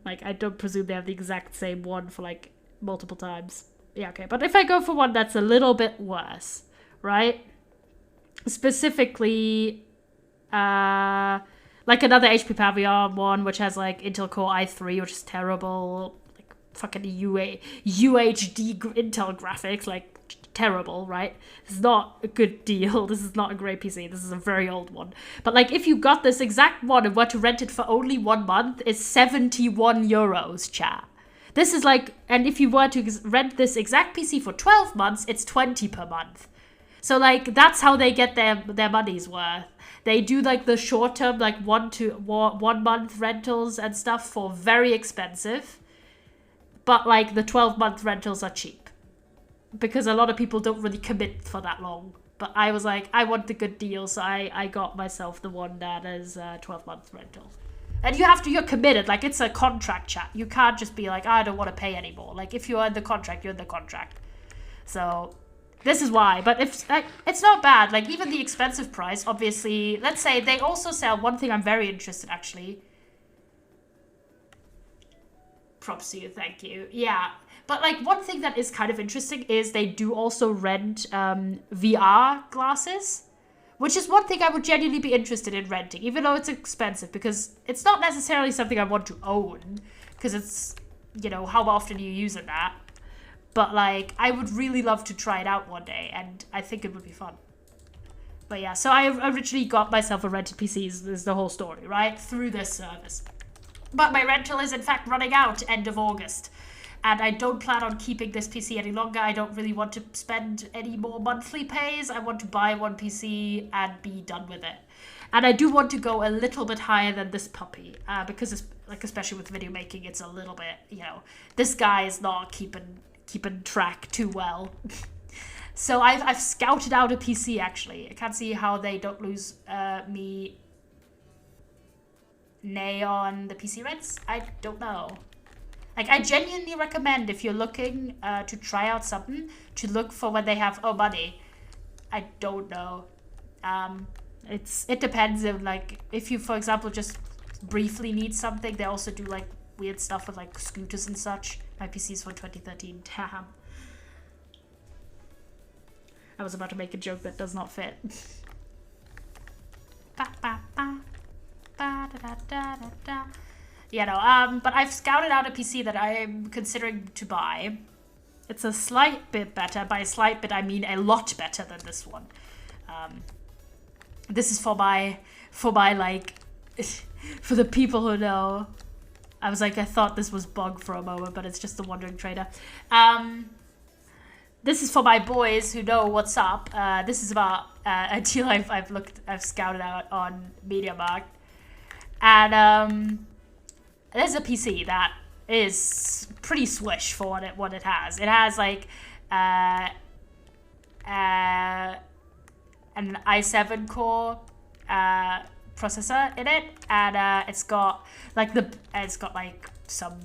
Like, I don't presume they have the exact same one for, like, multiple times. Yeah, okay. But if I go for one that's a little bit worse, right? Specifically, like another HP Pavilion one, which has, like, Intel Core i3, which is terrible. Like, fucking UHD Intel graphics, like, terrible, right? This is not a good deal. This is not a great PC. This is a very old one. But like, if you got this exact one and were to rent it for only 1 month, it's 71 euros, chat. This is like, and if you were to rent this exact PC for 12 months, it's 20 per month. So like, that's how they get their money's worth. They do like the short term, like 1 month rentals and stuff for very expensive. But like the 12-month rentals are cheap. Because a lot of people don't really commit for that long. But I was like, I want the good deal, so I got myself the one that is 12-month rental. And you're committed, like it's a contract, chat. You can't just be like, I don't want to pay anymore. Like if you're in the contract, you're in the contract. So this is why. But if like, it's not bad. Like even the expensive price, obviously, let's say they also sell one thing I'm very interested actually. Props to you, thank you. Yeah. But like one thing that is kind of interesting is they do also rent VR glasses, which is one thing I would genuinely be interested in renting, even though it's expensive, because it's not necessarily something I want to own, because it's, you know, how often are you using that? But like, I would really love to try it out one day, and I think it would be fun. But yeah, so I originally got myself a rented PC, is the whole story, right? Through this service. But my rental is in fact running out end of August. And I don't plan on keeping this PC any longer. I don't really want to spend any more monthly pays. I want to buy one PC and be done with it. And I do want to go a little bit higher than this puppy. Because, it's, like, especially with video making, it's a little bit, you know, this guy is not keeping track too well. So I've scouted out a PC, actually. I can't see how they don't lose me nay on the PC rents. I don't know. Like, I genuinely recommend if you're looking to try out something, to look for when they have, money. I don't know. It depends if, like, if you, for example, just briefly need something, they also do, like, weird stuff with, like, scooters and such. My PC's from 2013. Damn. I was about to make a joke that does not fit. Ba, ba, ba. Ba, da, da, da, da, da. You know, but I've scouted out a PC that I am considering to buy. It's a slight bit better. By a slight bit, I mean a lot better than this one. This is for my like, for the people who know. I was like, I thought this was Bug for a moment, but it's just the Wandering Trader. This is for my boys who know what's up. This is about a deal I've scouted out on MediaMarkt. And, there's a PC that is pretty swish for what it has. It has like an i7 core processor in it, and it's got like some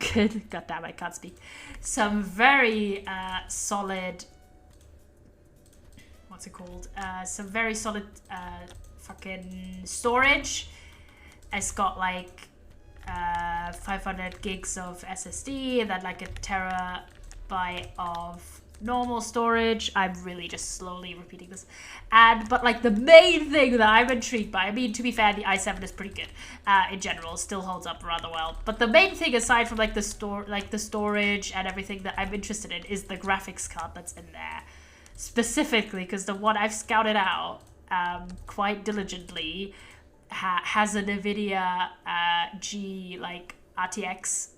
good goddamn, I can't speak, some very solid, what's it called, some very solid fucking storage. It's got like 500 gigs of SSD and then like a terabyte of normal storage. I'm really just slowly repeating this. But like the main thing that I'm intrigued by, I mean, to be fair, the i7 is pretty good in general, still holds up rather well. But the main thing, aside from like the storage and everything that I'm interested in, is the graphics card that's in there. Specifically, because the one I've scouted out quite diligently has a NVIDIA G like RTX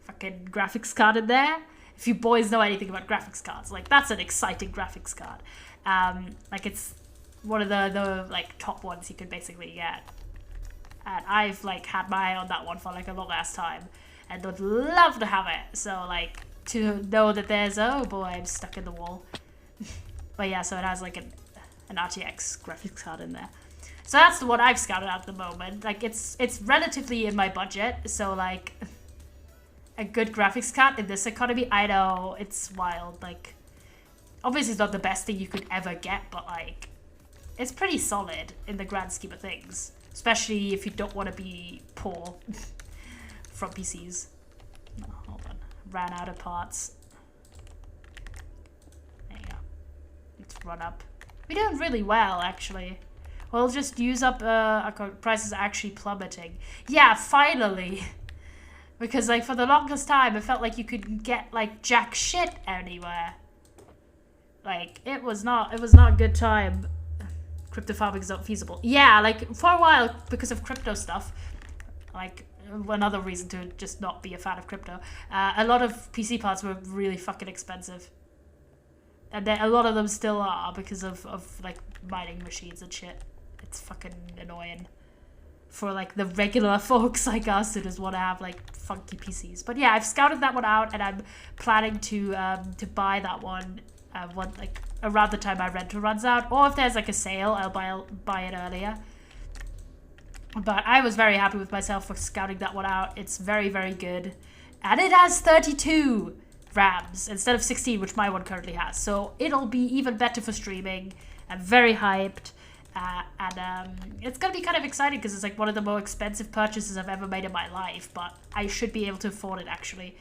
fucking graphics card in there. If you boys know anything about graphics cards, like that's an exciting graphics card. Like it's one of the like top ones you could basically get. And I've like had my eye on that one for like a long ass time and would love to have it. So like to know that there's, oh boy, I'm stuck in the wall. But yeah, so it has like an RTX graphics card in there. So that's the one I've scouted out at the moment. Like it's relatively in my budget, so like a good graphics card in this economy, I know it's wild. Like obviously it's not the best thing you could ever get, but like it's pretty solid in the grand scheme of things, especially if you don't want to be poor from PCs. Oh, hold on, ran out of parts. There you go. Let's run up. We're doing really well, actually. We'll just use up our prices are actually plummeting. Yeah, finally. Because like for the longest time, it felt like you could get like jack shit anywhere. Like it was not a good time. Crypto farming is not feasible. Yeah, like for a while because of crypto stuff. Like another reason to just not be a fan of crypto. A lot of PC parts were really fucking expensive. And a lot of them still are because of like mining machines and shit. It's fucking annoying for like the regular folks like us who just want to have like funky PCs. But yeah, I've scouted that one out and I'm planning to buy that one like around the time my rental runs out, or if there's like a sale, I'll buy it earlier. But I was very happy with myself for scouting that one out. It's very, very good, and it has 32 RAMs instead of 16, which my one currently has. So it'll be even better for streaming. I'm very hyped. And it's going to be kind of exciting because it's like one of the more expensive purchases I've ever made in my life, but I should be able to afford it actually.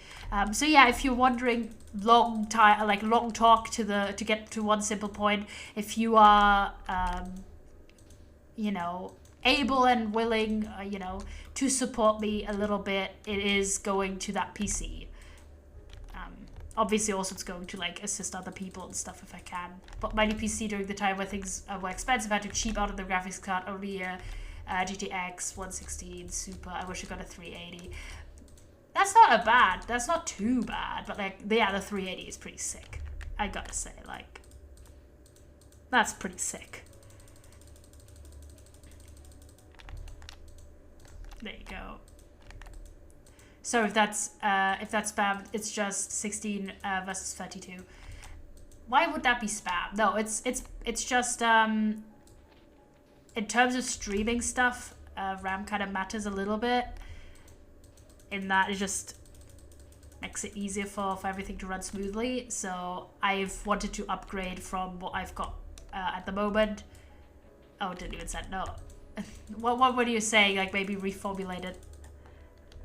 So yeah, if you're wondering, long talk to get to one simple point, if you are, you know, able and willing, you know, to support me a little bit, it is going to that PC. Obviously, also it's going to like assist other people and stuff if I can. But my new PC during the time where things were expensive, I had to cheap out of the graphics card. Only a GTX 116 Super. I wish I got a 380. That's not too bad. But like, yeah, the 380 is pretty sick. I gotta say, like, that's pretty sick. There you go. So if that's spam, it's just 16 versus 32. Why would that be spam? No, it's just in terms of streaming stuff, RAM kind of matters a little bit. In that it just makes it easier for everything to run smoothly. So I've wanted to upgrade from what I've got at the moment. Oh, it didn't even say no. What were you saying? Like maybe reformulate it.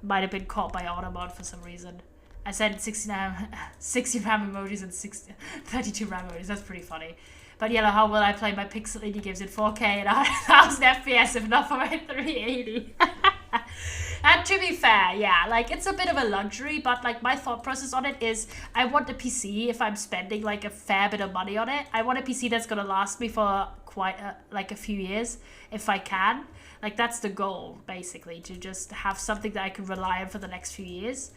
Might have been caught by Automod for some reason. I said 60 RAM emojis and 32 RAM emojis. That's pretty funny. But yeah, how will I play my pixel indie games in 4K and 1000 FPS if not for my 380? And to be fair, yeah, like it's a bit of a luxury, but like my thought process on it is I want a PC, if I'm spending like a fair bit of money on it, I want a PC that's gonna last me for quite like a few years if I can. Like that's the goal, basically, to just have something that I can rely on for the next few years.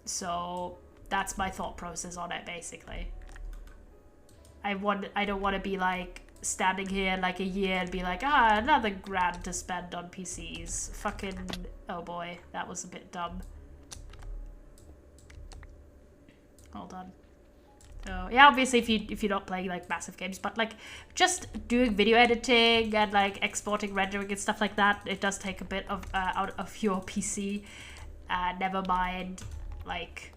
So that's my thought process on it, basically. I don't want to be like standing here in like a year and be like, another grand to spend on PCs. Fucking, oh boy, that was a bit dumb. Hold on. So yeah, obviously if you're not playing like massive games, but like just doing video editing and like exporting, rendering and stuff like that, it does take a bit of out of your PC. Never mind, like,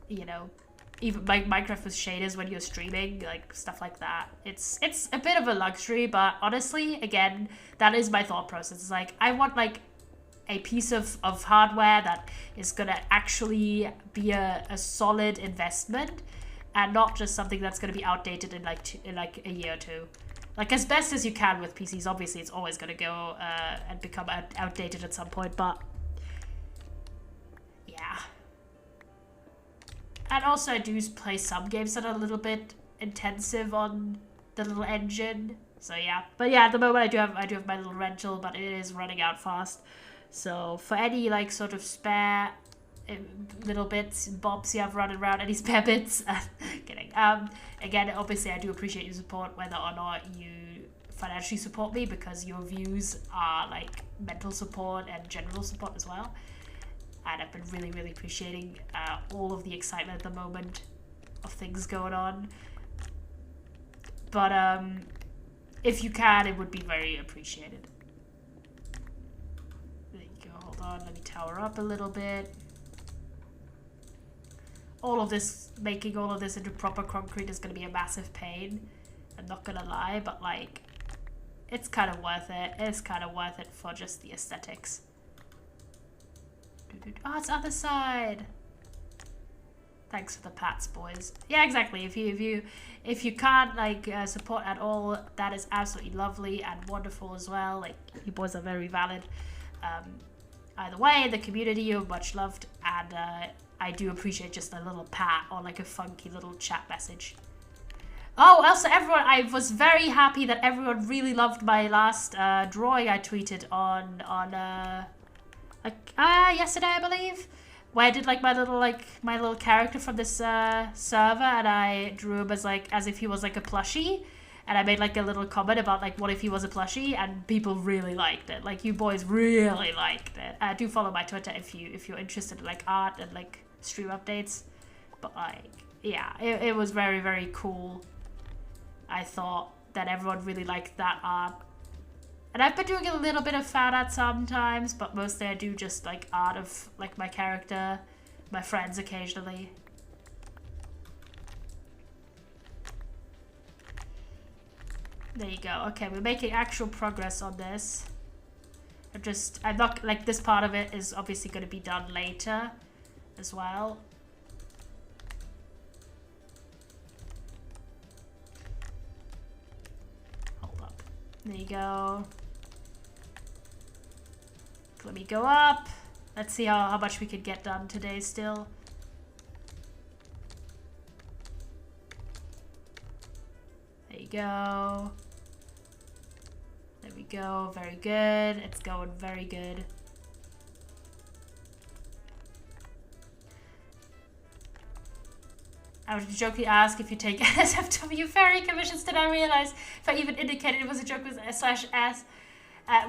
you know, even like Minecraft with shaders when you're streaming, like stuff like that. It's a bit of a luxury, but honestly, again, that is my thought process. It's like I want like a piece of hardware that is gonna actually be a solid investment, and not just something that's gonna be outdated in like a year or two. Like, as best as you can with PCs, obviously it's always gonna go and become outdated at some point, but yeah. And also I do play some games that are a little bit intensive on the little engine. So yeah. But yeah, at the moment I do have my little rental, but it is running out fast. So for any like sort of spare little bits and bobs you have running around, any spare bits, kidding. Again, obviously I do appreciate your support, whether or not you financially support me, because your views are like mental support and general support as well. And I've been really, really appreciating all of the excitement at the moment of things going on. But if you can, it would be very appreciated. There you go, hold on, let me tower up a little bit. Making all of this into proper concrete is going to be a massive pain. I'm not going to lie, but like, it's kind of worth it. It's kind of worth it for just the aesthetics. Oh, it's other side. Thanks for the pats, boys. Yeah, exactly. If you can't like support at all, that is absolutely lovely and wonderful as well. Like, you boys are very valid. Either way, the community, you're much loved, and I do appreciate just a little pat or like a funky little chat message. Oh, also everyone, I was very happy that everyone really loved my last drawing I tweeted on yesterday, I believe, where I did like my little character from this server, and I drew him as if he was like a plushie, and I made like a little comment about like what if he was a plushie, and people really liked it. Like, you boys really liked it. Do follow my Twitter if you're interested in like art and like stream updates. But like, yeah, it was very, very cool. I thought that everyone really liked that art. And I've been doing a little bit of fan art sometimes, but mostly I do just like art of like my character, my friends occasionally. There you go. Okay, we're making actual progress on this. I'm not, like, this part of it is obviously going to be done later as well. Hold up. There you go. Let me go up. Let's see how much we could get done today still. There you go. There we go. Very good. It's going very good. I would jokingly ask if you take NSFW fairy commissions. Did I realize if I even indicated it was a joke with /s?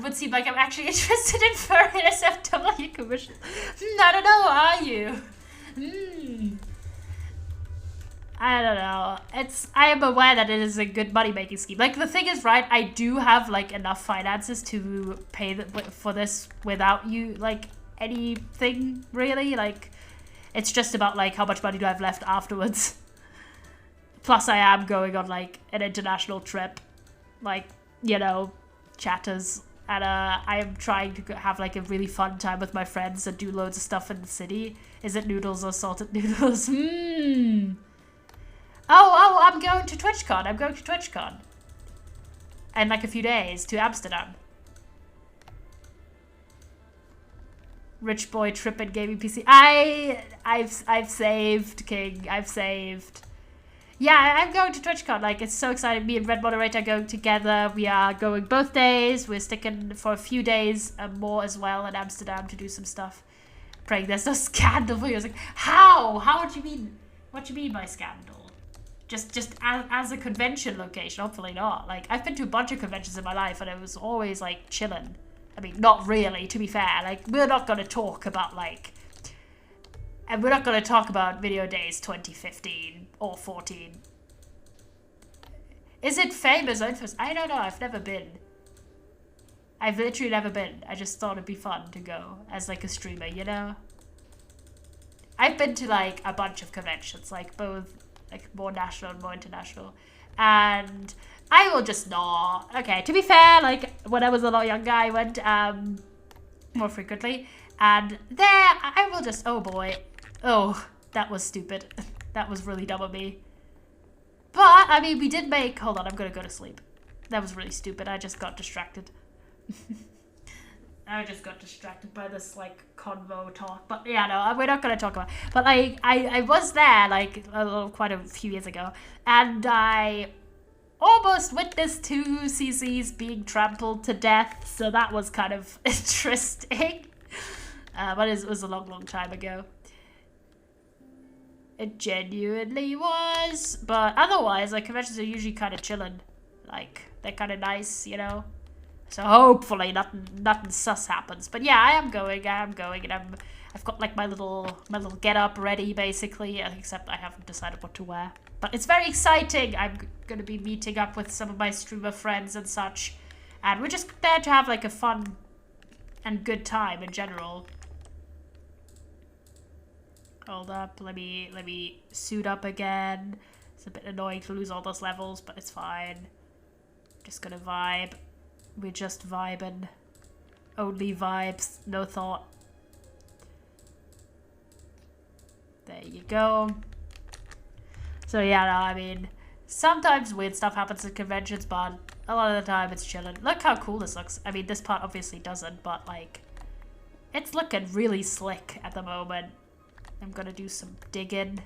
Would seem like I'm actually interested in furry NSFW commissions. I don't know, are you? I don't know. I am aware that it is a good money-making scheme. Like, the thing is, right, I do have, like, enough finances to pay for this without you, like, anything, really. Like, it's just about, like, how much money do I have left afterwards. Plus, I am going on, like, an international trip. Like, you know, chatters. And I am trying to have, like, a really fun time with my friends and do loads of stuff in the city. Is it noodles or salted noodles? Oh, I'm going to TwitchCon. In like a few days to Amsterdam. Rich boy trip and gaming PC. I've saved, King. I've saved. Yeah, I'm going to TwitchCon. Like, it's so exciting. Me and Red Moderator are going together. We are going both days. We're sticking for a few days more as well in Amsterdam to do some stuff. Praying there's no scandal. I was like, how? How would you mean? What do you mean by scandal? Just as a convention location? Hopefully not. Like, I've been to a bunch of conventions in my life and it was always like chilling. I mean, not really, to be fair. Like, we're not going to talk about like... And we're not going to talk about Video Days 2015 or 14. Is it famous? I don't know. I've never been. I've literally never been. I just thought it'd be fun to go as like a streamer, you know? I've been to like a bunch of conventions, like both like more national and more international. And I will just not. Okay, to be fair, like when I was a lot younger, I went more frequently. And there, I will just, oh boy. Oh, that was stupid. That was really dumb of me. But, I mean, we did make, hold on, I'm gonna go to sleep. That was really stupid. I just got distracted. I just got distracted by this, like, convo talk. But, yeah, no, we're not going to talk about it. But, like, I was there, like, quite a few years ago. And I almost witnessed 2 CCs being trampled to death. So that was kind of interesting. But it was a long, long time ago. It genuinely was. But otherwise, like, conventions are usually kind of chilling. Like, they're kind of nice, you know? So hopefully nothing sus happens. But yeah, I am going, and I've got like my little get up ready basically, except I haven't decided what to wear. But it's very exciting. I'm gonna be meeting up with some of my streamer friends and such, and we're just there to have like a fun and good time in general. Hold up, let me suit up again. It's a bit annoying to lose all those levels, but it's fine. Just gonna vibe. We're just vibing. Only vibes, no thought. There you go. So yeah, no, I mean, sometimes weird stuff happens at conventions, but a lot of the time it's chilling. Look how cool this looks. I mean, this part obviously doesn't, but like, it's looking really slick at the moment. I'm gonna do some digging.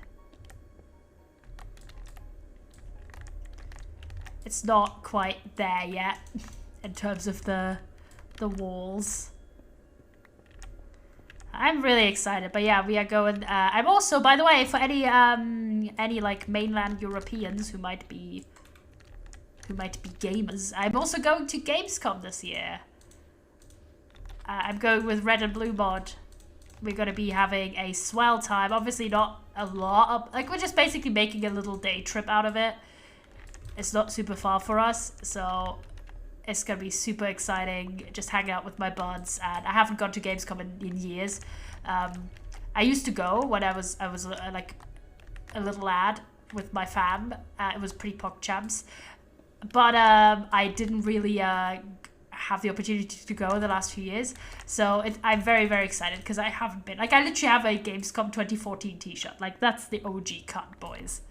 It's not quite there yet. In terms of the walls. I'm really excited, but yeah, we are going, I'm also, by the way, for any like mainland Europeans who might be gamers, I'm also going to Gamescom this year. I'm going with Red and Blue Mod. We're going to be having a swell time, obviously not a lot of, like, we're just basically making a little day trip out of it. It's not super far for us, so it's gonna be super exciting, just hanging out with my buds, and I haven't gone to Gamescom in years. I used to go when I was like a little lad with my fam. It was pre-PogChamps, but I didn't really have the opportunity to go the last few years. So I'm very, very excited because I haven't been. Like, I literally have a Gamescom 2014 t-shirt. Like, that's the OG cut, boys.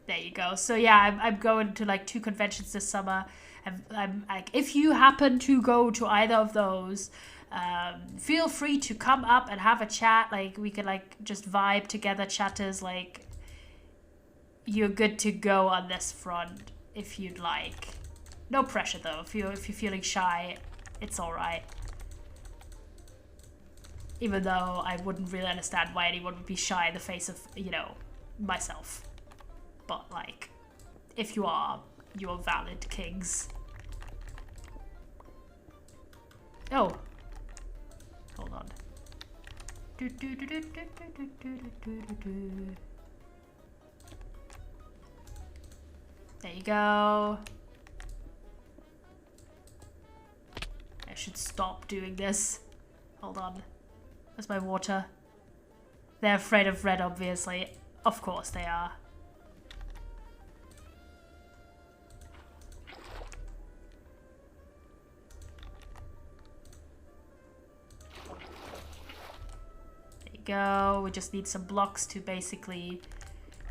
There you go. So yeah, I'm going to like 2 conventions this summer. I'm like, if you happen to go to either of those, feel free to come up and have a chat. Like, we can like just vibe together, chatters. Like, you're good to go on this front if you'd like. No pressure though. If you're feeling shy, it's all right. Even though I wouldn't really understand why anyone would be shy in the face of, you know, myself. But, like, if you are, you're valid, kings. Oh. Hold on. There you go. I should stop doing this. Hold on. Where's my water? They're afraid of red, obviously. Of course they are. Go. We just need some blocks to basically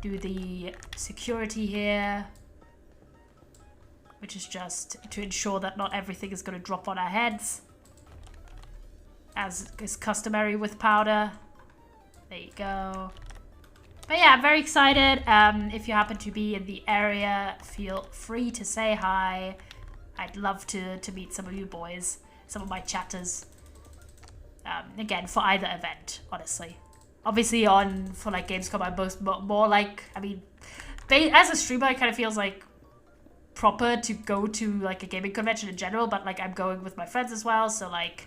do the security here, which is just to ensure that not everything is going to drop on our heads, as is customary with powder. There you go. But yeah, I'm very excited. If you happen to be in the area, feel free to say hi. I'd love to meet some of you boys, some of my chatters. Again, for either event, honestly. Obviously, for like Gamescom, I'm more like, I mean, as a streamer, it kind of feels like proper to go to like a gaming convention in general, but like I'm going with my friends as well, so like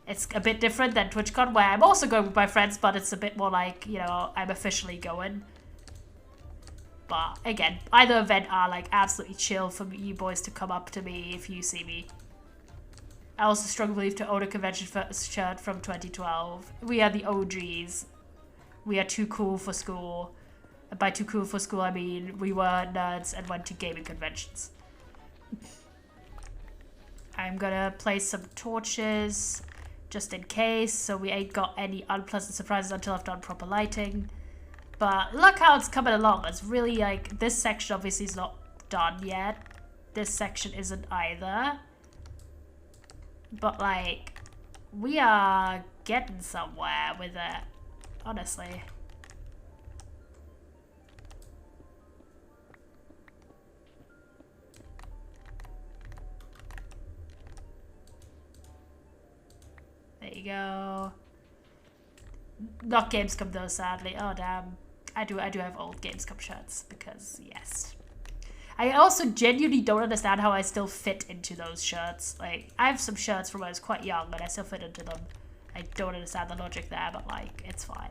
it's a bit different than TwitchCon, where I'm also going with my friends, but it's a bit more like, you know, I'm officially going. But again, either event are like absolutely chill for you boys to come up to me if you see me. I also strongly believe to own a convention shirt from 2012. We are the OGs. We are too cool for school. And by too cool for school, I mean we were nerds and went to gaming conventions. I'm gonna place some torches just in case, so we ain't got any unpleasant surprises until I've done proper lighting. But look how it's coming along. It's really like, this section obviously is not done yet. This section isn't either. But like, we are getting somewhere with it, honestly. There you go. Not Gamescom though, sadly. Oh damn. I do have old Gamescom shirts because yes. I also genuinely don't understand how I still fit into those shirts. Like, I have some shirts from when I was quite young and I still fit into them. I don't understand the logic there, but like, it's fine.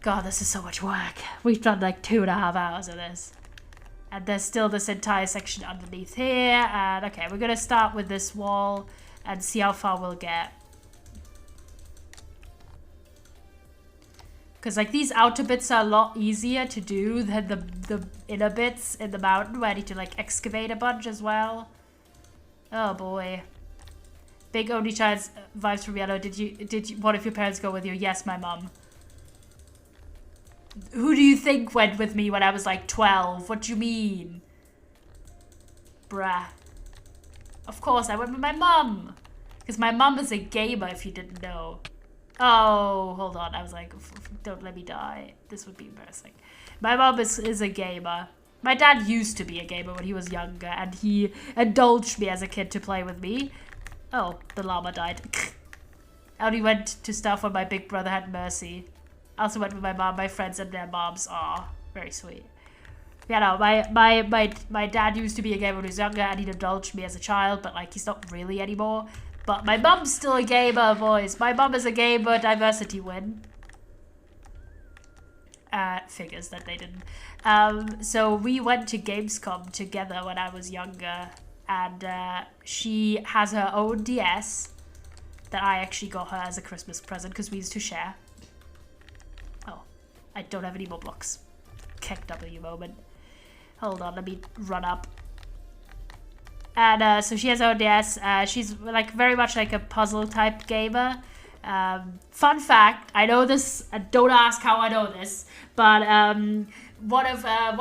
God, this is so much work. We've done like 2.5 hours of this. And there's still this entire section underneath here. And okay, we're gonna start with this wall and see how far we'll get. Because like these outer bits are a lot easier to do than the inner bits in the mountain where I need to like excavate a bunch as well. Oh boy. Big only child vibes from Yellow. Did you one of your parents go with you? Yes, my mum. Who do you think went with me when I was like 12? What do you mean? Bruh. Of course I went with my mum. Because my mum is a gamer if you didn't know. Oh, hold on. I was like, don't let me die. This would be embarrassing. My mom is a gamer. My dad used to be a gamer when he was younger, and he indulged me as a kid to play with me. Oh, the llama died. I only went to stuff when my big brother had Mercy. I also went with my mom, my friends, and their moms. Aw, very sweet. Yeah, no, my dad used to be a gamer when he was younger, and he'd indulged me as a child, but like, he's not really anymore. But my mum's still a gamer, boys. My mum is a gamer. Diversity win. Figures that they didn't. So we went to Gamescom together when I was younger. And she has her own DS that I actually got her as a Christmas present because we used to share. Oh, I don't have any more blocks. Keck W moment. Hold on, let me run up. And so she has her own DS. She's like very much like a puzzle type gamer. Fun fact, I know this, don't ask how I know this, but one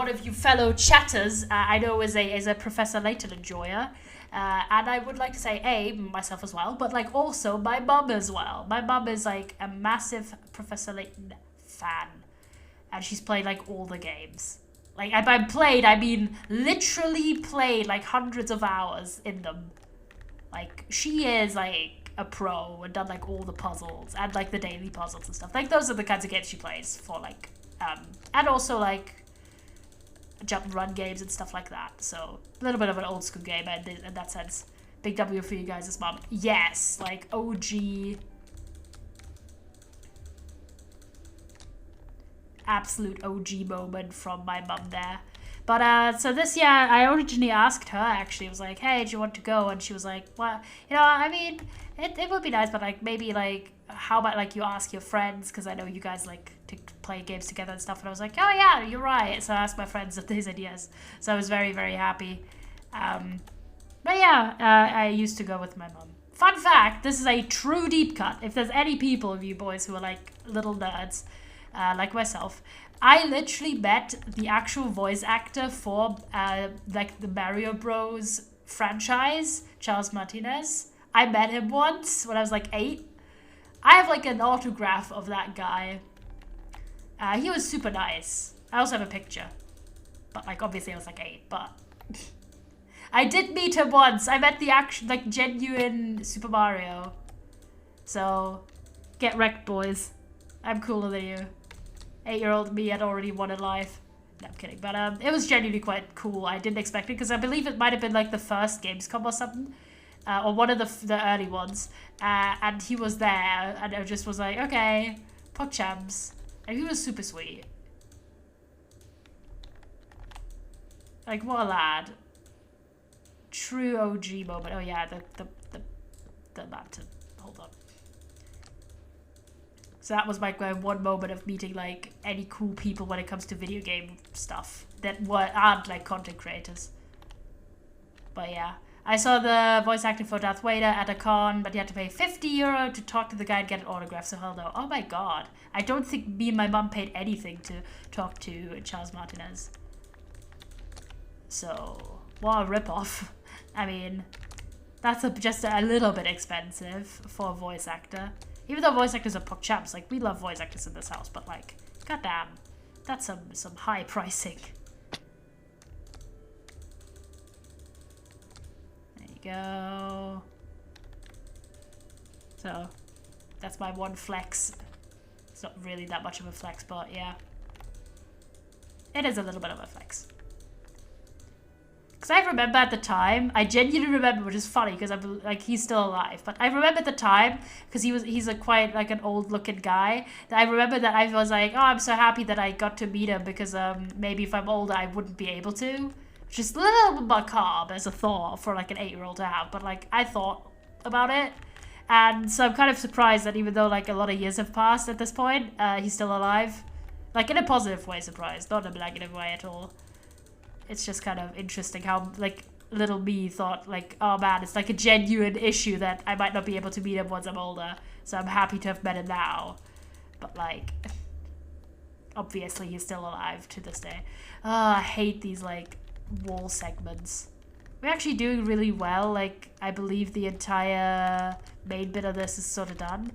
of you fellow chatters I know is a Professor Layton enjoyer. And I would like to say myself as well, but like also my mum as well. My mum is like a massive Professor Layton fan. And she's played like all the games. Like, by played, I mean literally played like hundreds of hours in them. Like, she is like a pro and done like all the puzzles and like the daily puzzles and stuff. Like, those are the kinds of games she plays for like, and also like jump and run games and stuff like that. So, a little bit of an old school gamer in that sense. Big W for you guys as mom. Yes, like OG. Absolute OG moment from my mum there. But so this year I originally asked her, actually. I was like, hey, do you want to go? And she was like, well, you know, I mean, it would be nice, but like maybe like how about like you ask your friends, because I know you guys like to play games together and stuff. And I was like, oh yeah, you're right. So I asked my friends if they said yes. So I was very, very happy. But yeah, I used to go with my mum. Fun fact, this is a true deep cut. If there's any people of you boys who are like little nerds, like myself, I literally met the actual voice actor for like the Mario Bros franchise, Charles Martinez. I met him once when I was like 8. I have like an autograph of that guy. He was super nice. I also have a picture, but like obviously I was like 8, but I did meet him once. I met the actual like genuine Super Mario. So get wrecked, boys. I'm cooler than you. 8-year-old me had already won in life. No, I'm kidding. But it was genuinely quite cool. I didn't expect it because I believe it might have been like the first Gamescom or something. Or one of the early ones. And he was there. And I just was like, okay, PogChamps. And he was super sweet. Like, what a lad. True OG moment. Oh yeah, the lantern. Hold on. So that was my one moment of meeting like any cool people when it comes to video game stuff that aren't like content creators. But yeah, I saw the voice acting for Darth Vader at a con, but you had to pay €50 to talk to the guy and get an autograph, so hell no. Oh my god. I don't think me and my mum paid anything to talk to Charles Martinez. So, what a ripoff. I mean, that's just a little bit expensive for a voice actor. Even though voice actors are PogChamps, like, we love voice actors in this house, but like, goddamn, that's some high pricing. There you go. So, that's my one flex. It's not really that much of a flex, but yeah. It is a little bit of a flex. Because I remember at the time, I genuinely remember, which is funny because I'm like, he's still alive. But I remember at the time, because he's a quite like an old looking guy, that I remember that I was like, oh, I'm so happy that I got to meet him because maybe if I'm older, I wouldn't be able to. Which is a little macabre as a thought for like an 8-year-old to have. But like, I thought about it. And so I'm kind of surprised that even though like a lot of years have passed at this point, he's still alive. Like in a positive way surprised, not in a negative way at all. It's just kind of interesting how, like, little me thought, like, oh man, it's like a genuine issue that I might not be able to meet him once I'm older. So I'm happy to have met him now. But, like, obviously he's still alive to this day. Oh, I hate these, like, wall segments. We're actually doing really well. Like, I believe the entire main bit of this is sort of done.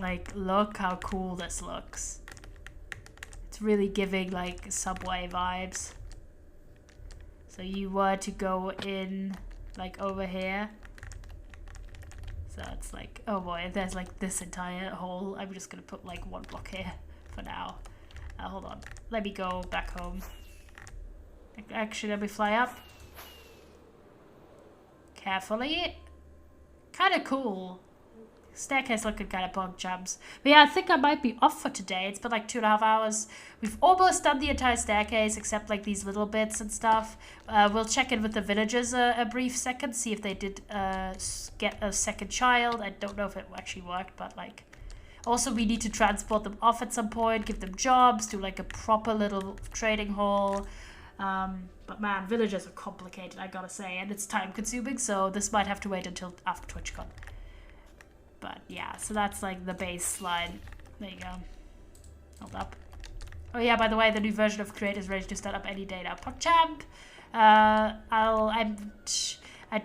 Like, look how cool this looks. It's really giving like Subway vibes. So you were to go in like over here. So it's like, oh boy, there's like this entire hole. I'm just gonna put like one block here for now. Hold on, let me go back home. Actually, let me fly up. Carefully. Kind of cool. Staircase looking kind of PogChamps. But yeah, I think I might be off for today. It's been like 2.5 hours. We've almost done the entire staircase, except like these little bits and stuff. We'll check in with the villagers a brief second, see if they did get a second child. I don't know if it actually worked, but like... Also, we need to transport them off at some point, give them jobs, do like a proper little trading hall. But man, villagers are complicated, I gotta say, and it's time consuming, so this might have to wait until after TwitchCon. But yeah, so that's like the baseline. There you go. Hold up. Oh yeah, by the way, the new version of Create is ready to start up any day now. PogChamp. I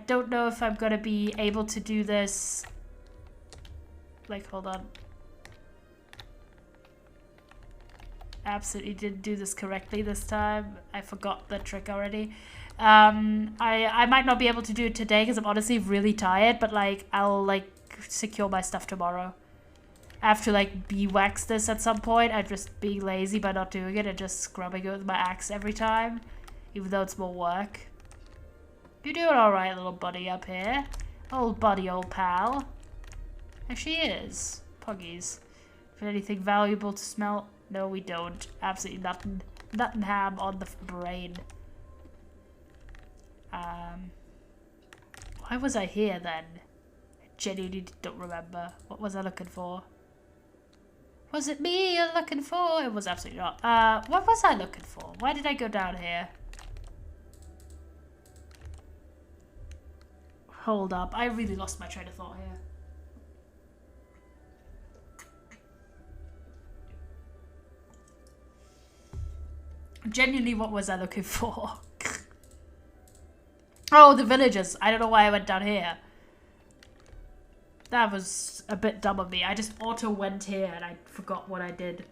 don't know if I'm gonna be able to do this. Like, hold on. Absolutely didn't do this correctly this time. I forgot the trick already. I might not be able to do it today because I'm honestly really tired, but like I'll like secure my stuff tomorrow. I have to like wax this at some point. I'm just being lazy by not doing it and just scrubbing it with my axe every time, even though it's more work. You're doing alright, little buddy up here. Old buddy, old pal. There she is. Puggies. If anything valuable to smell? No, we don't. Absolutely nothing. Nothing ham on the brain. Why was I here then? I genuinely don't remember. What was I looking for? Was it me you're looking for? It was absolutely not. What was I looking for? Why did I go down here? Hold up. I really lost my train of thought here. Genuinely, what was I looking for? Oh, the villagers. I don't know why I went down here. That was a bit dumb of me. I just auto went here and I forgot what I did.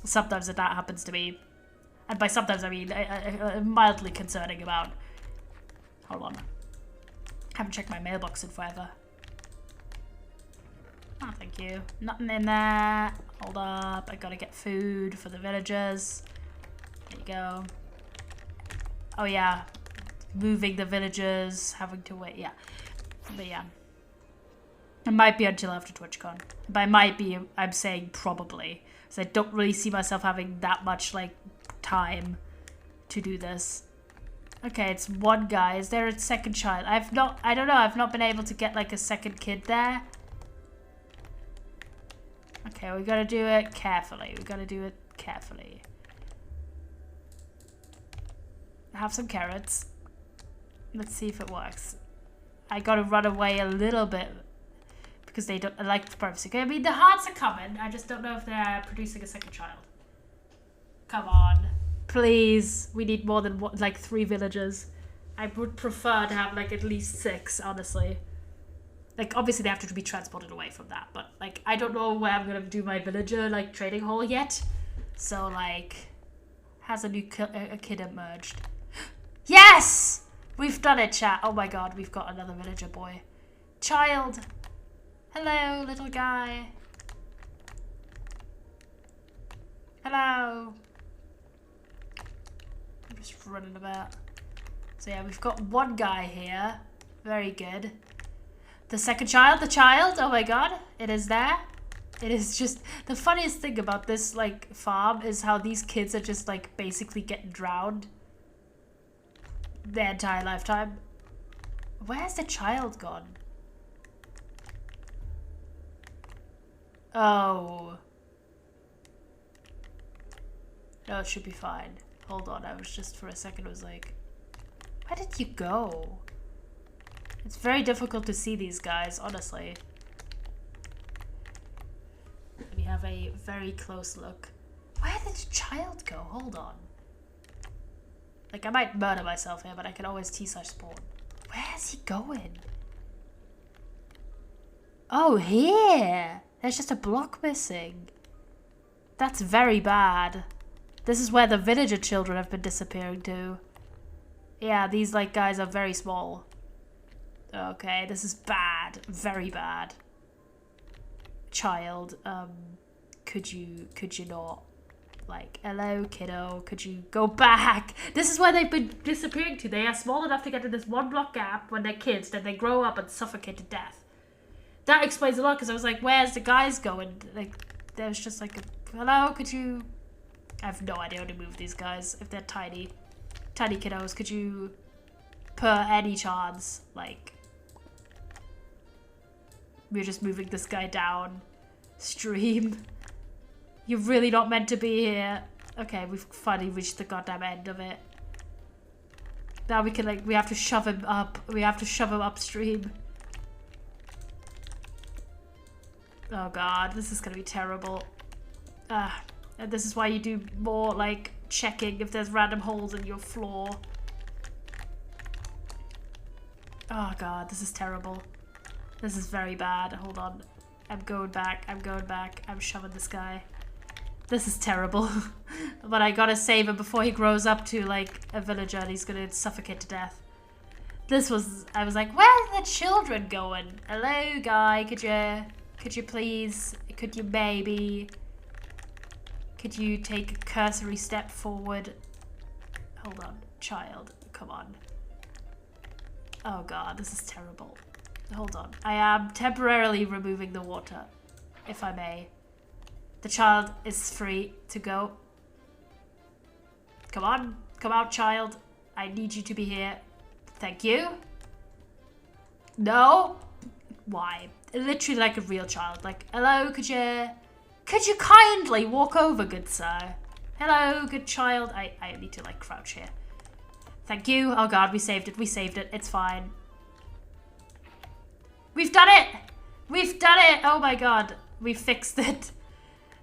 Sometimes that happens to me. And by sometimes I mean mildly concerning about. Hold on. Haven't checked my mailbox in forever. Oh, thank you. Nothing in there. Hold up. I gotta get food for the villagers. There you go. Oh, yeah. Moving the villagers. Having to wait. Yeah. But yeah. It might be until after TwitchCon. By might be, I'm saying probably. So I don't really see myself having that much, like, time to do this. Okay, it's one guy. Is there a second child? I don't know. I've not been able to get, like, a second kid there. Okay, we gotta do it carefully. We gotta do it carefully. have some carrots. Let's see if it works. I gotta run away a little bit because they don't like the privacy. I mean, the hearts are coming. I just don't know if they're producing a second child. Come on. Please. We need more than one, like 3 villagers. I would prefer to have like at least 6, honestly. Like, obviously they have to be transported away from that, but like, I don't know where I'm gonna do my villager, like, trading hall yet. So, like, has a new kid emerged? Yes! We've done it, chat. Oh my god, we've got another villager boy. Child. Hello, little guy. Hello. I'm just running about. So yeah, we've got one guy here. Very good. The second child, the child. Oh my god, it is there. It is just the funniest thing about this like farm is how these kids are just like basically getting drowned their entire lifetime. Where's the child gone? Oh. No, it should be fine. Hold on, I was just for a second was like, where did you go? It's very difficult to see these guys, honestly. Let me have a very close look. Where did the child go? Hold on. Like, I might murder myself here, but I can always T-slash spawn. Where's he going? Oh, here! There's just a block missing. That's very bad. This is where the villager children have been disappearing to. Yeah, these, like, guys are very small. Okay, this is bad. Very bad. Child, could you not? Like, hello, kiddo, could you go back? This is where they've been disappearing to. They are small enough to get in this 1 block gap when they're kids, then they grow up and suffocate to death. That explains a lot, because I was like, where's the guys going? Like, there's just like, hello, could you... I have no idea how to move these guys, if they're tiny. Tiny kiddos, could you, per any chance, like... We're just moving this guy down. Stream. You're really not meant to be here. Okay, we've finally reached the goddamn end of it. Now we can, like, we have to shove him up. We have to shove him upstream. Oh god, this is gonna be terrible. And this is why you do more, like, checking if there's random holes in your floor. Oh god, this is terrible. This is very bad. Hold on. I'm going back. I'm going back. I'm shoving this guy. This is terrible. But I gotta save him before he grows up to, like, a villager and he's gonna suffocate to death. This was... I was like, where's the children going? Hello, guy. Could you please... Could you maybe... Could you take a cursory step forward? Hold on. Child. Come on. Oh god, this is terrible. Hold on. I am temporarily removing the water, if I may. The child is free to go. Come on. Come out, child. I need you to be here. Thank you. No. Why? Literally like a real child. Like, hello, could you kindly walk over, good sir? Hello, good child. I need to, like, crouch here. Thank you. Oh god, we saved it. We saved it. It's fine. We've done it! We've done it! Oh my god. We fixed it.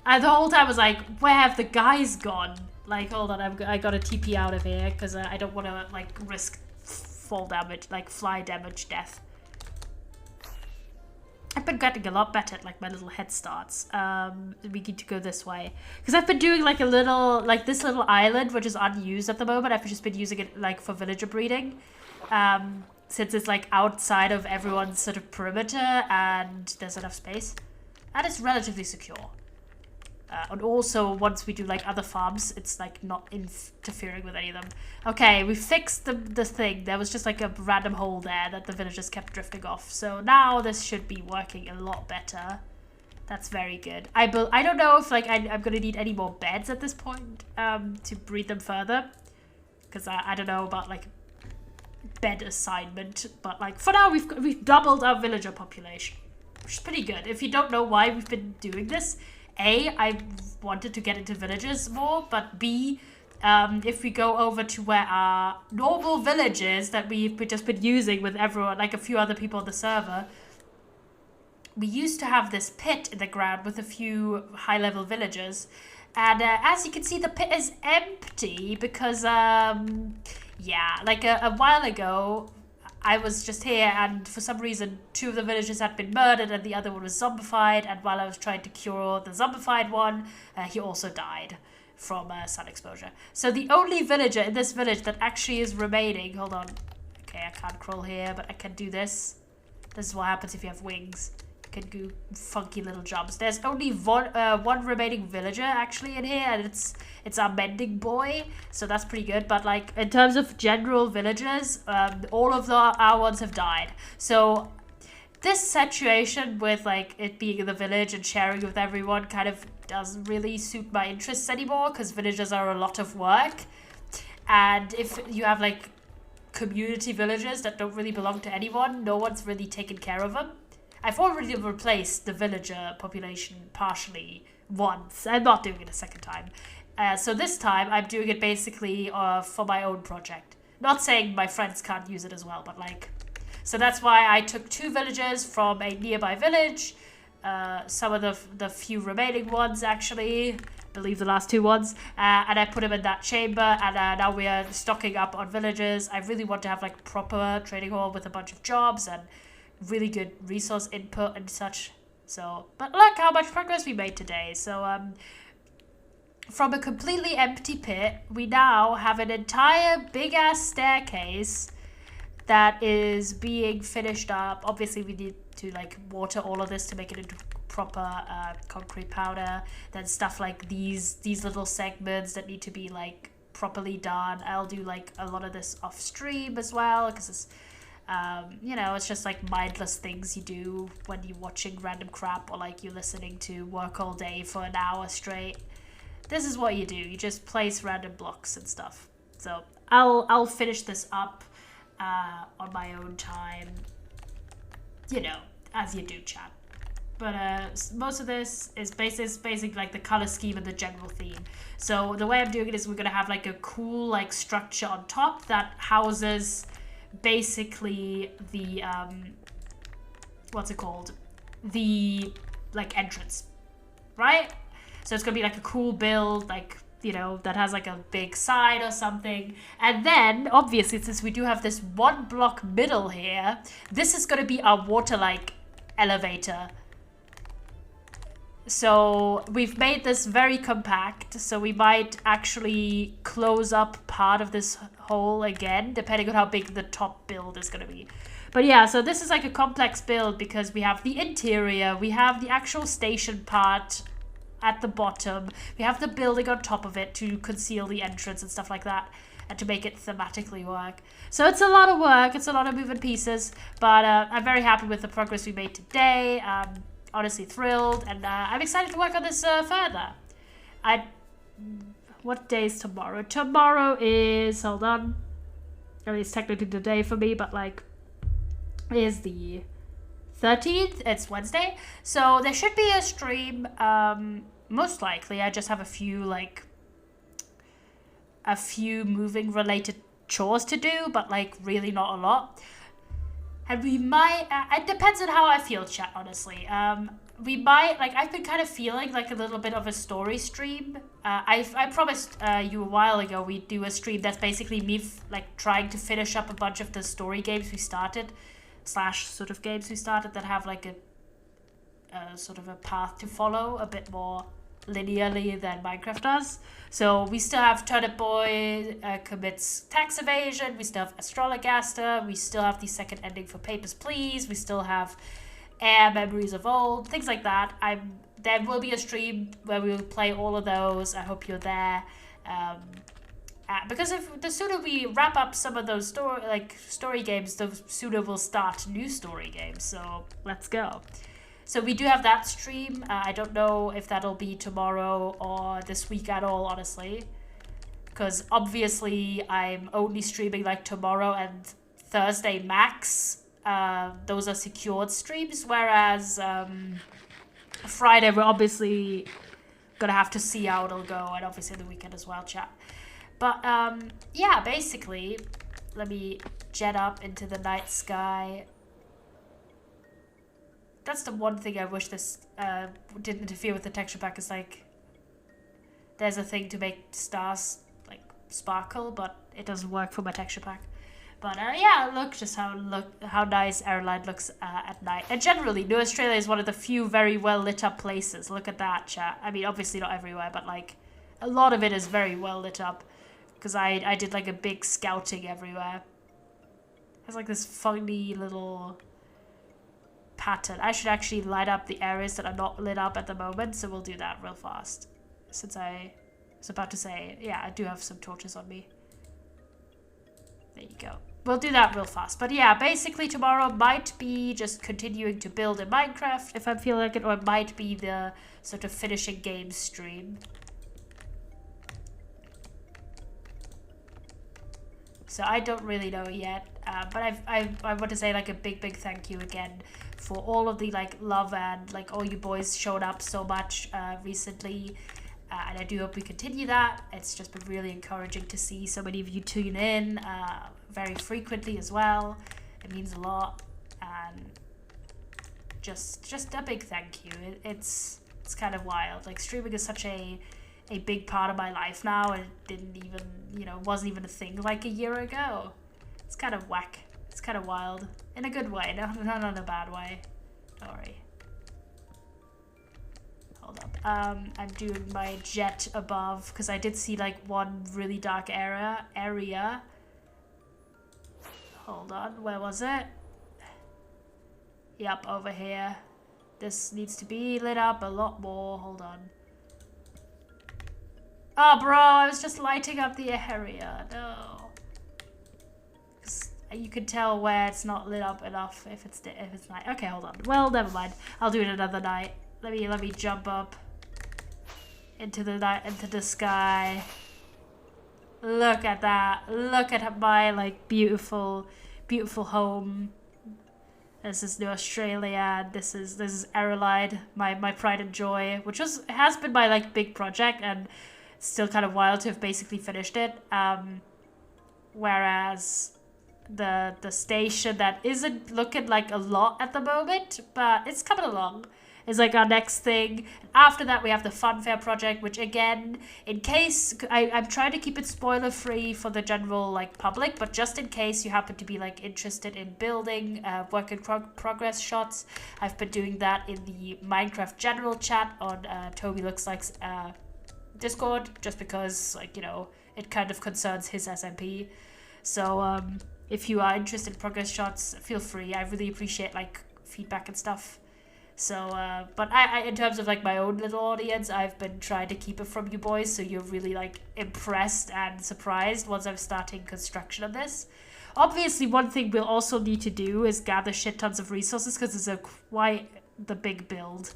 And the whole time I was like, where have the guys gone? Like, hold on, I gotta TP out of here, because I don't want to, like, risk fall damage, like, fly damage death. I've been getting a lot better at, like, my little head starts. We need to go this way. Because I've been doing, like, a little, like, this little island, which is unused at the moment. I've just been using it, like, for villager breeding. Since it's, like, outside of everyone's sort of perimeter and there's enough space. And it's relatively secure. And also, once we do, like, other farms, it's, like, not interfering with any of them. Okay, we fixed the thing. There was just, like, a random hole there that the villagers kept drifting off. So now this should be working a lot better. That's very good. I don't know if, like, I'm going to need any more beds at this point to breed them further. Because I don't know about, like, bed assignment. But, like, for now, we've doubled our villager population. Which is pretty good. If you don't know why we've been doing this... A, I wanted to get into villages more, but B, if we go over to where our normal village is that we've just been using with everyone, like a few other people on the server, we used to have this pit in the ground with a few high-level villagers. And as you can see, the pit is empty because, yeah, like a while ago, I was just here and for some reason 2 of the villagers had been murdered and the other one was zombified. And while I was trying to cure the zombified one, he also died from sun exposure. So the only villager in this village that actually is remaining, hold on. Okay, I can't crawl here, but I can do this. This is what happens if you have wings. Can do funky little jumps. There's only one remaining villager actually in here, and it's our mending boy, so that's pretty good. But like in terms of general villagers, all of our ones have died. So this situation with like it being in the village and sharing with everyone kind of doesn't really suit my interests anymore, because villagers are a lot of work, and if you have like community villagers that don't really belong to anyone, no one's really taken care of them. I've already replaced the villager population partially once. I'm not doing it a second time. So this time I'm doing it basically for my own project. Not saying my friends can't use it as well, but like... So that's why I took 2 villagers from a nearby village. Some of the few remaining ones actually. I believe the last 2 ones. And I put them in that chamber. And now we are stocking up on villagers. I really want to have like proper trading hall with a bunch of jobs and really good resource input and such. So, but look how much progress we made today. So from a completely empty pit, we now have an entire big ass staircase that is being finished up. Obviously we need to like water all of this to make it into proper concrete powder. Then stuff like these little segments that need to be like properly done. I'll do like a lot of this off stream as well, because it's you know, it's just like mindless things you do when you're watching random crap, or like you're listening to work all day for an hour straight. This is what you do. You just place random blocks and stuff. So I'll finish this up on my own time, you know, as you do, chat. But most of this is basically like the color scheme and the general theme. So the way I'm doing it is we're gonna have like a cool like structure on top that houses basically the what's it called, the like entrance, right? So it's gonna be like a cool build, like, you know, that has like a big side or something. And then obviously, since we do have this 1 block middle here, this is gonna be our water like elevator. So we've made this very compact, so we might actually close up part of this hole again, depending on how big the top build is going to be. But yeah, so this is like a complex build because we have the interior, we have the actual station part at the bottom, we have the building on top of it to conceal the entrance and stuff like that, and to make it thematically work. So it's a lot of work, it's a lot of moving pieces, but I'm very happy with the progress we made today. Honestly thrilled, and I'm excited to work on this further. What day is tomorrow? Tomorrow is, hold on, I mean it's technically today for me, but like is the 13th. It's Wednesday, so there should be a stream. Most likely I just have a few moving related chores to do, but like really not a lot. And we might, it depends on how I feel, chat, honestly. We might, like, I've been kind of feeling like a little bit of a story stream. I promised you a while ago we'd do a stream that's basically me, like, trying to finish up a bunch of the story games we started, / sort of games we started that have, like, a sort of a path to follow, a bit more linearly than Minecraft does. So we still have Turnip Boy commits tax evasion, we still have Astrologaster, we still have the second ending for Papers, Please, we still have Air Memories of Old, things like that. There will be a stream where we will play all of those. I hope you're there. Because if the sooner we wrap up some of those story games, the sooner we'll start new story games. So let's go. So we do have that stream. I don't know if that'll be tomorrow or this week at all, honestly. Because obviously I'm only streaming like tomorrow and Thursday max. Those are secured streams. Whereas Friday we're obviously going to have to see how it'll go. And obviously the weekend as well, chat. But yeah, basically, let me jet up into the night sky. That's the one thing I wish this didn't interfere with the texture pack, is like there's a thing to make stars like sparkle, but it doesn't work for my texture pack. But yeah, look just how nice Airline looks at night. And generally, New Australia is one of the few very well lit up places. Look at that, chat. I mean, obviously not everywhere, but like a lot of it is very well lit up. Because I did like a big scouting everywhere. There's like this funny little pattern. I should actually light up the areas that are not lit up at the moment, so we'll do that real fast. Since I was about to say, yeah, I do have some torches on me. There you go. We'll do that real fast. But yeah, basically tomorrow might be just continuing to build in Minecraft if I feel like it, or it might be the sort of finishing game stream. So I don't really know yet, but I want to say like a big thank you again for all of the like love and like all you boys showed up so much recently, and I do hope we continue that. It's just been really encouraging to see so many of you tune in very frequently as well. It means a lot, and just a big thank you. It's kind of wild. Like streaming is such a big part of my life now, and it didn't even, you know, wasn't even a thing like a year ago. It's kind of whack. It's kind of wild. In a good way, not in a bad way. Don't worry. Hold up. I'm doing my jet above, because I did see like one really dark area. Hold on, where was it? Yep, over here. This needs to be lit up a lot more. Hold on. Oh, bro, I was just lighting up the area. No. You can tell where it's not lit up enough if it's night. Okay, hold on. Well, never mind. I'll do it another night. Let me jump up into the night, into the sky. Look at that. Look at my like beautiful home. This is New Australia. This is Airline, my pride and joy, which has been my like big project, and still kind of wild to have basically finished it. Whereas the station that isn't looking like a lot at the moment, but it's coming along, is like our next thing. After that, we have the Funfair project, which again, in case I'm trying to keep it spoiler free for the general like public, but just in case you happen to be like interested in building work in progress shots, I've been doing that in the Minecraft general chat on Toby Looks Like's Discord, just because like, you know, it kind of concerns his SMP. So if you are interested in progress shots, feel free. I really appreciate like feedback and stuff. So but I in terms of like my own little audience, I've been trying to keep it from you boys, so you're really like impressed and surprised once I'm starting construction of this. Obviously, one thing we'll also need to do is gather shit tons of resources, because it's quite the big build.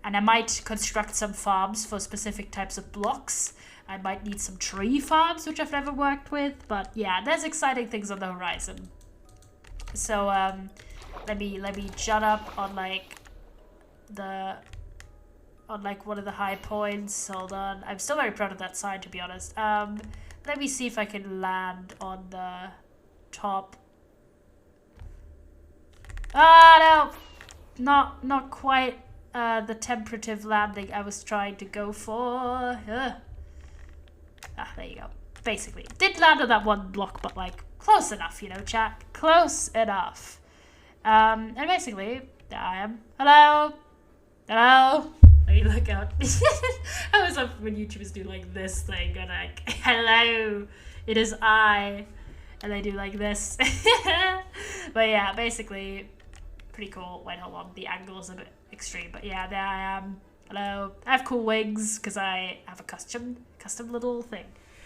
And I might construct some farms for specific types of blocks. I might need some tree farms, which I've never worked with. But yeah, there's exciting things on the horizon. So let me jut up on like one of the high points. Hold on. I'm still very proud of that sign, to be honest. Let me see if I can land on the top. Ah, no. Not quite. The temperative landing I was trying to go for. There you go. Basically, did land on that one block, but like close enough, you know, chat. Close enough. And basically, there I am. Hello. Let me look out. I was up when YouTubers do like this thing, and like, hello, it is I, and they do like this. But yeah, basically, pretty cool. Wait, hold on. The angle is a bit extreme, but yeah, there I am. Hello. I have cool wings because I have a custom little thing.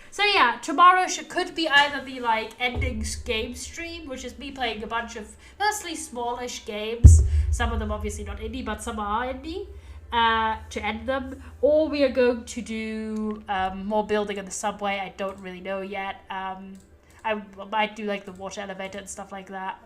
So yeah, tomorrow could be either the like ending game stream, which is me playing a bunch of mostly smallish games. Some of them obviously not indie, but some are indie. To end them, or we are going to do more building in the subway. I don't really know yet. I might do like the water elevator and stuff like that.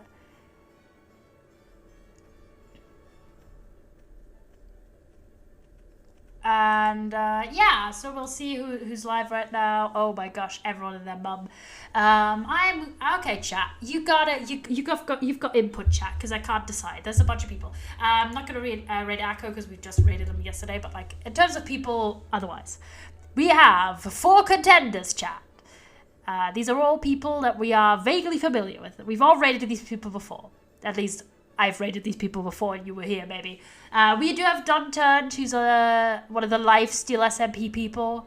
And yeah, so we'll see who's live right now. Oh my gosh, everyone and their mum. I'm okay, chat. You've got input, chat, because I can't decide. There's a bunch of people. I'm not gonna raid Akko because we've just raided them yesterday. But like in terms of people, otherwise, we have 4 contenders, chat. These are all people that we are vaguely familiar with. We've all raided these people before. At least I've raided these people before and you were here, maybe. We do have Dunturned, who's one of the Lifesteal SMP people.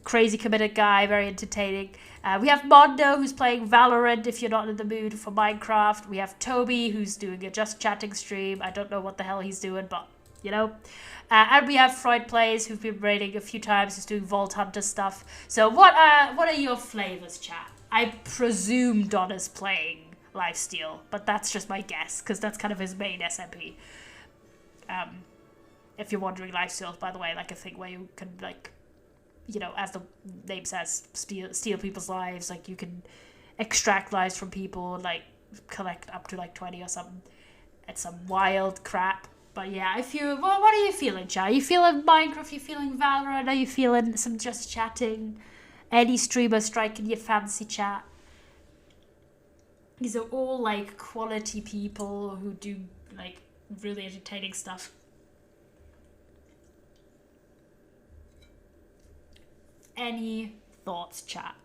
Crazy committed guy, very entertaining. We have Mondo, who's playing Valorant if you're not in the mood for Minecraft. We have Toby, who's doing a Just Chatting stream. I don't know what the hell he's doing, but, you know. And we have Freud Plays, who've been raiding a few times, who's doing Vault Hunter stuff. So what are your flavors, chat? I presume Donna's playing Lifesteal, but that's just my guess, because that's kind of his main SMP. If you're wondering, Lifesteal, by the way, like a thing where you can, like, you know, as the name says, steal people's lives. Like, you can extract lives from people and, like, collect up to, like, 20 or something. It's some wild crap. But yeah, what are you feeling, chat? Are you feeling Minecraft? Are you feeling Valorant? Are you feeling some Just Chatting? Any streamer striking your fancy, chat? These are all, like, quality people who do, like, really entertaining stuff. Any thoughts, chat?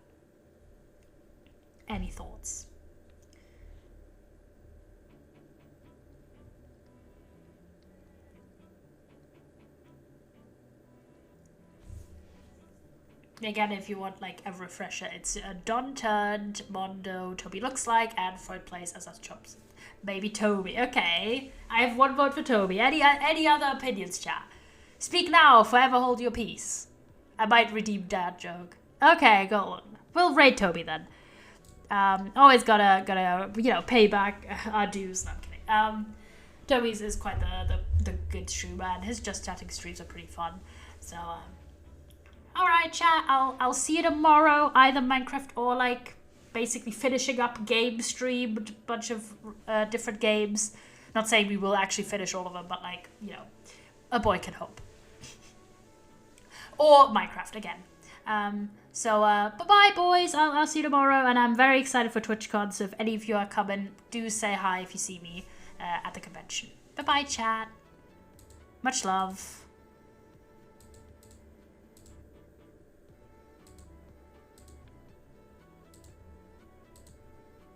Any thoughts? Again, if you want, like, a refresher, it's Dunturned, Mondo, Toby Looks Like, and Freud Plays as us chops. Maybe Toby. Okay. I have 1 vote for Toby. Any other opinions, chat? Speak now, forever hold your peace. I might redeem dad joke. Okay, go on. We'll raid Toby then. Always gotta you know, pay back our dues. No, I'm kidding. Toby's is quite the good streamer, and his Just Chatting streams are pretty fun. So alright, chat, I'll see you tomorrow, either Minecraft or, like, basically finishing up game stream, a bunch of different games. Not saying we will actually finish all of them, but, like, you know, a boy can hope. Or Minecraft again. So bye-bye, boys. I'll see you tomorrow, and I'm very excited for TwitchCon, so if any of you are coming, do say hi if you see me at the convention. Bye-bye, chat. Much love.